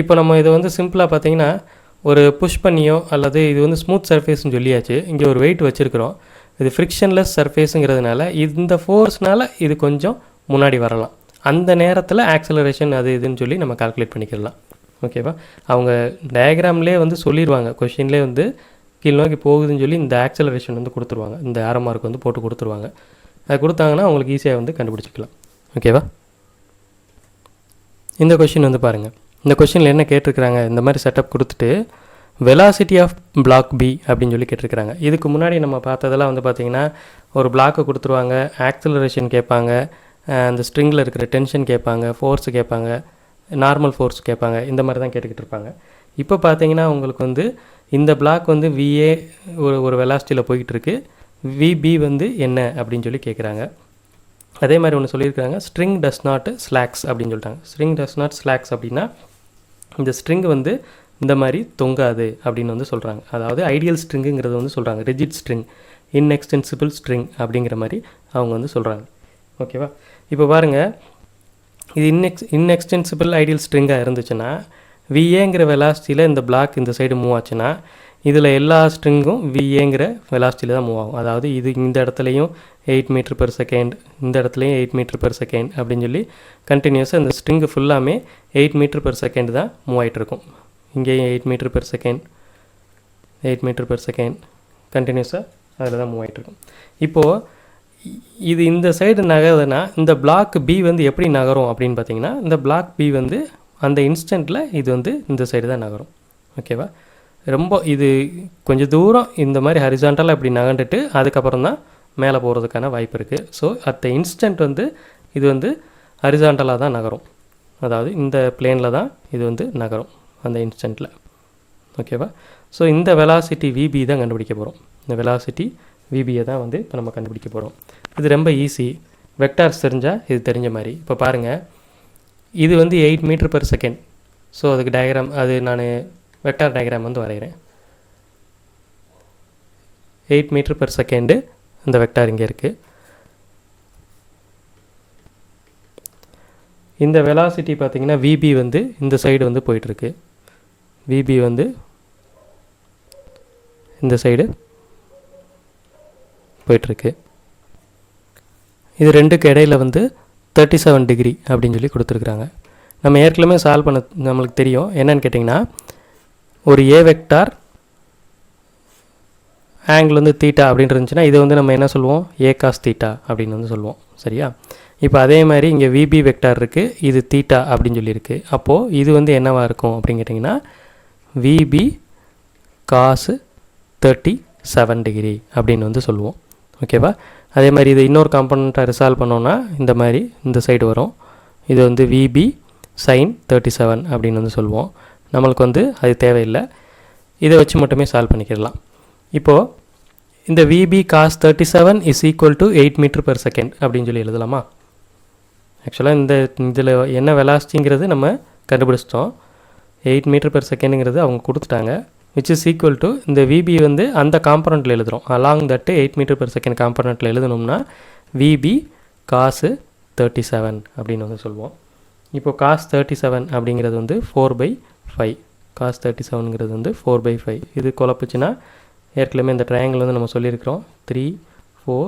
இப்போ நம்ம இதை வந்து சிம்பிளாக பார்த்தீங்கன்னா ஒரு புஷ் பண்ணியோ அல்லது இது வந்து ஸ்மூத் சர்ஃபேஸ்னு சொல்லியாச்சு. இங்கே ஒரு வெயிட் வச்சுருக்கிறோம். இது ஃப்ரிக்ஷன்லெஸ் சர்ஃபேஸுங்கிறதுனால இந்த ஃபோர்ஸ்னால் இது கொஞ்சம் முன்னாடி வரலாம். அந்த நேரத்தில் ஆக்சலரேஷன் அது இதுன்னு சொல்லி நம்ம கால்குலேட் பண்ணிக்கலாம். ஓகேவா? அவங்க டயக்ராம்லேயே வந்து சொல்லிடுவாங்க, கொஷின்லேயே வந்து கீழ் நோக்கி போகுதுன்னு சொல்லி இந்த ஆக்சலரேஷன் வந்து கொடுத்துருவாங்க. இந்த ஆரோ மார்க் வந்து போட்டு கொடுத்துருவாங்க. அது கொடுத்தாங்கன்னா உங்களுக்கு ஈஸியாக வந்து கண்டுபிடிச்சிக்கலாம். ஓகேவா? இந்த கொஷின் வந்து பாருங்கள். இந்த கொஷினில் என்ன கேட்டிருக்கிறாங்க, இந்த மாதிரி செட்டப் கொடுத்துட்டு வெலாசிட்டி ஆஃப் பிளாக் பி அப்படின்னு சொல்லி கேட்டிருக்கிறாங்க. இதுக்கு முன்னாடி நம்ம பார்த்ததெல்லாம் வந்து பார்த்திங்கன்னா ஒரு பிளாக்கை கொடுத்துருவாங்க, ஆக்சலரேஷன் கேட்பாங்க, அந்த ஸ்ட்ரிங்கில் இருக்கிற டென்ஷன் கேட்பாங்க, ஃபோர்ஸ் கேட்பாங்க, நார்மல் ஃபோர்ஸ் கேட்பாங்க. இந்த மாதிரி தான் கேட்டுக்கிட்டு இருப்பாங்க. இப்போ பார்த்தீங்கன்னா உங்களுக்கு வந்து இந்த பிளாக் வந்து விஏ ஒரு வெலாசிட்டியில் போய்கிட்டு இருக்கு, விபி வந்து என்ன அப்படின்னு சொல்லி கேட்குறாங்க. அதே மாதிரி ஒன்று சொல்லியிருக்காங்க, ஸ்ட்ரிங் டஸ் நாட் ஸ்லாக்ஸ் அப்படின்னு சொல்லிட்டாங்க. ஸ்ட்ரிங் டஸ் நாட் ஸ்லாக்ஸ் அப்படின்னா இந்த ஸ்ட்ரிங் வந்து இந்த மாதிரி தொங்காது அப்படின்னு வந்து சொல்கிறாங்க. அதாவது ஐடியல் ஸ்ட்ரிங்குங்கிறது வந்து சொல்கிறாங்க, ரிஜிட் ஸ்ட்ரிங், இன்எக்ஸ்டென்சிபிள் ஸ்ட்ரிங் அப்படிங்கிற மாதிரி அவங்க வந்து சொல்கிறாங்க. ஓகேவா? இப்போ பாருங்கள், இது இன்எக்ஸ்டென்சிபிள் ஐடியல் ஸ்ட்ரிங்காக இருந்துச்சுன்னா விஏங்கிற வெலாசிட்டியில் இந்த பிளாக் இந்த சைடு மூவ் ஆச்சுன்னா இதில் எல்லா ஸ்ட்ரிங்கும் விஏங்கிற வெலாசிட்டியில் தான் மூவ் ஆகும். அதாவது இது இந்த இடத்துலையும் 8 m/s, இந்த இடத்துலையும் 8 m/s அப்படின்னு சொல்லி கண்டினியூஸாக இந்த ஸ்ட்ரிங்கு ஃபுல்லாமே 8 m/s தான் மூவ் ஆகிட்டு இருக்கும். இங்கேயும் 8 m/s, 8 m/s கண்டினியூஸாக அதில் தான் மூவ் ஆகிட்டு இருக்கும். இப்போது இது இந்த சைடு நகருதுன்னா இந்த பிளாக் பி வந்து எப்படி நகரும் அப்படின்னு பார்த்தீங்கன்னா, இந்த பிளாக் பி வந்து அந்த இன்ஸ்டண்ட்டில் இது வந்து இந்த சைடு தான் நகரும். ஓகேவா? ரொம்ப இது கொஞ்சம் தூரம் இந்த மாதிரி ஹரிசாண்டலாக இப்படி நகண்டுட்டு அதுக்கப்புறம் தான் மேலே போகிறதுக்கான வாய்ப்பு இருக்குது. ஸோ அட் த இன்ஸ்டன்ட் வந்து இது வந்து ஹரிசாண்டலாக தான் நகரும். அதாவது இந்த பிளேனில் தான் இது வந்து நகரும் அந்த இன்ஸ்டண்ட்டில். ஓகேவா? ஸோ இந்த வெலாசிட்டி விபி தான் கண்டுபிடிக்க போகிறோம். இந்த வெலாசிட்டி விபியை தான் வந்து இப்போ நம்ம கண்டுபிடிக்க போகிறோம். இது ரொம்ப ஈஸி. வெக்டார்ஸ் தெரிஞ்சால் இது தெரிஞ்ச மாதிரி. இப்போ பாருங்கள், இது வந்து 8 m/s. ஸோ அதுக்கு டயக்ராம், அது நான் வெக்டார் டயக்ராம் வந்து வரைகிறேன். 8 m/s இந்த வெக்டார் இங்கே இருக்குது. இந்த வெலாசிட்டி பார்த்திங்கன்னா விபி வந்து இந்த சைடு வந்து போயிட்டுருக்கு. விபி வந்து இந்த சைடு போயிட்டுருக்கு. இது ரெண்டுக்கு இடையில் வந்து 37 டிகிரி அப்படின்னு சொல்லி கொடுத்துருக்குறாங்க. நம்ம ஏற்கனவே சால்வ் பண்ண நம்மளுக்கு தெரியும். என்னன்னு கேட்டிங்கன்னா, ஒரு ஏ வெக்டார் ஆங்கிள் வந்து தீட்டா அப்படின்னு இருந்துச்சுன்னா இது வந்து நம்ம என்ன சொல்லுவோம், ஏ காஸ் தீட்டா அப்படின்னு வந்து சொல்லுவோம். சரியா? இப்போ அதே மாதிரி இங்கே விபி வெக்டார் இருக்குது, இது தீட்டா அப்படின்னு சொல்லியிருக்கு. அப்போது இது வந்து என்னவாக இருக்கும் அப்படின்னு கேட்டிங்கன்னா விபி காசு 37 டிகிரி அப்படின்னு வந்து சொல்லுவோம். ஓகேவா? அதே மாதிரி இது இன்னொரு காம்பனண்ட்டாக ரிசால்வ் பண்ணோன்னா இந்த மாதிரி இந்த சைடு வரும். இது வந்து விபி சைன் 37 அப்படின்னு வந்து சொல்லுவோம். நம்மளுக்கு வந்து அது தேவையில்லை, இதை வச்சு மட்டுமே சால்வ் பண்ணிக்கிடலாம். இப்போது இந்த VB cos 37 is equal to 8 m/s அப்படின்னு சொல்லி எழுதலாமா? ஆக்சுவலாக இந்த இதில் என்ன வெலாசிட்டிங்கிறது நம்ம கண்டுபிடிச்சிட்டோம். 8 m/s அவங்க கொடுத்துட்டாங்க. விச் இஸ் ஈக்குவல் டு இந்த விபி வந்து அந்த காம்பனண்ட்டில் எழுதுகிறோம். அலாங் தட்டு 8 m/s காம்பனண்ட்டில் எழுதணும்னா விபி காசு 37 அப்படின்னு வந்து சொல்லுவோம். இப்போ காஸ் 37 அப்படிங்கிறது வந்து 4/5. காஸ் 37ங்கிறது வந்து 4/5. இது குழப்புச்சுன்னா ஏற்கனவே இந்த ட்ரையாங்கிள் வந்து நம்ம சொல்லியிருக்கிறோம் 3, 4,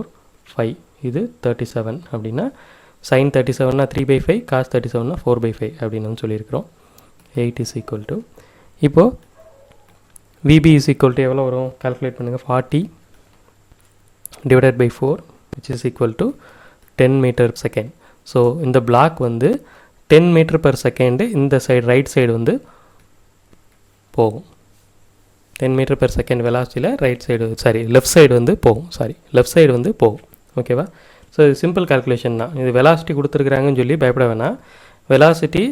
5. இது 37 அப்படின்னா சைன் 37னா 3/5, காஸ் 37னா 4/5 அப்படின்னு வந்து சொல்லியிருக்கிறோம். 8 இஸ் ஈக்குவல் டு, இப்போது விபி இஸ் ஈக்குவல் டு எவ்வளோ வரும் கால்குலேட் பண்ணுங்கள். 40 divided by 4 which is equal to 10 m/s. So இந்த பிளாக் வந்து 10 m/s இந்த சைடு ரைட் சைடு வந்து போகும். 10 m/s வெலாசிட்டியில் ரைட் சைடு லெஃப்ட் சைடு வந்து போகும். லெஃப்ட் சைடு வந்து போகும். ஓகேவா? ஸோ இது சிம்பிள் கால்குலேஷன் தான். இது வெலாசிட்டி கொடுத்துருக்குறாங்கன்னு சொல்லி பயப்பட வேணாம். வெலாசிட்டி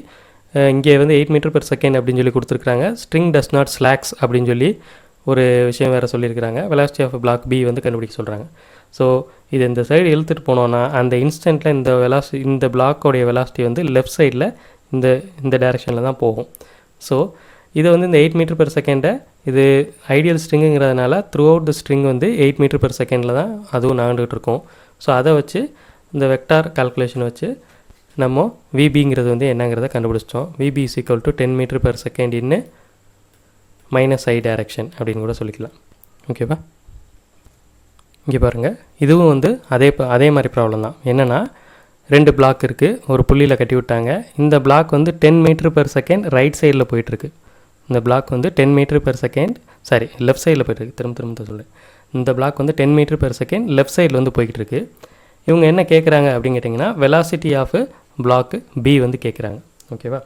இங்கே வந்து 8 m/s அப்படின்னு சொல்லி கொடுத்துருக்குறாங்க. ஸ்ட்ரிங் டஸ் நாட் ஸ்லாக்ஸ் அப்படின்னு சொல்லி ஒரு விஷயம் வேறு சொல்லியிருக்கிறாங்க. வெலாசிட்டி ஆஃப் பிளாக் பி வந்து கண்டுபிடிக்க சொல்கிறாங்க. ஸோ இது இந்த சைடு இழுத்துட்டு போனோன்னா அந்த இன்ஸ்டண்ட்டில் இந்த பிளாக்கோடைய வெலாசிட்டி வந்து லெஃப்ட் சைடில் இந்த டைரெக்ஷனில் தான் போகும். ஸோ இதை வந்து இந்த 8 m/s இது ஐடியல் ஸ்ட்ரிங்குங்கிறதுனால த்ரூ அவுட் த ஸ்ட்ரிங் வந்து 8 m/s தான் அதுவும் நகண்டுகிட்டு இருக்கும். ஸோ அதை வச்சு இந்த வெக்டார் கால்குலேஷன் வச்சு நம்ம விபிங்கிறது வந்து என்னங்கிறத கண்டுபிடிச்சிட்டோம். VB is equal to 10 metre per second in minus I direction அப்படின்னு கூட சொல்லிக்கலாம். ஓகேவா? இங்கே பாருங்கள், இதுவும் வந்து அதே மாதிரி ப்ராப்ளம் தான். என்னென்னா 2 பிளாக் இருக்குது, ஒரு புள்ளியில் கட்டி விட்டாங்க. இந்த பிளாக் வந்து 10 மீட்டர் பெர் செகண்ட் ரைட் சைடில் போயிட்டுருக்கு. இந்த பிளாக் வந்து 10 மீட்டர் பெர் செகண்ட் லெஃப்ட் சைடில் போயிட்டுருக்கு. திரும்ப சொல்கிறேன். இந்த பிளாக் வந்து 10 மீட்டர் பெர் செகண்ட் லெஃப்ட் சைடில் வந்து போய்கிட்டு இருக்கு. இவங்க என்ன கேட்குறாங்க அப்படின்னு கேட்டிங்கன்னா வெலாசிட்டி ஆஃப் பிளாக் பி வந்து கேட்குறாங்க. ஓகேவா?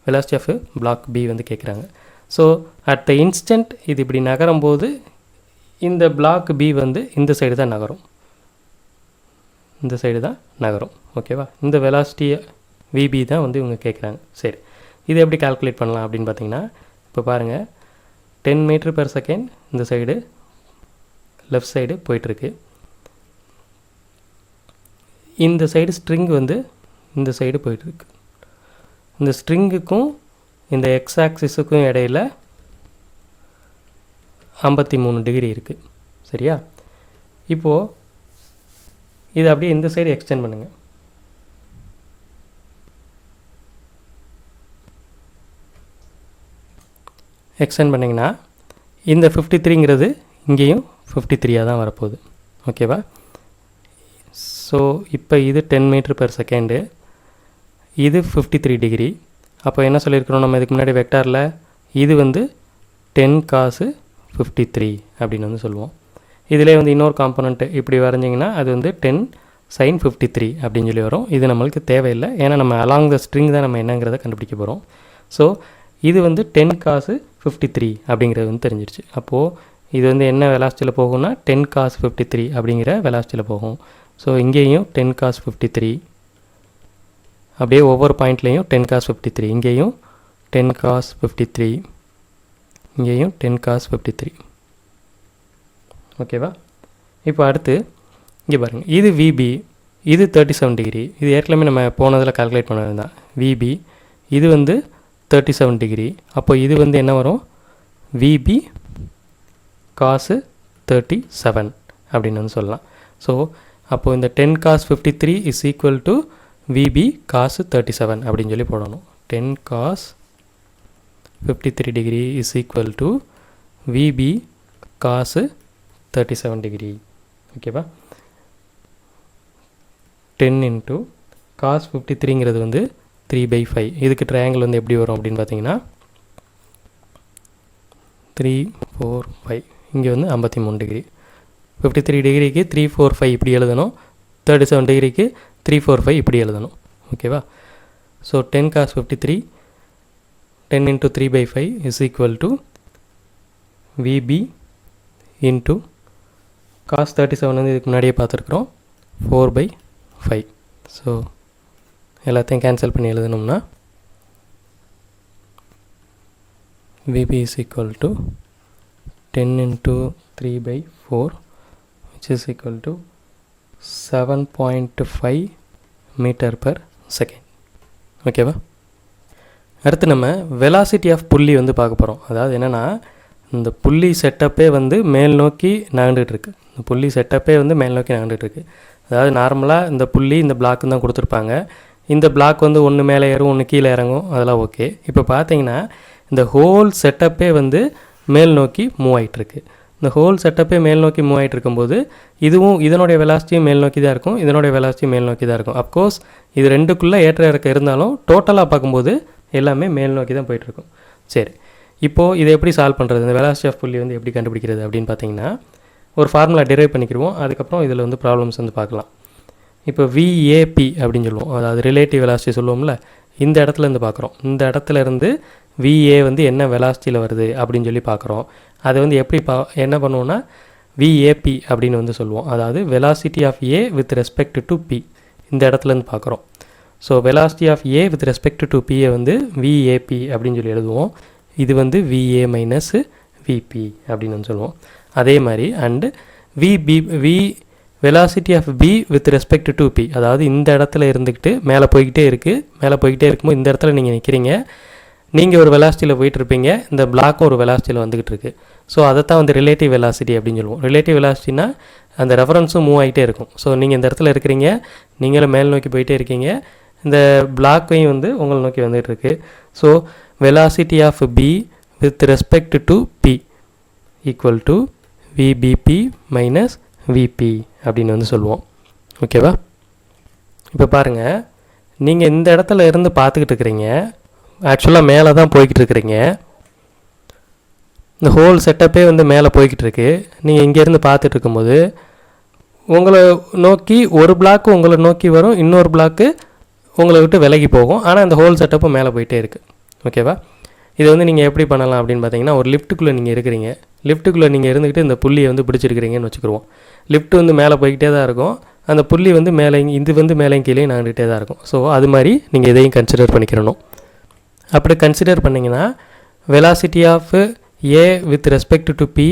வெலாசிட்டி ஆஃப் பிளாக் பி வந்து கேட்குறாங்க. ஸோ அட் த இன்ஸ்டன்ட் இது இப்படி நகரும்போது இந்த பிளாக் பி வந்து இந்த சைடு தான் நகரும். இந்த சைடு தான் நகரும். ஓகேவா? இந்த வெலாசிட்டி விபி தான் வந்து இவங்க கேட்குறாங்க. சரி, இதை எப்படி கால்குலேட் பண்ணலாம் அப்படின்னு பார்த்தீங்கன்னா, இப்போ பாருங்கள், 10 மீட்டர் பெர் செகண்ட் இந்த சைடு லெஃப்ட் சைடு போயிட்டுருக்கு. இந்த சைடு ஸ்ட்ரிங் வந்து இந்த சைடு போயிட்டுருக்கு. இந்த ஸ்ட்ரிங்குக்கும் இந்த எக்ஸ் ஆக்சிஸுக்கும் இடையில் 53 டிகிரி இருக்குது. சரியா? இப்போது இதை அப்படியே இந்த சைடு எக்ஸ்டெண்ட் பண்ணுங்கள். எக்ஸ்டெண்ட் பண்ணிங்கன்னா இந்த 53ங்கிறது இங்கேயும் 53 தான் வரப்போகுது. ஓகேவா? ஸோ இப்போ இது 10 மீட்டர் பெர் செகண்டு, இது 53 டிகிரி. அப்போ என்ன சொல்லியிருக்கிறோம் நம்ம இதுக்கு முன்னாடி வெக்டாரில்? இது வந்து 10 cos 53 அப்படின்னு வந்து சொல்லுவோம். இதிலே வந்து இன்னொரு காம்பனண்ட்டு இப்படி வரைஞ்சிங்கன்னா அது வந்து 10 sin 53 அப்படின்னு சொல்லி வரும். இது நம்மளுக்கு தேவையில்லை, ஏன்னா நம்ம அலாங் த ஸ்ட்ரிங் தான் நம்ம என்னங்கிறத கண்டுபிடிக்க போகிறோம். ஸோ இது வந்து 10 cos 53 அப்படிங்கிறது வந்து தெரிஞ்சிருச்சு. அப்போது இது வந்து என்ன வெலாசிட்டியில் போகும்னா 10 cos 53 அப்படிங்கிற வெலாசிட்டியில் போகும். ஸோ இங்கேயும் 10 cos 53, அப்படியே ஒவ்வொரு பாயிண்ட்லேயும் 10 cos 53, இங்கேயும் 10 cos 53, இங்கேயும் 10 cos 53. ஓகேவா? இப்போ அடுத்து இங்கே பாருங்கள், இது விபி, இது 37 டிகிரி. இது ஏற்கனவே நம்ம போனதில் கால்குலேட் பண்ணது தான். விபி இது வந்து 37 டிகிரி. அப்போ இது வந்து என்ன வரும்? விபி cos 37 அப்படின்னு வந்து சொல்லலாம். ஸோ அப்போது இந்த 10 cos 53 is equal to VB cos 37 அப்படின்னு சொல்லி போடணும். 10 cos 53 degree is equal to VB cos 37 degree. ஓகேவா? 10 இன்ட்டு cos 53ங்கிறது வந்து 3/5. இதுக்கு ட்ரையாங்கிள் வந்து எப்படி வரும் அப்படின்னு பார்த்தீங்கன்னா 3, 4, 5. இங்கே வந்து 53 டிகிரி. 53 டிகிரிக்கு 3, 4, 5 இப்படி எழுதணும். 37 டிகிரிக்கு 3, 4, 5 இப்படி எழுதணும். ஓகேவா? So 10 cos 53 10 into 3/5 is equal to VB into cos 37 வந்து இதுக்கு முன்னாடியே பார்த்துருக்குறோம் 4/5. ஸோ எல்லாத்தையும் கேன்சல் பண்ணி எழுதணும்னா VB is equal to 10 into 3/4 which is equal to 7.5 metre per second. ஓகேவா? அடுத்து நம்ம வெலாசிட்டி ஆஃப் புள்ளி வந்து பார்க்க போகிறோம். அதாவது என்னென்னா, இந்த புள்ளி செட்டப்பே வந்து மேல் நோக்கி நகண்டுகிட்ருக்கு. இந்த புள்ளி செட்டப்பே வந்து மேல் நோக்கி நகண்டுகிட்ருக்கு. அதாவது நார்மலாக இந்த புள்ளி இந்த பிளாக்கு தான் கொடுத்துருப்பாங்க. இந்த பிளாக் வந்து ஒன்று மேலே ஏறும், ஒன்று கீழே இறங்கும், அதெல்லாம் ஓகே. இப்போ பார்த்தீங்கன்னா இந்த ஹோல் செட்டப்பே வந்து மேல் நோக்கி மூவ் ஆகிட்டுருக்கு. இந்த ஹோல் செட்டப்பே மேல் நோக்கி மூவ் ஆகிட்டு இருக்கும்போது இதுவும் இதனுடைய வெலாசிட்டியும் மேல் நோக்கி தான் இருக்கும், இதனுடைய வெலாசிட்டியும் மேல் நோக்கி தான் இருக்கும். அஃப்கோர்ஸ் இது ரெண்டுக்குள்ளே ஏற்ற இறக்க இருந்தாலும் டோட்டலாக பார்க்கும்போது எல்லாமே மேல் நோக்கி தான் போயிட்டுருக்கும். சரி, இப்போது இதை எப்படி சால்வ் பண்ணுறது? இந்த வெலாசிட்டி ஆஃப் புள்ளி வந்து எப்படி கண்டுபிடிக்கிறது அப்படின்னு பார்த்தீங்கன்னா, ஒரு ஃபார்முலா டிரைவ் பண்ணிக்கிடுவோம். அதுக்கப்புறம் இதில் வந்து ப்ராப்ளம்ஸ் வந்து பார்க்கலாம். இப்போ விஏபி அப்படின்னு சொல்லுவோம், அதாவது ரிலேட்டிவ் வெலாசிட்டி சொல்லுவோம்ல, இந்த இடத்துல இருந்து பார்க்குறோம். இந்த இடத்துல இருந்து விஏ வந்து என்ன வெலாசிட்டியில் வருது அப்படின்னு சொல்லி பார்க்குறோம். அதை வந்து எப்படி என்ன பண்ணுவோன்னா விஏபி அப்படின்னு வந்து சொல்லுவோம். அதாவது velocity of A with respect to B இந்த இடத்துலேருந்து பார்க்குறோம். So velocity of A with respect to பியை வந்து விஏபி அப்படின்னு சொல்லி எழுதுவோம். இது வந்து விஏ மைனஸ் விபி அப்படின்னு வந்து சொல்லுவோம். அதே மாதிரி and velocity of B with respect to B, அதாவது இந்த இடத்துல இருந்துக்கிட்டு மேலே போய்கிட்டே இருக்கும்போது இந்த இடத்துல நீங்கள் நிற்கிறீங்க, நீங்கள் ஒரு வெலாசிட்டியில் போயிட்டுருப்பீங்க, இந்த பிளாக்கும் ஒரு வெலாசிட்டியில் வந்துக்கிட்டு இருக்குது. ஸோ அதை தான் வந்து ரிலேட்டிவ் வெலாசிட்டி அப்படின்னு சொல்லுவோம். ரிலேட்டிவ் வெலாசிட்டினா அந்த ரெஃபரன்ஸும் மூவ் ஆகிட்டே இருக்கும். ஸோ நீங்கள் இந்த இடத்துல இருக்கிறீங்க, நீங்களும் மேல் நோக்கி போயிட்டே இருக்கீங்க, இந்த பிளாக்கையும் வந்து உங்களை நோக்கி வந்துட்டு இருக்கு. So velocity of B with respect to B equal to VBB minus VB அப்படின்னு வந்து சொல்லுவோம். ஓகேவா? இப்போ பாருங்கள், நீங்கள் இந்த இடத்துல இருந்து பார்த்துக்கிட்டு இருக்கிறீங்க, ஆக்சுவலாக மேலே தான் போய்கிட்டு இருக்கிறீங்க, இந்த ஹோல் செட்டப்பே வந்து மேலே போய்கிட்டு இருக்கு. நீங்கள் இங்கேருந்து பார்த்துட்டு இருக்கும்போது உங்களை நோக்கி ஒரு பிளாக்கு உங்களை நோக்கி வரும், இன்னொரு பிளாக்கு உங்களை விட்டு விலகி போகும். ஆனால் இந்த ஹோல் செட்டப்பும் மேலே போயிட்டே இருக்குது. ஓகேவா? இது வந்து நீங்கள் எப்படி பண்ணலாம் அப்படின்னு பார்த்தீங்கன்னா, ஒரு லிஃப்ட்டுக்குள்ளே நீங்கள் இருக்கிறீங்க, லிஃப்ட்டுக்குள்ளே நீங்கள் இருந்துக்கிட்டு இந்த புள்ளியை வந்து பிடிச்சிருக்கிறீங்கன்னு வச்சுக்கிடுவோம். லிஃப்ட் வந்து மேலே போய்கிட்டே தான் இருக்கும், அந்த புள்ளி வந்து மேலே, இது வந்து மேலே கீழே நாங்கிட்டே தான் இருக்கும். ஸோ அது மாதிரி நீங்கள் இதையும் கன்சிடர் பண்ணிக்கிறணும். அப்படி கன்சிடர் பண்ணிங்கன்னா velocity of A with respect to B,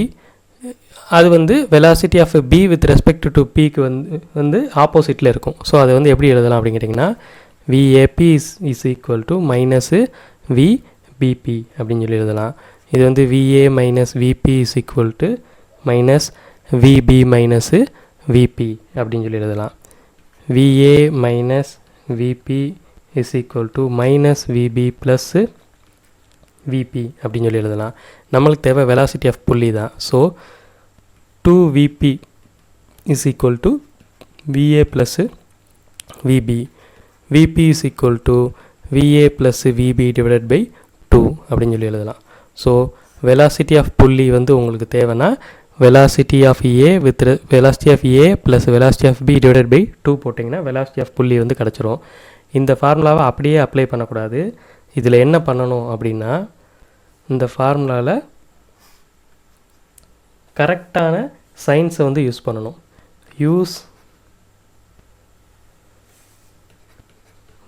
அது வந்து velocity of B with respect to பிக்கு வந்து ஆப்போசிட்டில் இருக்கும். ஸோ அதை வந்து எப்படி எழுதலாம் அப்படின்னு கேட்டிங்கன்னா, VAB is equal to minus VBB அப்படின்னு சொல்லி எழுதலாம். இது வந்து VA minus VB is equal to minus VB minus VB அப்படின்னு சொல்லி எழுதலாம். VA minus VB is equal to minus VB plus VB அப்படின்னு சொல்லி எழுதலாம். நம்மளுக்கு தேவை வெலாசிட்டி ஆஃப் புள்ளி தான். So 2vp is equal to va plus vb, vp is equal to va plus vb divided by 2 அப்படின்னு சொல்லி எழுதலாம். ஸோ வெலாசிட்டி ஆஃப் புள்ளி வந்து உங்களுக்கு தேவைன்னா velocity of A with velocity of A plus velocity of B divided by 2 போட்டிங்கன்னா velocity of புள்ளி வந்து கிடச்சிரும். இந்த ஃபார்முலாவை அப்படியே அப்ளை பண்ணக்கூடாது. இதில் என்ன பண்ணணும் அப்படின்னா, இந்த ஃபார்முலாவில் கரெக்டான சைன்ஸை வந்து யூஸ் பண்ணணும். Use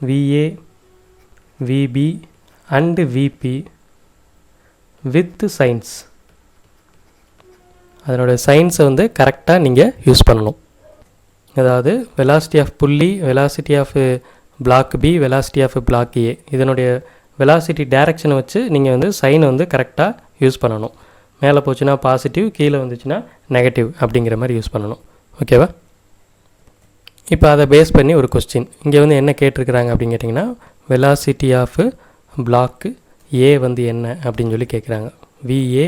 VA VB and VB with signs. அதனோட சைன்ஸை வந்து கரெக்டாக நீங்கள் யூஸ் பண்ணணும். அதாவது வெலாசிட்டி ஆஃப் புள்ளி, velocity of block B, velocity of block A, இதனுடைய வெலாசிட்டி டைரக்ஷனை வச்சு நீங்கள் வந்து சைனை வந்து கரெக்டாக யூஸ் பண்ணணும். மேலே போச்சுன்னா பாசிட்டிவ், கீழே வந்துச்சுன்னா நெகட்டிவ் அப்படிங்கிற மாதிரி யூஸ் பண்ணணும். ஓகேவா? இப்போ அதை பேஸ் பண்ணி ஒரு கொஸ்டின் இங்கே வந்து என்ன கேட்டிருக்கிறாங்க அப்படின்னு கேட்டிங்கன்னா, வெலாசிட்டி ஆஃப் பிளாக்கு ஏ வந்து என்ன அப்படின்னு சொல்லி கேட்குறாங்க. விஏ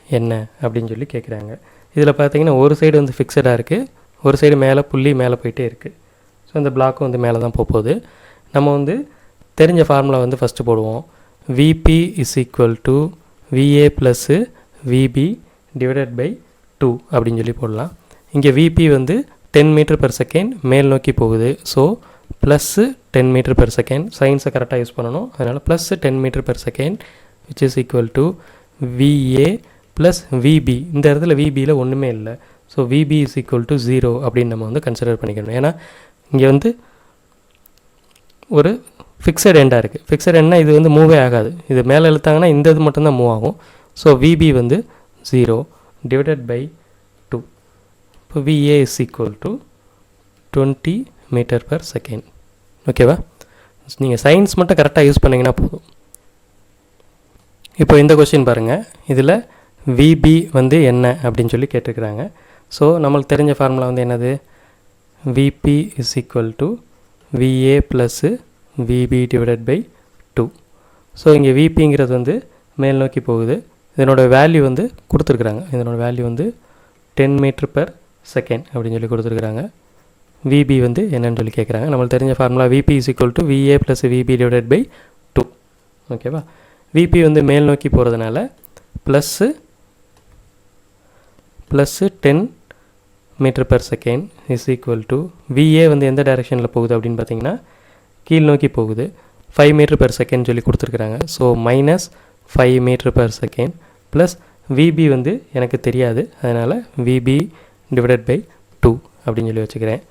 என்ன அப்படின்னு சொல்லி கேட்குறாங்க. இதில் பார்த்தீங்கன்னா ஒரு சைடு வந்து ஃபிக்ஸடாக இருக்குது, ஒரு சைடு மேலே புள்ளி மேலே போயிட்டே இருக்குது. ஸோ இந்த பிளாக்கும் வந்து மேலே தான் போகுது. நம்ம வந்து தெரிஞ்ச ஃபார்முலா வந்து ஃபஸ்ட்டு போடுவோம். VB is equal to VA plus VB divided by 2 அப்படின்னு சொல்லி போடலாம். இங்கே விபி வந்து 10 மீட்டர் பெர் செகண்ட் மேல் நோக்கி போகுது. So plus 10 metre per second, சயின்ஸை கரெக்டாக யூஸ் பண்ணணும். அதனால் plus 10 metre per second which is equal to VA plus VB. இந்த இடத்துல விபியில் ஒன்றுமே இல்லை. So VB is equal to 0 அப்படின்னு நம்ம வந்து கன்சிடர் பண்ணிக்கணும். ஏன்னா இங்கே வந்து ஒரு ஃபிக்ஸட் எண்டாக இருக்குது. ஃபிக்ஸட் எண்ட்னா இது வந்து மூவே ஆகாது. இது மேலே இழுத்தாங்கன்னா இந்த இது மட்டும்தான் மூவ் ஆகும். ஸோ விபி வந்து 0 டிவைடட் பை 2. இப்போ VA is equal to 20 metre per second. ஓகேவா? நீங்கள் சயின்ஸ் மட்டும் கரெக்டாக யூஸ் பண்ணிங்கன்னா போதும். இப்போ இந்த கொஸ்டின் பாருங்கள். இதில் விபி வந்து என்ன அப்படின்னு சொல்லி கேட்டிருக்கிறாங்க. ஸோ நம்மளுக்கு தெரிஞ்ச ஃபார்முலா வந்து என்னது? VB is equal to VA plus VB divided by 2. So இங்கே விபிங்கிறது வந்து மேல் நோக்கி போகுது. இதனோட வேல்யூ வந்து கொடுத்துருக்குறாங்க. இதனோட வேல்யூ வந்து 10 மீட்டர் பெர் செகண்ட் அப்படின்னு சொல்லி கொடுத்துருக்குறாங்க. விபி வந்து என்னன்னு சொல்லி கேட்குறாங்க. நம்மளுக்கு தெரிஞ்ச formula VB is equal to VA plus VB divided by 2. ஓகேவா? விபி வந்து மேல் நோக்கி போகிறதுனால plus 10 metre per second is equal to VA வந்து எந்த டைரெக்ஷனில் போகுது அப்படின்னு பார்த்தீங்கன்னா கீழ் நோக்கி போகுது. 5 மீட்டர் பெர் செகண்ட் சொல்லி கொடுத்துருக்குறாங்க. So minus 5 metre per second plus VB வந்து எனக்கு தெரியாது, அதனால் விபி டிவைடட் பை 2 அப்படின்னு சொல்லி வச்சுக்கிறேன்.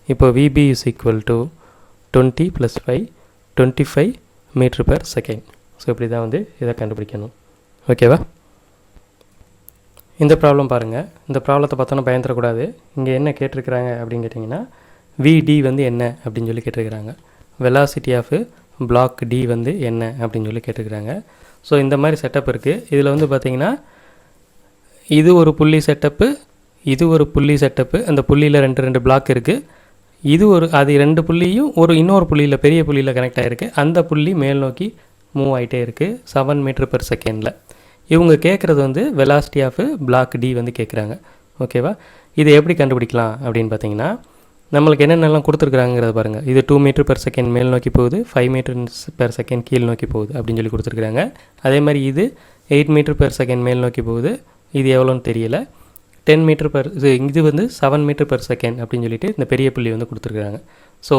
இப்போ VB is equal to 20 + 5 25 metre per second. So இப்படி தான் வந்து இதை கண்டுபிடிக்கணும். ஓகேவா? இந்த ப்ராப்ளம் பாருங்கள். இந்த ப்ராப்ளத்தை பார்த்தோன்னா பயந்துடக்கூடாது. இங்கே என்ன கேட்டிருக்கிறாங்க அப்படின்னு கேட்டிங்கன்னா, விடி வந்து என்ன அப்படின்னு சொல்லி கேட்டிருக்கிறாங்க. வெலாசிட்டி ஆஃப் பிளாக் டி வந்து என்ன அப்படின்னு சொல்லி கேட்டிருக்கிறாங்க. ஸோ இந்த மாதிரி செட்டப் இருக்குது. இதில் வந்து பார்த்திங்கன்னா இது ஒரு புள்ளி செட்டப்பு, இது ஒரு புள்ளி செட்டப்பு, அந்த புள்ளியில் 2 பிளாக் இருக்குது. இது அது 2 புள்ளியும் இன்னொரு புள்ளியில் பெரிய புள்ளியில் கனெக்ட் ஆகிருக்கு. அந்த புள்ளி மேல் நோக்கி மூவ் ஆகிட்டே இருக்குது 7 மீட்டர்/செகண்டில். இவங்க கேட்குறது வந்து வெலாசிட்டி ஆஃப் பிளாக் டி வந்து கேட்குறாங்க. ஓகேவா? இதை எப்படி கண்டுபிடிக்கலாம் அப்படின்னு பார்த்தீங்கன்னா, நம்மளுக்கு என்னென்னலாம் கொடுத்துருக்குறாங்கிறத பாருங்கள். இது 2 மீட்டர்/செகண்ட் மேல் நோக்கி போகுது, 5 மீட்டர்/செகண்ட் கீழ் நோக்கி போகுது அப்படின்னு சொல்லி கொடுத்துருக்குறாங்க. அதே மாதிரி இது 8 மீட்டர்/செகண்ட் மேல் நோக்கி போகுது. இது எவ்வளோன்னு தெரியல. 10 மீட்டர் இது வந்து 7 மீட்டர்/செகண்ட் அப்படின்னு சொல்லிட்டு இந்த பெரிய புள்ளி வந்து கொடுத்துருக்குறாங்க. ஸோ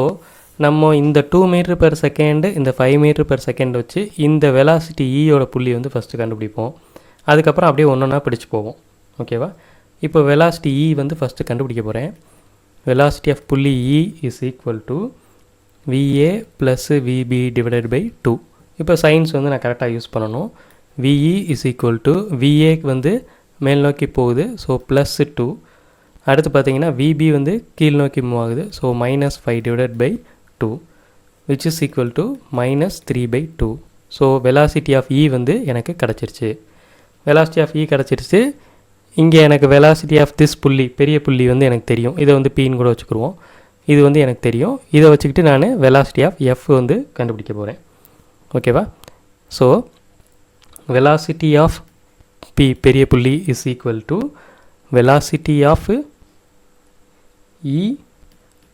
நம்ம இந்த 2 மீட்டர்/செகண்டு இந்த 5 மீட்டர்/செகண்ட் வச்சு இந்த வெலாசிட்டி ஈயோட புள்ளி வந்து ஃபஸ்ட்டு கண்டுபிடிப்போம். அதுக்கப்புறம் அப்படியே ஒன்றா பிடிச்சி போவோம். ஓகேவா? இப்போ வெலாசிட்டி இ வந்து ஃபஸ்ட்டு கண்டுபிடிக்க போகிறேன். வெலாசிட்டி ஆஃப் புள்ளி E is equal to VA plus VB divided by 2. இப்போ சயின்ஸ் வந்து நான் கரெக்டாக யூஸ் பண்ணணும். விஇ இஸ் ஈக்குவல் டு விஏக்கு வந்து மேல் நோக்கி போகுது, ஸோ +2. அடுத்து பார்த்தீங்கன்னா விபி வந்து கீழ் நோக்கி மூவ் ஆகுது, so -5 divided by 2 which is equal to -3/2. So velocity of E வந்து எனக்கு கிடச்சிருச்சு. வெலாசிட்டி ஆஃப் இ கிடச்சிருச்சு. இங்கே எனக்கு வெலாசிட்டி ஆஃப் திஸ் புள்ளி பெரிய புள்ளி வந்து எனக்கு தெரியும். இதை வந்து பின்னு கூட வச்சுக்கிடுவோம். இது வந்து எனக்கு தெரியும். இதை வச்சுக்கிட்டு நான் வெலாசிட்டி ஆஃப் எஃப் வந்து கண்டுபிடிக்க போகிறேன். ஓகேவா? ஸோ வெலாசிட்டி ஆஃப் பி பெரிய புள்ளி is equal to velocity of E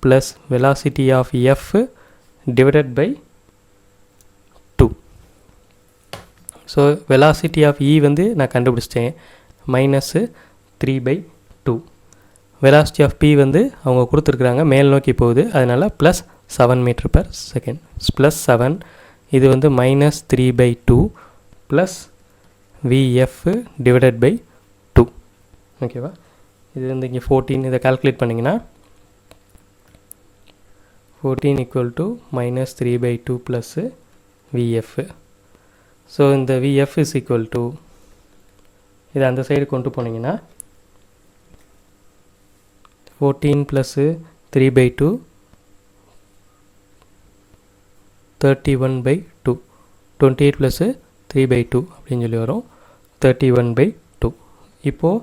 plus velocity of F divided by 2. So velocity of E வந்து நான் கண்டுபிடிச்சிட்டேன், -3/2. வெலாசிட்டி ஆஃப் பி வந்து அவங்க கொடுத்துருக்குறாங்க, மேல் நோக்கி போகுது, அதனால் +7 மீட்டர்/செகண்ட். +7 இது வந்து -3/2 ப்ளஸ் VF டிவைடட் பை 2. ஓகேவா? இது வந்து இங்கே 14, இதை கால்குலேட் பண்ணிங்கன்னா 14 equal to -3/2 plus VF. So இந்த VF இஸ் ஈக்குவல் டு, இதை அந்த சைடு கொண்டு போனீங்கன்னா 14 ப்ளஸ் 3/2 31/2, 28 ப்ளஸ் 3/2 அப்படின்னு சொல்லி வரும் 31/2. இப்போது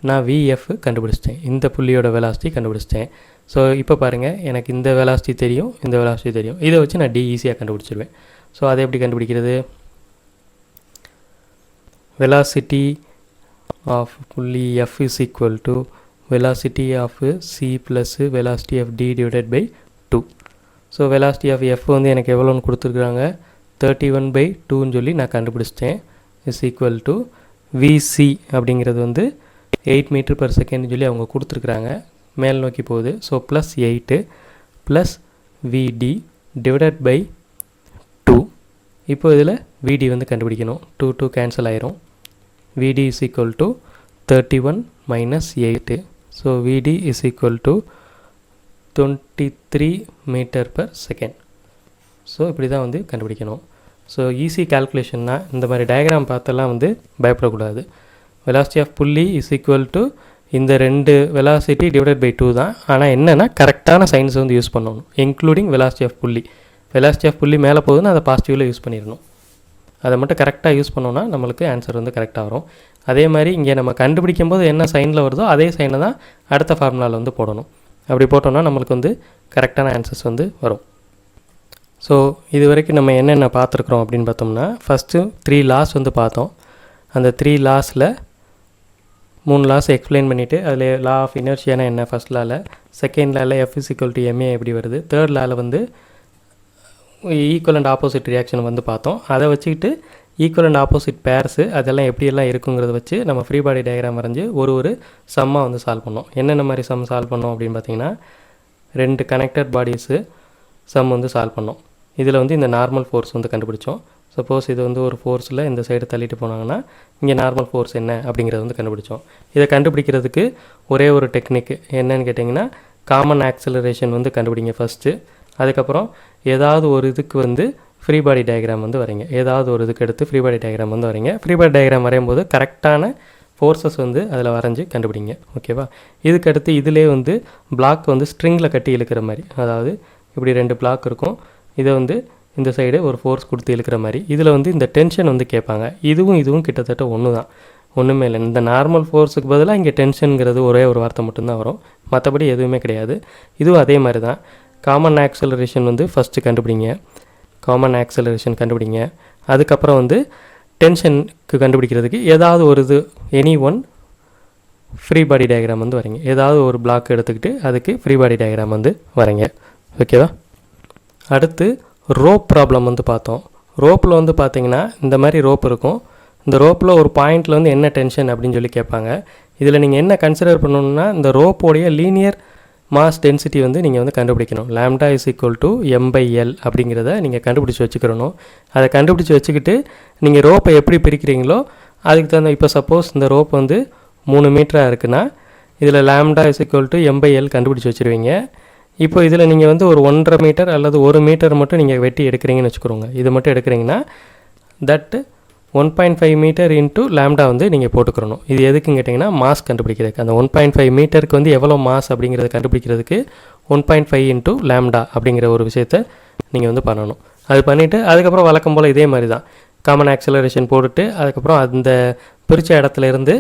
நான் VF கண்டுபிடிச்சிட்டேன், இந்த புள்ளியோட வெலாசிட்டி கண்டுபிடிச்சிட்டேன். ஸோ இப்போ பாருங்கள், எனக்கு இந்த வெலாசிட்டி தெரியும், இந்த வெலாசிட்டி தெரியும். இதை வச்சு நான் டி ஈஸியாக கண்டுபிடிச்சிருவேன். ஸோ அதை எப்படி கண்டுபிடிக்கிறது? வெலாசிட்டி ஆஃப் புள்ளி F is equal to velocity of C plus velocity of D divided by 2. So velocity of F வந்து எனக்கு எவ்வளோன்னு கொடுத்துருக்குறாங்க, 31/2ன்னு சொல்லி நான் கண்டுபிடிச்சிட்டேன். இஸ் ஈக்குவல் டு VC அப்படிங்கிறது வந்து 8 மீட்டர்/செகண்ட் சொல்லி அவங்க கொடுத்துருக்குறாங்க, மேல் நோக்கி போகுது. So +8 plus VD divided by 2. இப்போ இதில் VD வந்து கண்டுபிடிக்கணும். 2 கேன்சல் ஆயிரும். VD is equal to 31 - 8. So VD is equal to 23 metre per second. So இப்படி தான் வந்து கண்டுபிடிக்கணும். ஸோ ஈஸி கால்குலேஷன்னா இந்த மாதிரி டயக்ராம் பார்த்தெல்லாம் வந்து பயப்படக்கூடாது. வெலாசிட்டி ஆஃப் புள்ளி இஸ் ஈக்குவல் டு இந்த 2 வெலாசிட்டி டிவைடட் பை 2 தான். ஆனால் என்னென்னா கரெக்டான சைன்ஸ் வந்து யூஸ் பண்ணணும், இன்க்ளூடிங் வெலாசிட்டி ஆஃப் புள்ளி. வெலாசிட்டி ஆஃப் புள்ளி மேலே போகுதுன்னா அதை பாசிட்டிவில் யூஸ் பண்ணிடணும். அதை மட்டும் கரெக்டாக யூஸ் பண்ணோன்னா நம்மளுக்கு ஆன்சர் வந்து கரெக்டாக வரும். அதே மாதிரி இங்கே நம்ம கண்டுபிடிக்கும் போது என்ன சைனில் வருதோ அதே சைனை தான் அடுத்த ஃபார்முலாவில் வந்து போடணும். அப்படி போட்டோம்னா நம்மளுக்கு வந்து கரெக்டான ஆன்சர்ஸ் வந்து வரும். ஸோ இது வரைக்கும் நம்ம என்னென்ன பார்த்துருக்குறோம் அப்படின்னு பார்த்தோம்னா, ஃபஸ்ட்டு 3 லாஸ் வந்து பார்த்தோம். அந்த 3 லாஸில் 3 லாஸ் எக்ஸ்பிளைன் பண்ணிவிட்டு அதில் லா ஆஃப் இனர்ஷியானா என்ன ஃபஸ்ட் லாவில், செகண்ட் லாவில் F is equal to ma எப்படி வருது, தேர்ட் லாவில் வந்து ஈக்குவல் அண்ட் ஆப்போசிட் ரியாக்ஷன் வந்து பார்த்தோம். அதை வச்சுக்கிட்டு ஈக்குவல் அண்ட் ஆப்போசிட் பேர்ஸு அதெல்லாம் எப்படியெல்லாம் இருக்குங்கிறத வச்சு நம்ம ஃப்ரீ பாடி டயக்ராம் வரைஞ்சி ஒரு சம்மாக வந்து சால்வ் பண்ணோம். என்னென்ன மாதிரி சம் சால்வ் பண்ணோம் அப்படின்னு பார்த்தீங்கன்னா, 2 கனெக்டட் பாடிஸு சம் வந்து சால்வ் பண்ணோம். இதில் வந்து இந்த நார்மல் ஃபோர்ஸ் வந்து கண்டுபிடிச்சோம். சப்போஸ் இது வந்து ஒரு ஃபோர்ஸில் இந்த சைடு தள்ளிட்டு போனாங்கன்னா இங்கே நார்மல் ஃபோர்ஸ் என்ன அப்படிங்கிறத வந்து கண்டுபிடிச்சோம். இதை கண்டுபிடிக்கிறதுக்கு ஒரே ஒரு டெக்னிக் என்னன்னு கேட்டிங்கன்னா, காமன் ஆக்சலரேஷன் வந்து கண்டுபிடிங்க ஃபஸ்ட்டு. அதுக்கப்புறம் ஏதாவது ஒரு இதுக்கு வந்து ஃப்ரீ பாடி டயக்ராம் வந்து வரைங்க. ஏதாவது ஒரு இதுக்கு எடுத்து ஃப்ரீ பாடி டயக்ராம் வந்து வரைங்க. ஃப்ரீ பாடி டயக்ராம் வரையும் போது கரெக்டான ஃபோர்ஸஸ் வந்து அதில் வரைஞ்சி கண்டுபிடிங்க. ஓகேவா? இதுக்கடுத்து இதிலே வந்து பிளாக் வந்து ஸ்ட்ரிங்கில் கட்டி இழுக்கிற மாதிரி, அதாவது இப்படி 2 பிளாக் இருக்கும், இதை வந்து இந்த சைடு ஒரு ஃபோர்ஸ் கொடுத்து இழுக்கிற மாதிரி. இதில் வந்து இந்த டென்ஷன் வந்து கேட்பாங்க. இதுவும் கிட்டத்தட்ட ஒன்று தான். ஒன்றுமே இல்லை. இந்த நார்மல் ஃபோர்ஸுக்கு பதிலாக இங்கே டென்ஷனுங்கிறது ஒரே ஒரு வார்த்தை மட்டும்தான் வரும், மற்றபடி எதுவுமே கிடையாது. இதுவும் அதே மாதிரி தான். காமன் ஆக்சலரேஷன் வந்து ஃபஸ்ட்டு கண்டுபிடிங்க, காமன் ஆக்சலரேஷன் கண்டுபிடிங்க. அதுக்கப்புறம் வந்து டென்ஷனுக்கு கண்டுபிடிக்கிறதுக்கு ஏதாவது ஒரு இது any one free body diagram வந்து வரைங்க. ஏதாவது ஒரு பிளாக் எடுத்துக்கிட்டு அதுக்கு ஃப்ரீ பாடி டயக்ராம் வந்து வரைங்க. ஓகேவா? அடுத்து ரோப் ப்ராப்ளம் வந்து பார்த்தோம். ரோப்பில் வந்து பார்த்திங்கன்னா இந்த மாதிரி ரோப் இருக்கும். இந்த ரோப்பில் ஒரு பாயிண்டில் வந்து என்ன டென்ஷன் அப்படின்னு சொல்லி கேட்பாங்க. இதில் நீங்கள் என்ன கன்சிடர் பண்ணணுன்னா, இந்த ரோப்போடைய லீனியர் மாஸ் டென்சிட்டி வந்து நீங்கள் வந்து கண்டுபிடிக்கணும். λ = m/l அப்படிங்கிறத நீங்கள் கண்டுபிடிச்சி வச்சுக்கிறணும். அதை கண்டுபிடிச்சி வச்சுக்கிட்டு நீங்கள் ரோப்பை எப்படி பிரிக்கிறீங்களோ அதுக்கு தகுந்த, இப்போ சப்போஸ் இந்த ரோப் வந்து 3 மீட்டராக இருக்குன்னா இதில் λ = m/l கண்டுபிடிச்சி வச்சுருவீங்க. இப்போ இதில் நீங்கள் வந்து ஒரு 1.5 மீட்டர் அல்லது 1 மீட்டர் மட்டும் நீங்கள் வெட்டி எடுக்கிறீங்கன்னு வச்சுக்கிறோங்க. இது மட்டும் எடுக்கிறீங்கன்னா தட் 1.5 மீட்டர் இன்ட்டு லேம்டா வந்து நீங்கள் போட்டுக்கிறணும். இது எதுக்குன்னு கேட்டிங்கன்னா மாஸ் கண்டுபிடிக்கிறதுக்கு. அந்த 1.5 மீட்டருக்கு வந்து எவ்வளோ மாஸ் அப்படிங்கிறத கண்டுபிடிக்கிறதுக்கு 1.5 இன்ட்டு லேம்டா அப்படிங்கிற ஒரு விஷயத்தை நீங்கள் வந்து பண்ணணும். அது பண்ணிவிட்டு அதுக்கப்புறம் வழக்கம் போல் இதே மாதிரி தான் காமன் ஆக்சலரேஷன் போட்டுட்டு அதுக்கப்புறம் அந்த பிரித்த இடத்துல இருந்து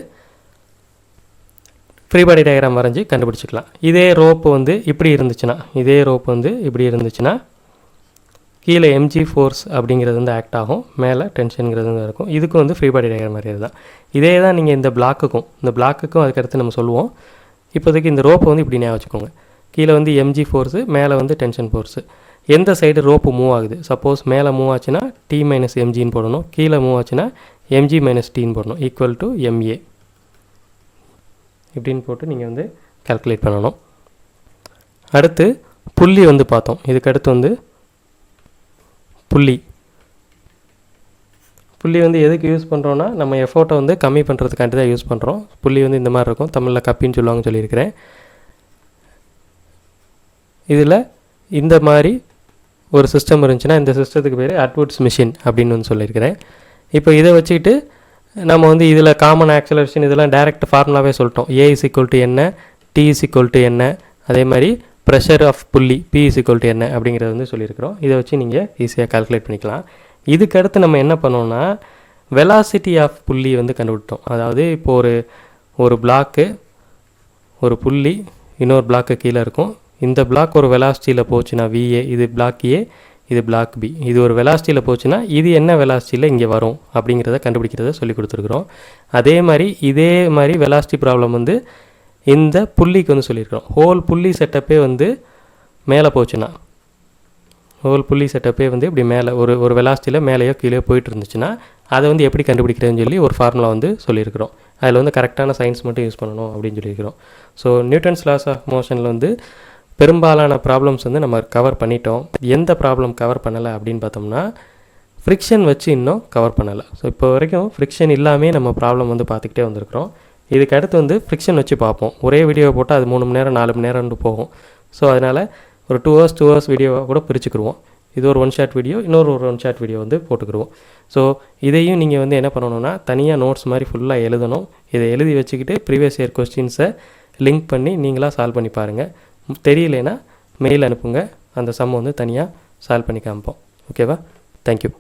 ஃப்ரீ பாடி டயக்ராம் வரைஞ்சி கண்டுபிடிச்சிக்கலாம். இதே ரோப்பு வந்து இப்படி இருந்துச்சுன்னா கீழே mg ஃபோர்ஸ் அப்படிங்கிறது வந்து ஆக்ட் ஆகும், மேலே டென்ஷனுங்கிறது வந்து இருக்கும். இதுக்கும் வந்து ஃப்ரீ பாடி டயக்ராம் மாதிரி தான். இதே தான் நீங்கள் இந்த பிளாக்குக்கும் அதுக்கடுத்து நம்ம சொல்லுவோம். இப்போதைக்கு இந்த ரோப்பை வந்து இப்படி ஞாபகம் வச்சுக்கோங்க. கீழே வந்து mg ஃபோர்ஸு, மேலே வந்து டென்ஷன் ஃபோர்ஸு. எந்த சைடு ரோப்பு மூவ் ஆகுது, சப்போஸ் மேலே மூவ் ஆச்சுன்னா t - mgன்னு போடணும், கீழே மூவ் ஆச்சுன்னா mg - tன்னு போடணும், = ma இப்படின்னு போட்டு நீங்கள் வந்து கால்குலேட் பண்ணணும். அடுத்து புள்ளி வந்து பார்த்தோம். இதுக்கடுத்து வந்து புள்ளி வந்து எதுக்கு யூஸ் பண்ணுறோன்னா, நம்ம எஃபோர்ட்டை வந்து கம்மி பண்ணுறதுக்காண்டி தான் யூஸ் பண்ணுறோம். புள்ளி வந்து இந்த மாதிரி இருக்கும், தமிழில் கப்பின்னு சொல்லுவாங்கன்னு சொல்லியிருக்கிறேன். இதில் இந்த மாதிரி ஒரு சிஸ்டம் இருந்துச்சுன்னா இந்த சிஸ்டத்துக்கு பேர் அட்வுட்ஸ் மிஷின் அப்படின்னு வந்து சொல்லியிருக்கிறேன். இப்போ இதை வச்சுக்கிட்டு நம்ம வந்து இதில் காமன் ஆக்சலரேஷன் இதெல்லாம் டைரக்ட் ஃபார்முலாவே சொல்லிட்டோம். a = என்ன, t = என்ன, அதே மாதிரி ப்ரெஷர் ஆஃப் புள்ளி p = என்ன அப்படிங்கிறத வந்து சொல்லியிருக்கிறோம். இதை வச்சு நீங்கள் ஈஸியாக கால்குலேட் பண்ணிக்கலாம். இதுக்கடுத்து நம்ம என்ன பண்ணோன்னா வெலாசிட்டி ஆஃப் புள்ளி வந்து கண்டுபிடித்தோம். அதாவது இப்போது ஒரு பிளாக்கு, ஒரு புள்ளி இன்னொரு பிளாக்கு கீழே இருக்கும். இந்த பிளாக் ஒரு வெலாசிட்டியில் போச்சுன்னா VA, இது பிளாக் A, இது பிளாக் B. இது ஒரு வெலாசிட்டியில் போச்சுன்னா இது என்ன வெலாசிட்டியில் இங்கே வரும் அப்படிங்கிறத கண்டுபிடிக்கிறத சொல்லி கொடுத்துருக்குறோம். அதே மாதிரி வெலாசிட்டி ப்ராப்ளம் வந்து இந்த புள்ளிக்கு வந்து சொல்லியிருக்கிறோம். ஹோல் புள்ளி செட்டப்பே வந்து மேலே போச்சுன்னா, இப்படி மேலே ஒரு வெலாசிட்டியில் மேலேயோ கீழே போயிட்டு இருந்துச்சுன்னா அதை வந்து எப்படி கண்டுபிடிக்கிறதுன்னு சொல்லி ஒரு ஃபார்முலா வந்து சொல்லியிருக்கிறோம். அதில் வந்து கரெக்டான சயின்ஸ் மட்டும் யூஸ் பண்ணணும் அப்படின்னு சொல்லியிருக்கிறோம். ஸோ நியூட்டன்ஸ் லாஸ் ஆஃப் மோஷனில் வந்து பெரும்பாலான ப்ராப்ளம்ஸ் வந்து நம்ம கவர் பண்ணிட்டோம். எந்த ப்ராப்ளம் கவர் பண்ணலை அப்படின்னு பார்த்தோம்னா ஃப்ரிக்ஷன் வச்சு இன்னும் கவர் பண்ணலை. ஸோ இப்போ வரைக்கும் ஃப்ரிக்ஷன் இல்லாமல் நம்ம ப்ராப்ளம் வந்து பார்த்துக்கிட்டே வந்திருக்கிறோம். இதுக்கு அடுத்து வந்து ஃப்ரிக்ஷன் வச்சு பார்ப்போம். ஒரே வீடியோவை போட்டால் அது 3 மணி நேரம் 4 மணி நேரம்னு போகும். ஸோ அதனால் ஒரு 2 ஹவர்ஸ் வீடியோவாக கூட பிரிச்சுக்குருவோம். இது ஒரு 1 ஷாட் வீடியோ, இன்னொரு 1 ஷாட் வீடியோ வந்து போட்டுக்கிடுவோம். ஸோ இதையும் நீங்கள் வந்து என்ன பண்ணணுன்னா தனியாக நோட்ஸ் மாதிரி ஃபுல்லாக எழுதணும். இதை எழுதி வச்சுக்கிட்டு ப்ரீவியஸ் இயர் கொஸ்டின்ஸை லிங்க் பண்ணி நீங்களாக சால்வ் பண்ணி பாருங்கள். தெரியலைன்னா மெயில் அனுப்புங்க, அந்த சம் வந்து தனியாக சால்வ் பண்ணி காமிப்போம். ஓகேவா? தேங்க்யூ.